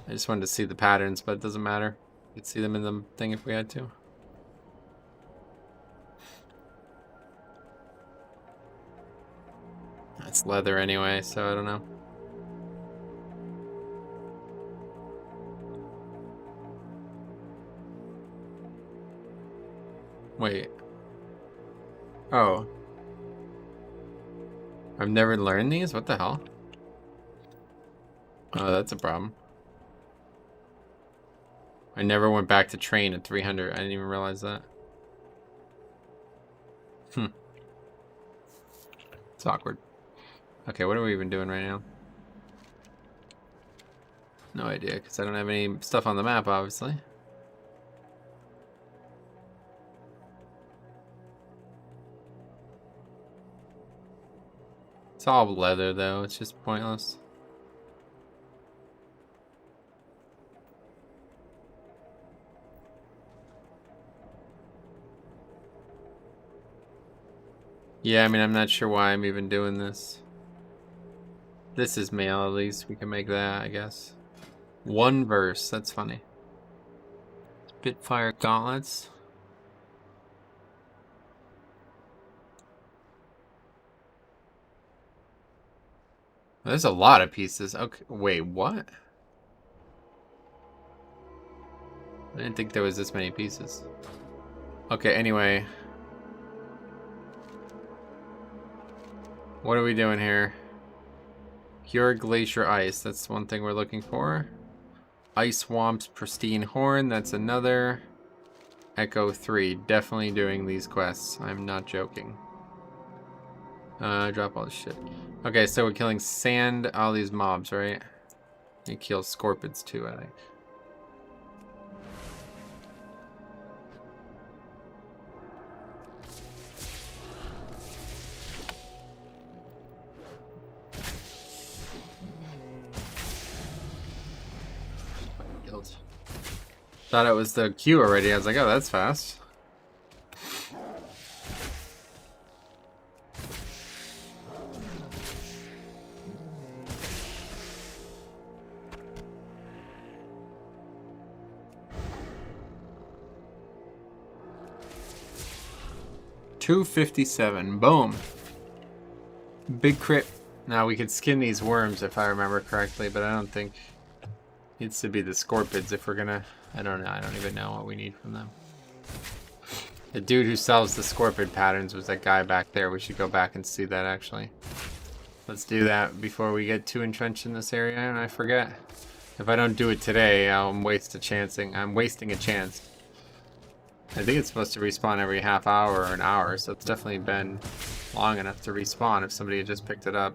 I just wanted to see the patterns, but it doesn't matter. We could see them in the thing if we had to. That's leather anyway, so I don't know. Wait. Oh. I've never learned these? What the hell? Oh, that's a problem. I never went back to train at 300. I didn't even realize that. It's awkward. Okay, what are we even doing right now? No idea, because I don't have any stuff on the map, obviously. It's all leather, though. It's just pointless. Yeah, I mean, I'm not sure why I'm even doing this. This is mail, at least. We can make that, I guess. One verse. That's funny. Spitfire gauntlets. There's a lot of pieces. Okay, wait, what? I didn't think there was this many pieces. Okay, anyway. What are we doing here? Pure glacier ice. That's one thing we're looking for. Ice swamps, pristine horn. That's another. Echo 3. Definitely doing these quests. I'm not joking. Drop all this shit. Okay, so we're killing sand, all these mobs, right? You kill scorpions too, I think. Guild. Thought it was the queue already. I was like, oh, that's fast. $257. Boom. Big crit. Now we could skin these worms if I remember correctly, but I don't think it needs to be the scorpions if we're gonna. I don't know. I don't even know what we need from them. The dude who sells the scorpion patterns was that guy back there. We should go back and see that actually. Let's do that before we get too entrenched in this area and I forget. If I don't do it today, I'm wasting a chance. I think it's supposed to respawn every half hour or an hour, so it's definitely been long enough to respawn if somebody had just picked it up.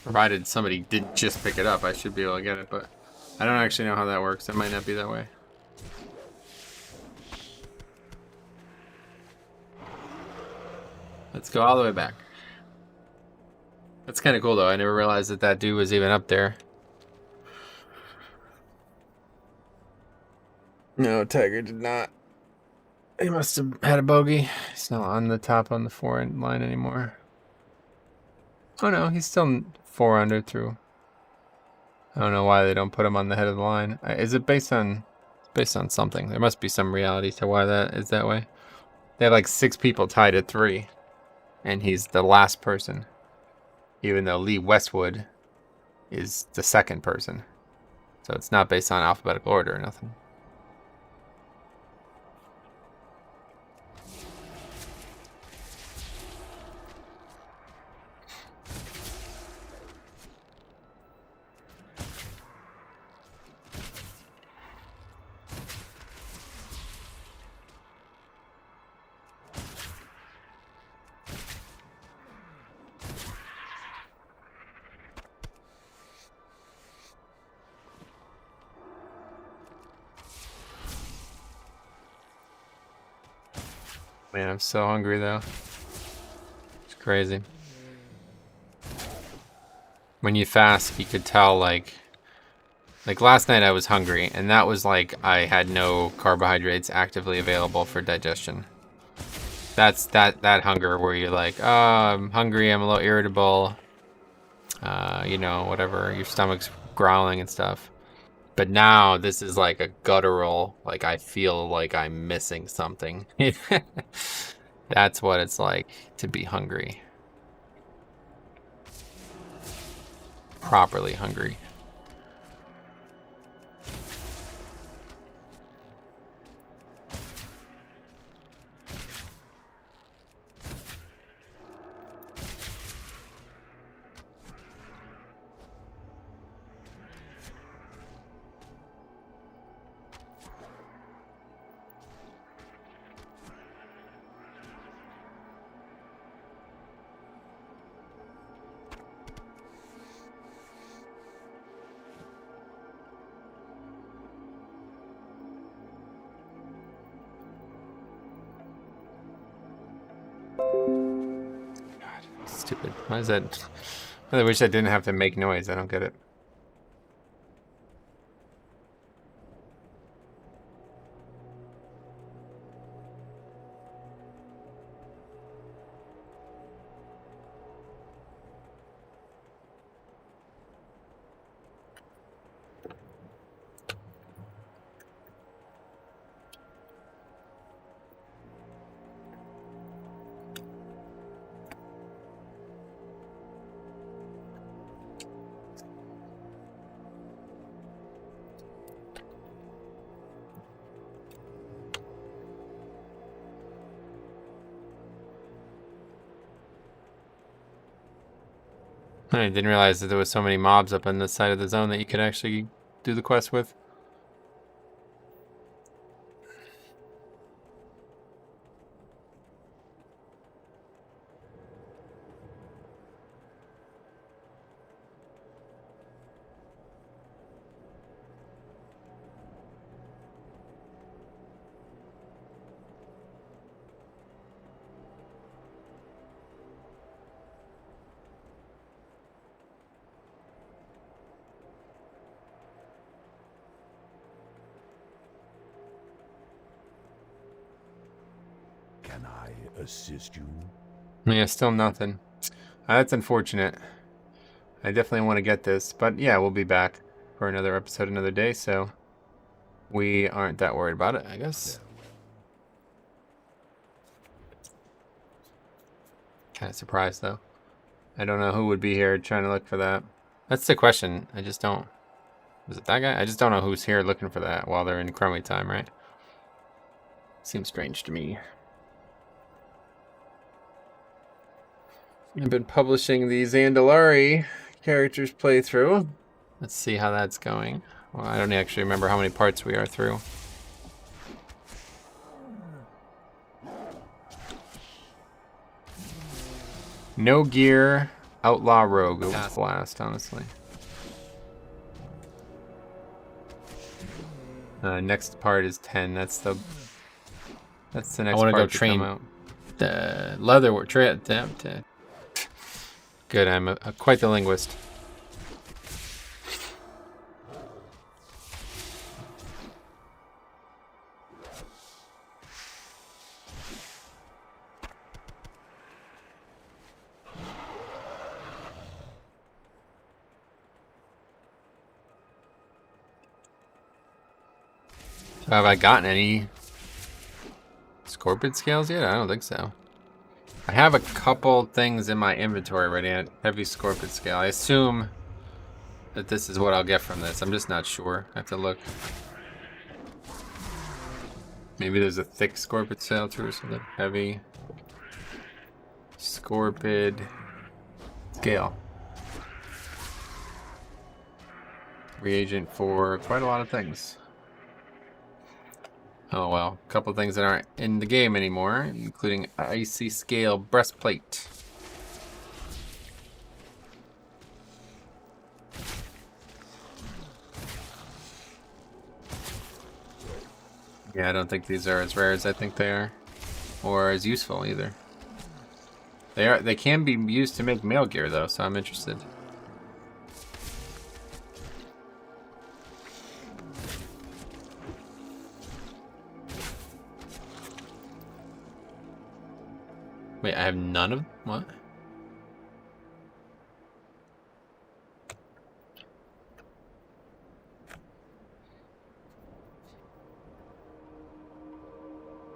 Provided somebody didn't just pick it up, I should be able to get it, but I don't actually know how that works. It might not be that way. Let's go all the way back. That's kind of cool though. I never realized that that dude was even up there. No, Tiger did not. He must have had a bogey. He's not on the top on the 4 line anymore. Oh no, he's still 4 under through. I don't know why they don't put him on the head of the line. Is it based on? It's based on something. There must be some reality to why that is that way. They have like 6 people tied at 3, and he's the last person. Even though Lee Westwood is the second person, so it's not based on alphabetical order or nothing. Man, I'm so hungry though. It's crazy. When you fast, you could tell like last night I was hungry, and that was like I had no carbohydrates actively available for digestion. That's that hunger where you're like, oh, I'm hungry, I'm a little irritable, you know, whatever, your stomach's growling and stuff. But now this is like a guttural, like I feel like I'm missing something. That's what it's like to be hungry. Properly hungry. Stupid. Why is that? I wish I didn't have to make noise. I don't get it. I didn't realize that there was so many mobs up on this side of the zone that you could actually do the quest with. Can I assist you? Yeah, still nothing. That's unfortunate. I definitely want to get this, but yeah, we'll be back for another episode another day, so we aren't that worried about it, I guess. Kind of surprised, though. I don't know who would be here trying to look for that. That's the question. I just don't... Is it that guy? I just don't know who's here looking for that while they're in crummy time, right? Seems strange to me. I've been publishing the Zandalari characters playthrough. Let's see how that's going. Well, I don't actually remember how many parts we are through. No gear, outlaw rogue. It was blast, honestly. Next part is 10. That's the next part. I want to go train the leatherwork. Good, I'm quite the linguist. So have I gotten any scorpion scales yet? I don't think so. I have a couple things in my inventory ready at heavy scorpion scale. I assume that this is what I'll get from this. I'm just not sure. I have to look. Maybe there's a thick scorpion scale too or something. Heavy scorpion scale. Reagent for quite a lot of things. Oh well, a couple things that aren't in the game anymore, including icy scale breastplate. Yeah, I don't think these are as rare as I think they are, or as useful either. They can be used to make mail gear though, so I'm interested. Wait, I have none of what?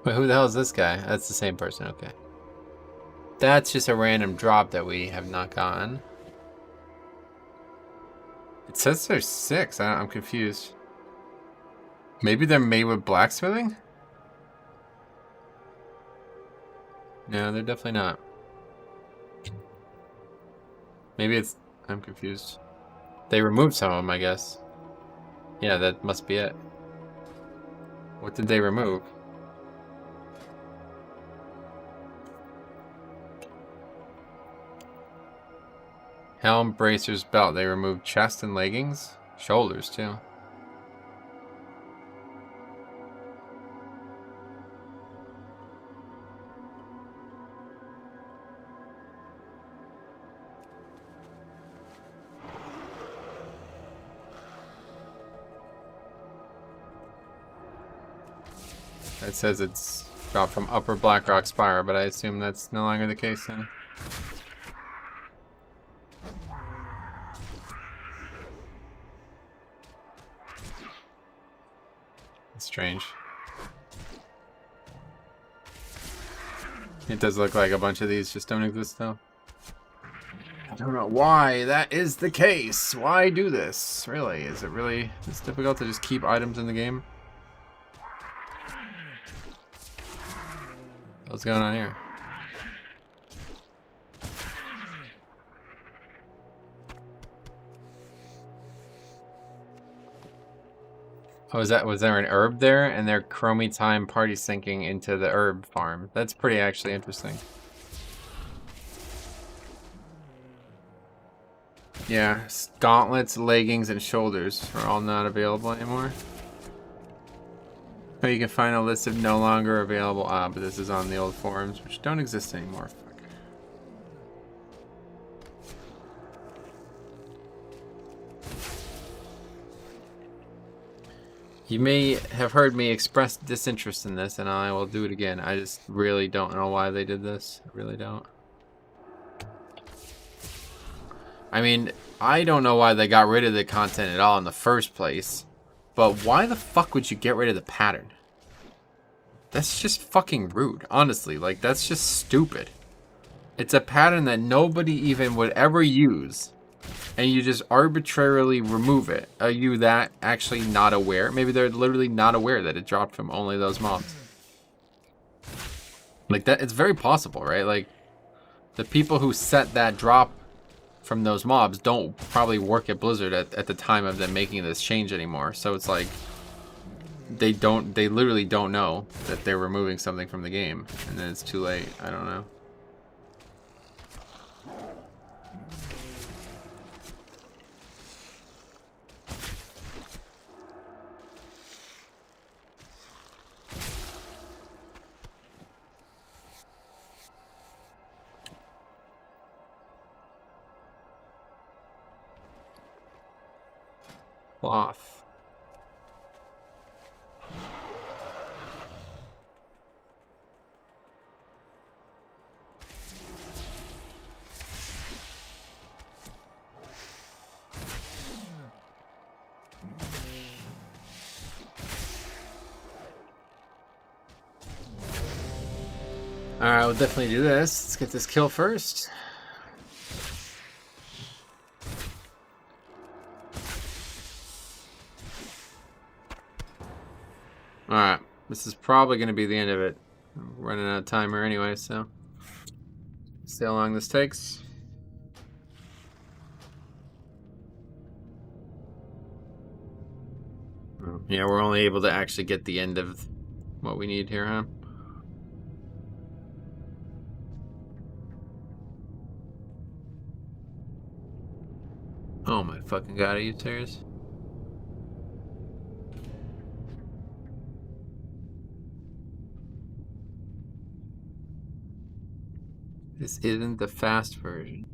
Wait, who the hell is this guy? That's the same person, okay. That's just a random drop that we have not gotten. It says there's 6. I'm confused. Maybe they're made with blacksmithing? No, they're definitely not. Maybe it's... I'm confused. They removed some of them, I guess. Yeah, that must be it. What did they remove? Helm, bracers, belt. They removed chest and leggings. Shoulders, too. It says it's dropped from Upper Blackrock Spire, but I assume that's no longer the case then. It's strange. It does look like a bunch of these just don't exist though. I don't know why that is the case. Why do this? Really? Is it really this difficult to just keep items in the game? What's going on here? Oh, was there an herb there? And they're chromie time party syncing into the herb farm. That's pretty actually interesting. Yeah, gauntlets, leggings, and shoulders are all not available anymore. Oh, you can find a list of no longer available. But this is on the old forums, which don't exist anymore. Fuck. You may have heard me express disinterest in this, and I will do it again. I just really don't know why they did this. I really don't. I mean, I don't know why they got rid of the content at all in the first place, but why the fuck would you get rid of the pattern? That's just fucking rude, honestly. Like, that's just stupid. It's a pattern that nobody even would ever use, and you just arbitrarily remove it. Are you that actually not aware? Maybe they're literally not aware that it dropped from only those mobs. Like, that, it's very possible, right? Like, the people who set that drop from those mobs don't probably work at Blizzard at the time of them making this change anymore. So it's like, they literally don't know that they're removing something from the game, and then it's too late. I don't know. Cloth. Alright, we'll definitely do this. Let's get this kill first. Alright, this is probably going to be the end of it. I'm running out of timer anyway, so see how long this takes. Yeah, we're only able to actually get the end of what we need here, huh? Oh my fucking god, are you serious? This isn't the fast version.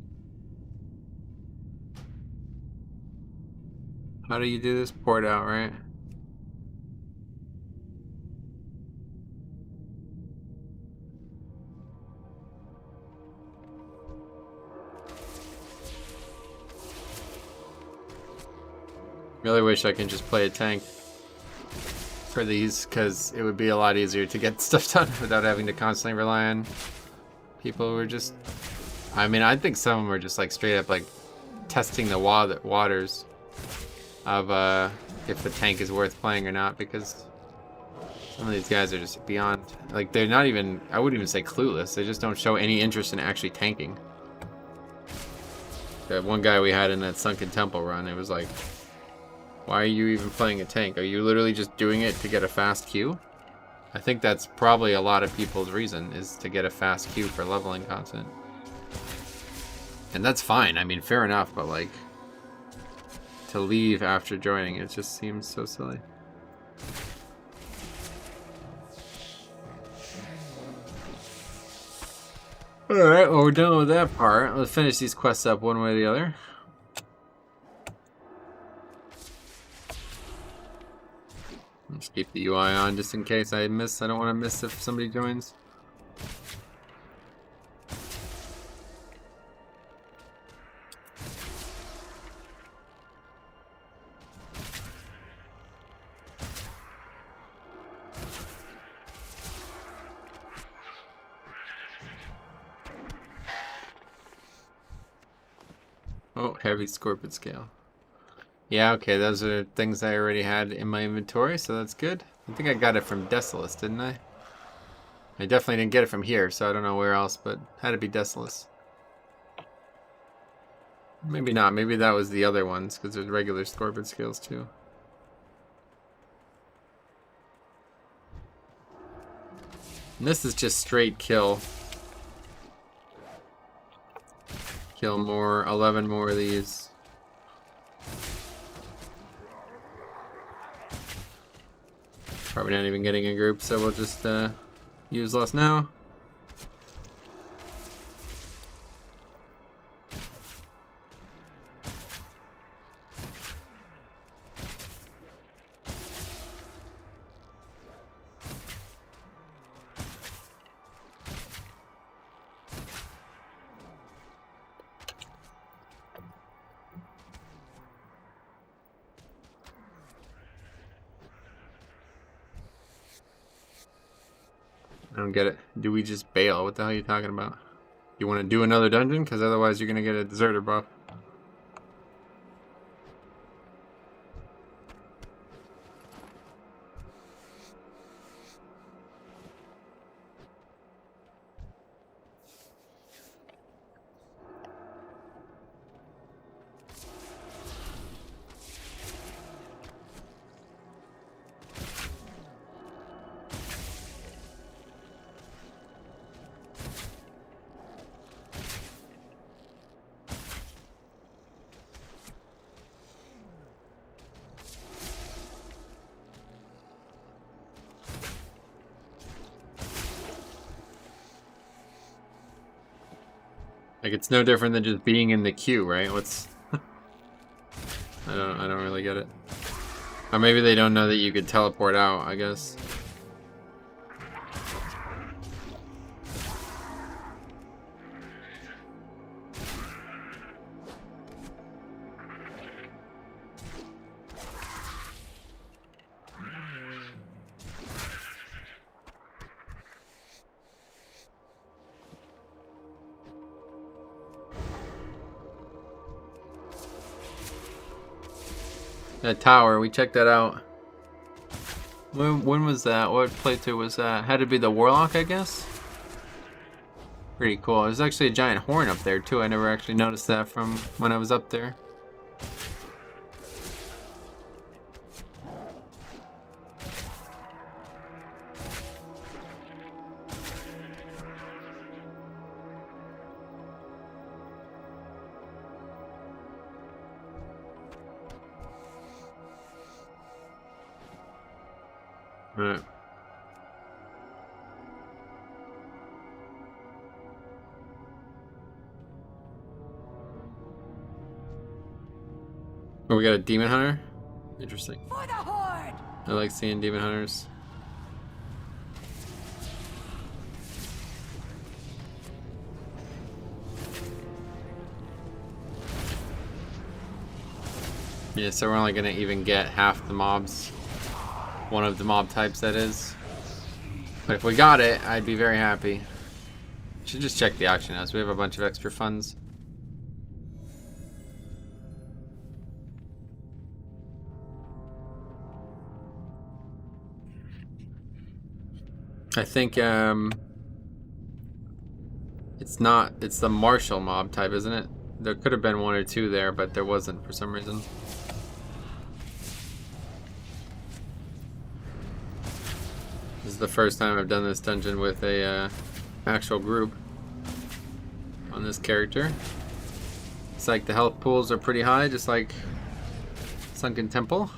How do you do this? Port out, right? Really wish I can just play a tank for these, because it would be a lot easier to get stuff done without having to constantly rely on people who are just... I mean, I think some of them are just like straight up like testing the waters of if the tank is worth playing or not, because some of these guys are just beyond... Like, they're not even... I wouldn't even say clueless. They just don't show any interest in actually tanking. That one guy we had in that Sunken Temple run, it was like... Why are you even playing a tank? Are you literally just doing it to get a fast queue? I think that's probably a lot of people's reason, is to get a fast queue for leveling content. And that's fine. I mean, fair enough, but like... To leave after joining, it just seems so silly. Alright, well, we're done with that part. Let's finish these quests up one way or the other. Just keep the UI on just in case I miss. I don't want to miss if somebody joins. Oh, heavy scorpion scale. Yeah, okay, those are things I already had in my inventory, so that's good. I think I got it from Desolus, didn't I? I definitely didn't get it from here, so I don't know where else, but had to be Desolus. Maybe not, maybe that was the other ones, because there's regular scorpion scales too. And this is just straight kill. Kill more, 11 more of these. Probably not even getting a group, so we'll just use less now. don't get it. Do we just bail? What the hell are you talking about? You want to do another dungeon? Because otherwise you're going to get a deserter buff. Like, it's no different than just being in the queue, right? What's... I don't really get it. Or maybe they don't know that you could teleport out, I guess. That tower, we checked that out. When was that? What playthrough was that? Had to be the Warlock, I guess? Pretty cool. There's actually a giant horn up there, too. I never actually noticed that from when I was up there. Right. Oh, we got a demon hunter? Interesting. For the horde! I like seeing demon hunters. Yeah, so we're only gonna even get half the mobs. One of the mob types, that is. But if we got it, I'd be very happy. Should just check the auction house. We have a bunch of extra funds. I think it's the martial mob type, isn't it? There could have been one or two there, but there wasn't for some reason. This is the first time I've done this dungeon with a actual group on this character. It's like the health pools are pretty high, just like Sunken Temple.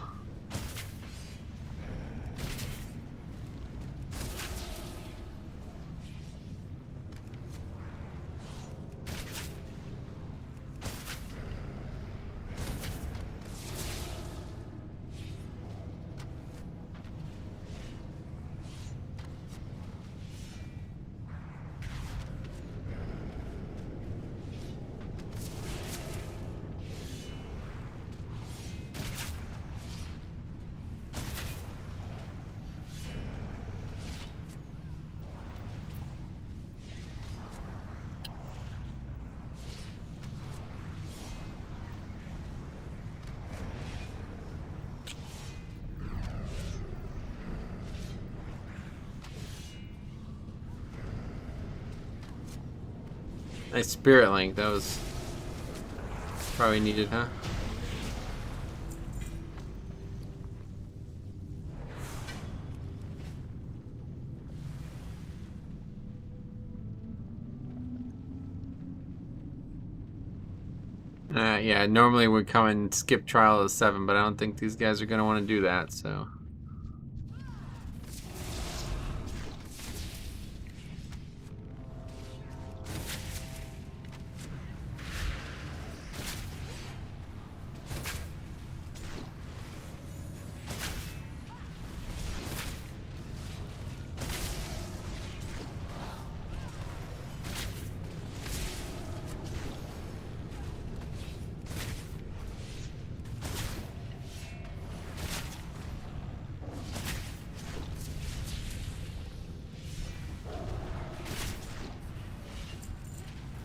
Nice spirit link, that was probably needed, huh? Yeah, normally we'd come and skip trial of 7, but I don't think these guys are going to want to do that, so...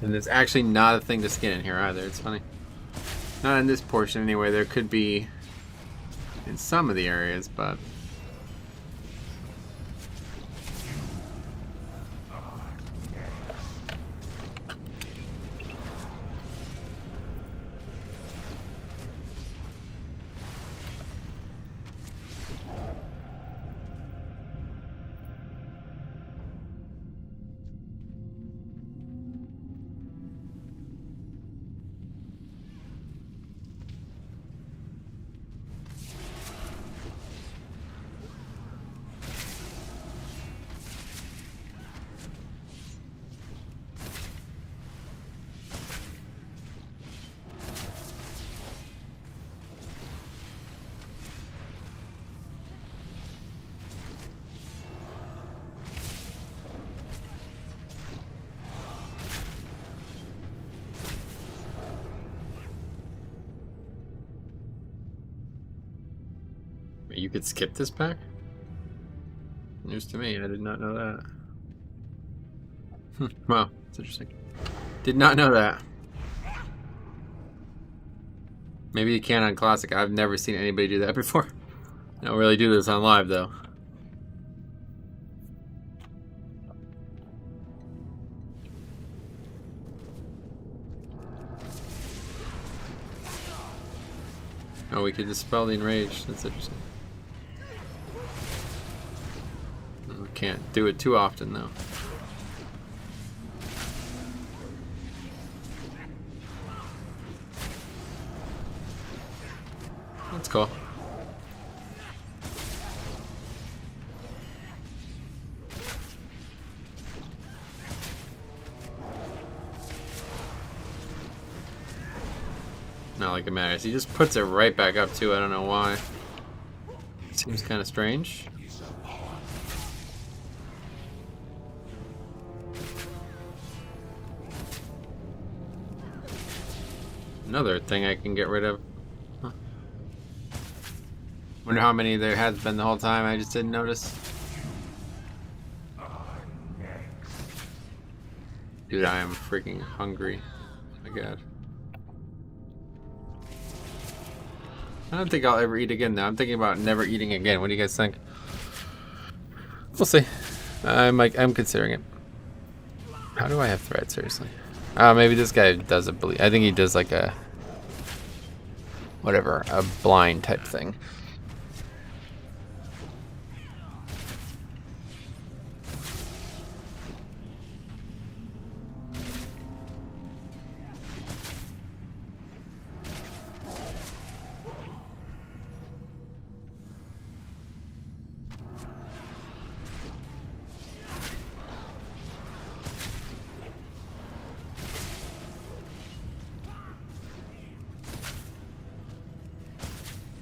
And there's actually not a thing to skin in here either. It's funny. Not in this portion anyway. There could be in some of the areas, but... You could skip this pack? News to me, I did not know that. Wow, that's interesting. Did not know that. Maybe you can on Classic. I've never seen anybody do that before. I don't really do this on live though. Oh, we could dispel the enrage. That's interesting. We can't do it too often though. That's cool. Not like it matters. He just puts it right back up too. I don't know why. Seems kind of strange. Another thing I can get rid of. Huh. Wonder how many there has been the whole time. I just didn't notice. Dude, I am freaking hungry. Oh my god. I don't think I'll ever eat again though. I'm thinking about never eating again. What do you guys think? We'll see. I'm considering it. How do I have thread? Seriously. Maybe this guy does a bleed. I think he does like a whatever, a blind type thing.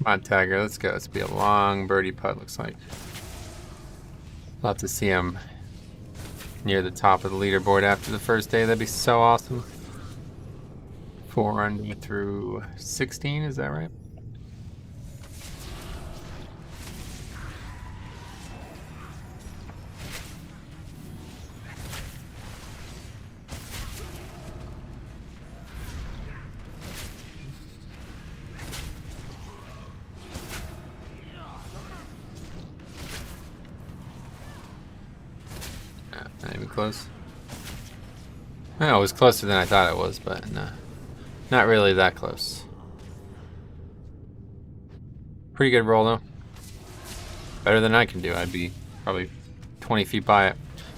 Come on, Tiger, let's go. It's be a long birdie putt, looks like. Love to see him near the top of the leaderboard after the first day. That'd be so awesome. 4 under through 16, is that right? Not even close. Oh, it was closer than I thought it was, but no, not really that close. Pretty good roll though. Better than I can do. I'd be probably 20 feet by it.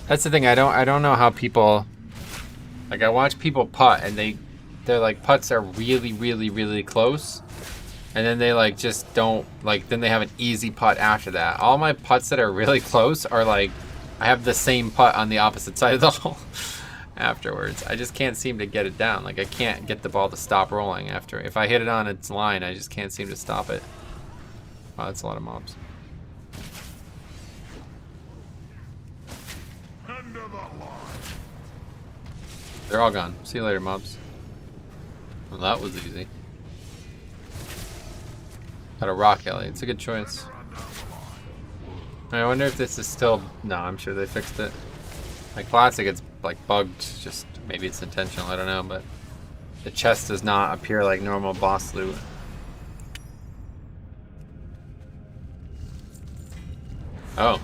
That's the thing. I don't know how people, like, I watch people putt and their like putts are really, really, really close, and then they like just don't, like, then they have an easy putt after that. All my putts that are really close are like, I have the same putt on the opposite side of the hole afterwards. I just can't seem to get it down. Like, I can't get the ball to stop rolling after. If I hit it on its line, I just can't seem to stop it. Wow, that's a lot of mobs. They're all gone. See you later, mobs. Well, that was easy. Got a rock alley. It's a good choice. I wonder if this is still... No, I'm sure they fixed it. Like Classic, it's like bugged just Maybe it's intentional, I don't know, but the chest does not appear like normal boss loot. Oh.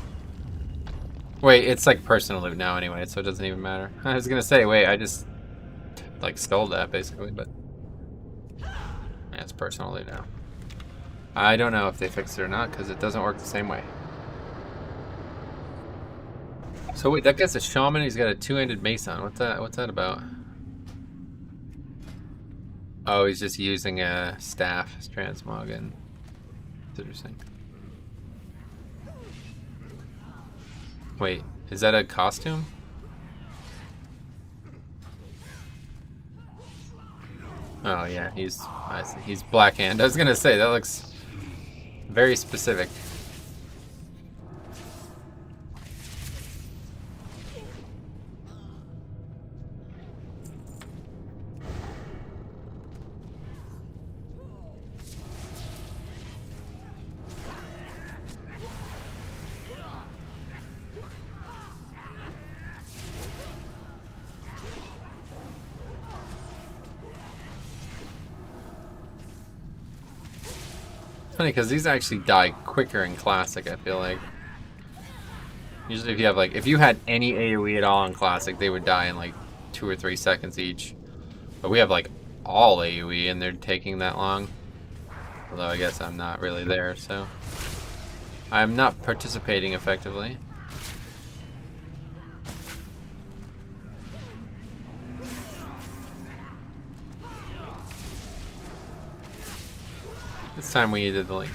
Wait, it's like personal loot now anyway, so it doesn't even matter. I was gonna say, wait, I just like stole that basically, but yeah, it's personal loot now. I don't know if they fixed it or not because it doesn't work the same way. So wait, that guy's a shaman. He's got a two-handed mace on. What's that? What's that about? Oh, he's just using a staff, transmog, and it's interesting. Wait, is that a costume? Oh yeah, I see. He's Black Hand. I was gonna say that looks very specific. Funny because these actually die quicker in Classic, I feel like. Usually if you have like, if you had any AoE at all in Classic, they would die in like 2 or 3 seconds each. But we have like all AoE and they're taking that long. Although I guess I'm not really there, so. I'm not participating effectively. This time we needed the link.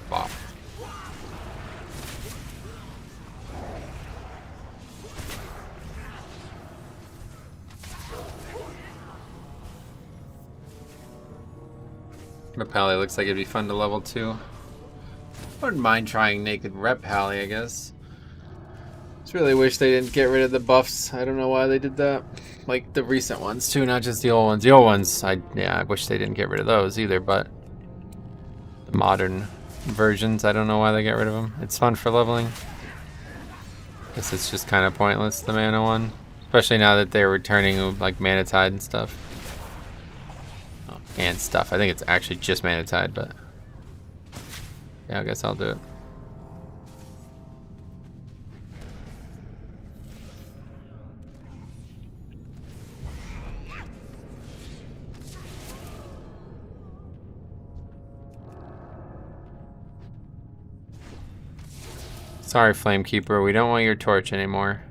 Bop. The Pally looks like it'd be fun to level 2. Wouldn't mind trying naked rep Pally, I guess. Just really wish they didn't get rid of the buffs. I don't know why they did that. Like the recent ones too, not just the old ones. The old ones, I wish they didn't get rid of those either, but the modern versions, I don't know why they get rid of them. It's fun for leveling. Guess it's just kind of pointless, the mana one. Especially now that they're returning like Mana Tide and stuff. Oh, and stuff. I think it's actually just Mana Tide, but yeah, I guess I'll do it. Sorry, Flamekeeper, we don't want your torch anymore.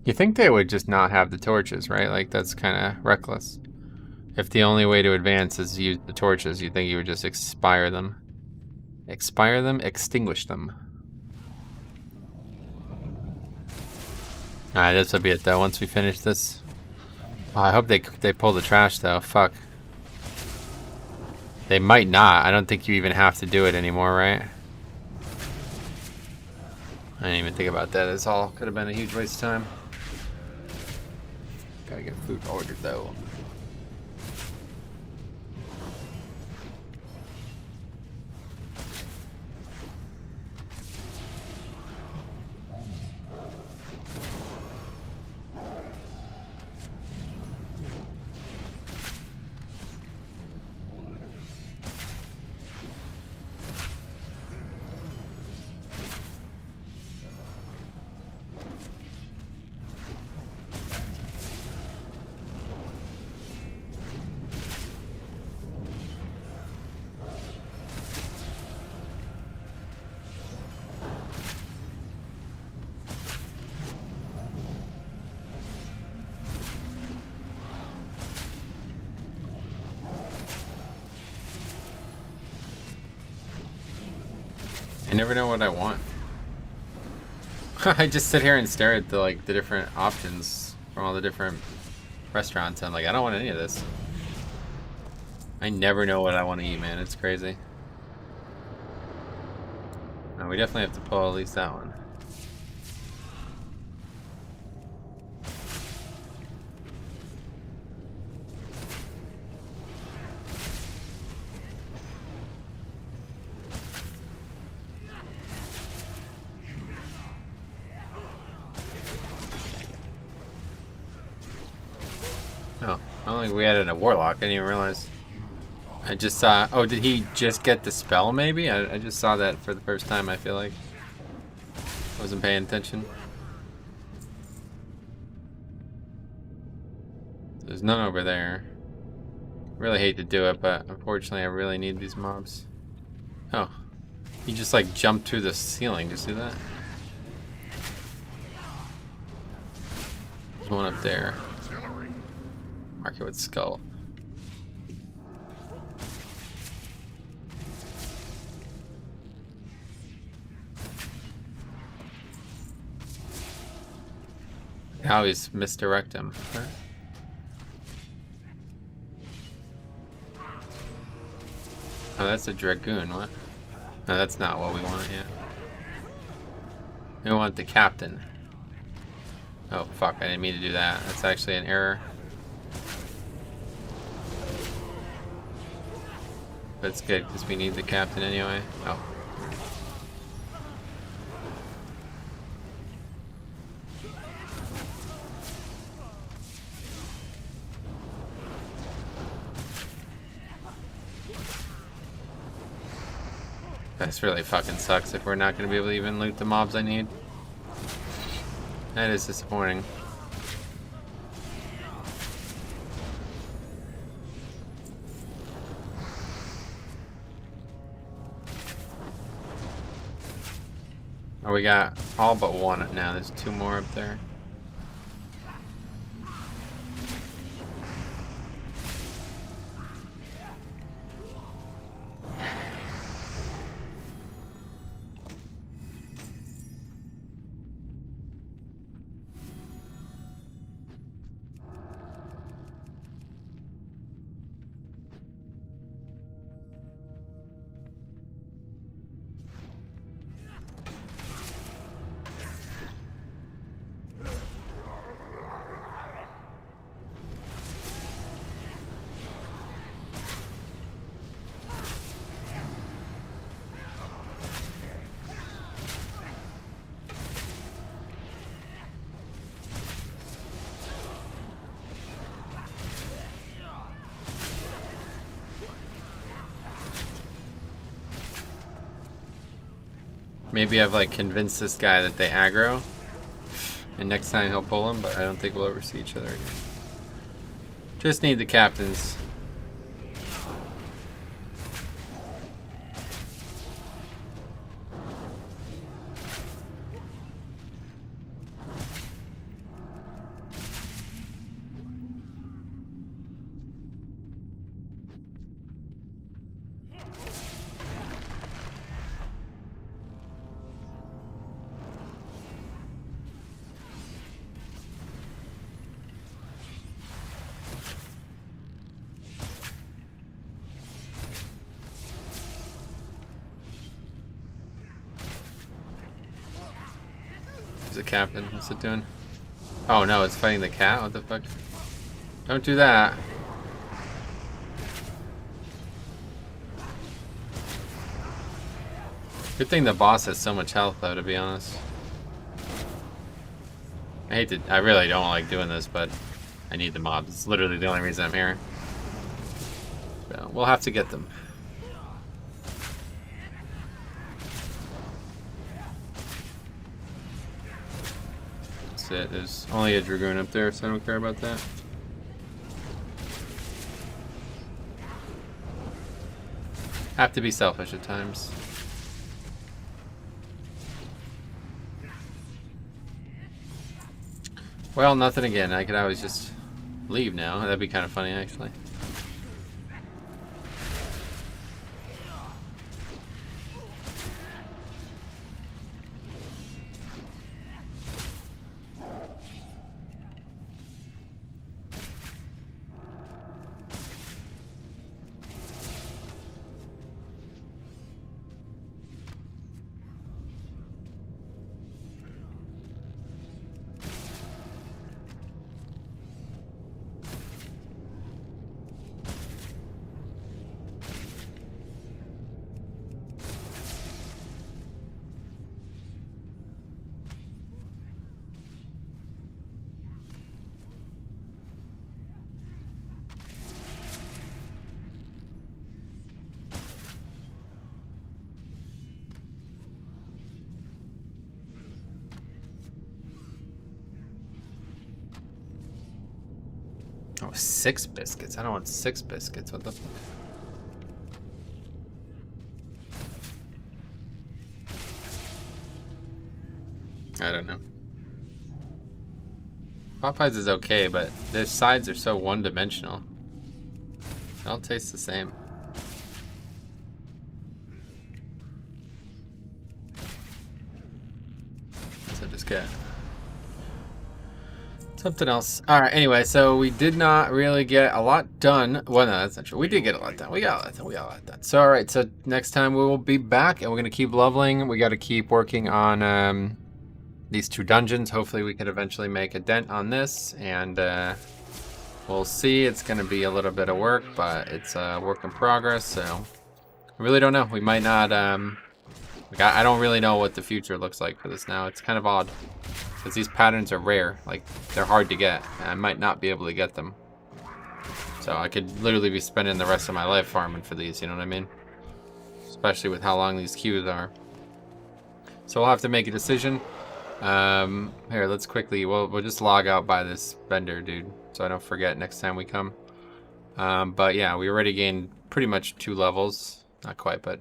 You think they would just not have the torches, right? Like, that's kind of reckless. If the only way to advance is to use the torches, you think you would just expire them. Expire them? Extinguish them. Alright, this will be it though, once we finish this. Oh, I hope they pull the trash though, fuck. They might not, I don't think you even have to do it anymore, right? I didn't even think about that. This all could have been a huge waste of time. Gotta get food ordered though. I never know what I want. I just sit here and stare at the different options from all the different restaurants. I'm like, I don't want any of this. I never know what I want to eat, man. It's crazy. No, we definitely have to pull at least that one. don't think we added a warlock. I didn't even realize. I just saw. Oh, did he just get the spell? Maybe I just saw that for the first time. I feel like wasn't paying attention. There's none over there. Really hate to do it, but unfortunately, I really need these mobs. Oh, he just like jumped through the ceiling. Did you see that? There's one up there. Mark it with skull. Now he's misdirect him. Oh, that's a dragoon. What? No, that's not what we want yet. We want the captain. Oh, fuck. I didn't mean to do that. That's actually an error. That's good, because we need the captain anyway. Oh. This really fucking sucks if we're not going to be able to even loot the mobs I need. That is disappointing. Oh, we got all but one now. There's two more up there. Maybe I've like convinced this guy that they aggro, and next time he'll pull him, but I don't think we'll ever see each other again. Just need the captains. The captain, what's it doing? Oh no, it's fighting the cat? What the fuck? Don't do that. Good thing the boss has so much health though, to be honest. I really don't like doing this, but I need the mobs. It's literally the only reason I'm here. So we'll have to get them. It. There's only a dragoon up there, so I don't care about that. Have to be selfish at times. Well, nothing again. I could always just leave now. That'd be kind of funny, actually. Oh, 6 biscuits. I don't want 6 biscuits. What the fuck? I don't know. Popeyes is okay, but their sides are so one-dimensional. They all taste the same. So just get something else. Alright, anyway, so we did not really get a lot done. Well, no, that's not true. We did get a lot done. We got a lot done. We got a lot done. So, alright, so next time we will be back, and we're going to keep leveling. We got to keep working on these 2 dungeons. Hopefully we can eventually make a dent on this, and we'll see. It's going to be a little bit of work, but it's a work in progress, so I really don't know. We might not, I don't really know what the future looks like for this now. It's kind of odd, because these patterns are rare. Like, they're hard to get, and I might not be able to get them. So I could literally be spending the rest of my life farming for these, you know what I mean? Especially with how long these queues are. So we'll have to make a decision. Here, let's quickly, we'll just log out by this vendor dude, so I don't forget next time we come. But yeah, we already gained pretty much 2 levels. Not quite, but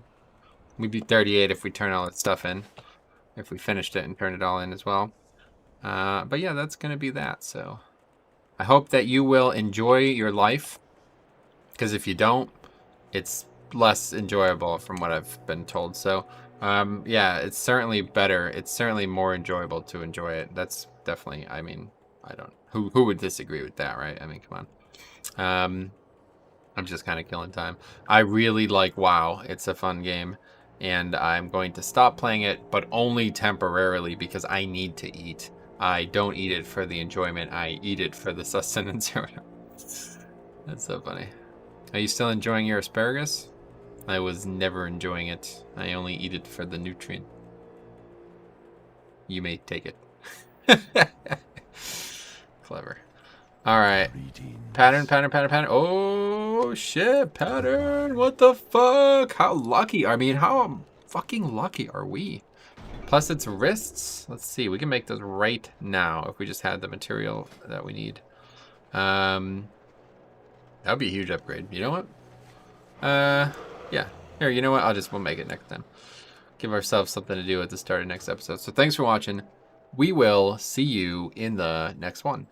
we'd be 38 if we turn all that stuff in. If we finished it and turned it all in as well. But yeah, that's gonna be that, so I hope that you will enjoy your life, because if you don't, it's less enjoyable from what I've been told. So yeah, it's certainly better. It's certainly more enjoyable to enjoy it. That's definitely, I mean, I don't, who would disagree with that, right? I mean, come on. I'm just kind of killing time. I really like WoW. It's a fun game, and I'm going to stop playing it, but only temporarily, because I need to eat. I don't eat it for the enjoyment. I eat it for the sustenance. That's so funny. Are you still enjoying your asparagus? I was never enjoying it. I only eat it for the nutrient. You may take it. Clever. Alright. Pattern. Oh, shit. Pattern. What the fuck? How lucky? I mean, how fucking lucky are we? Plus, it's wrists. Let's see. We can make those right now if we just had the material that we need. That would be a huge upgrade. You know what? Yeah. Here, you know what? We'll make it next time. Give ourselves something to do at the start of next episode. So thanks for watching. We will see you in the next one.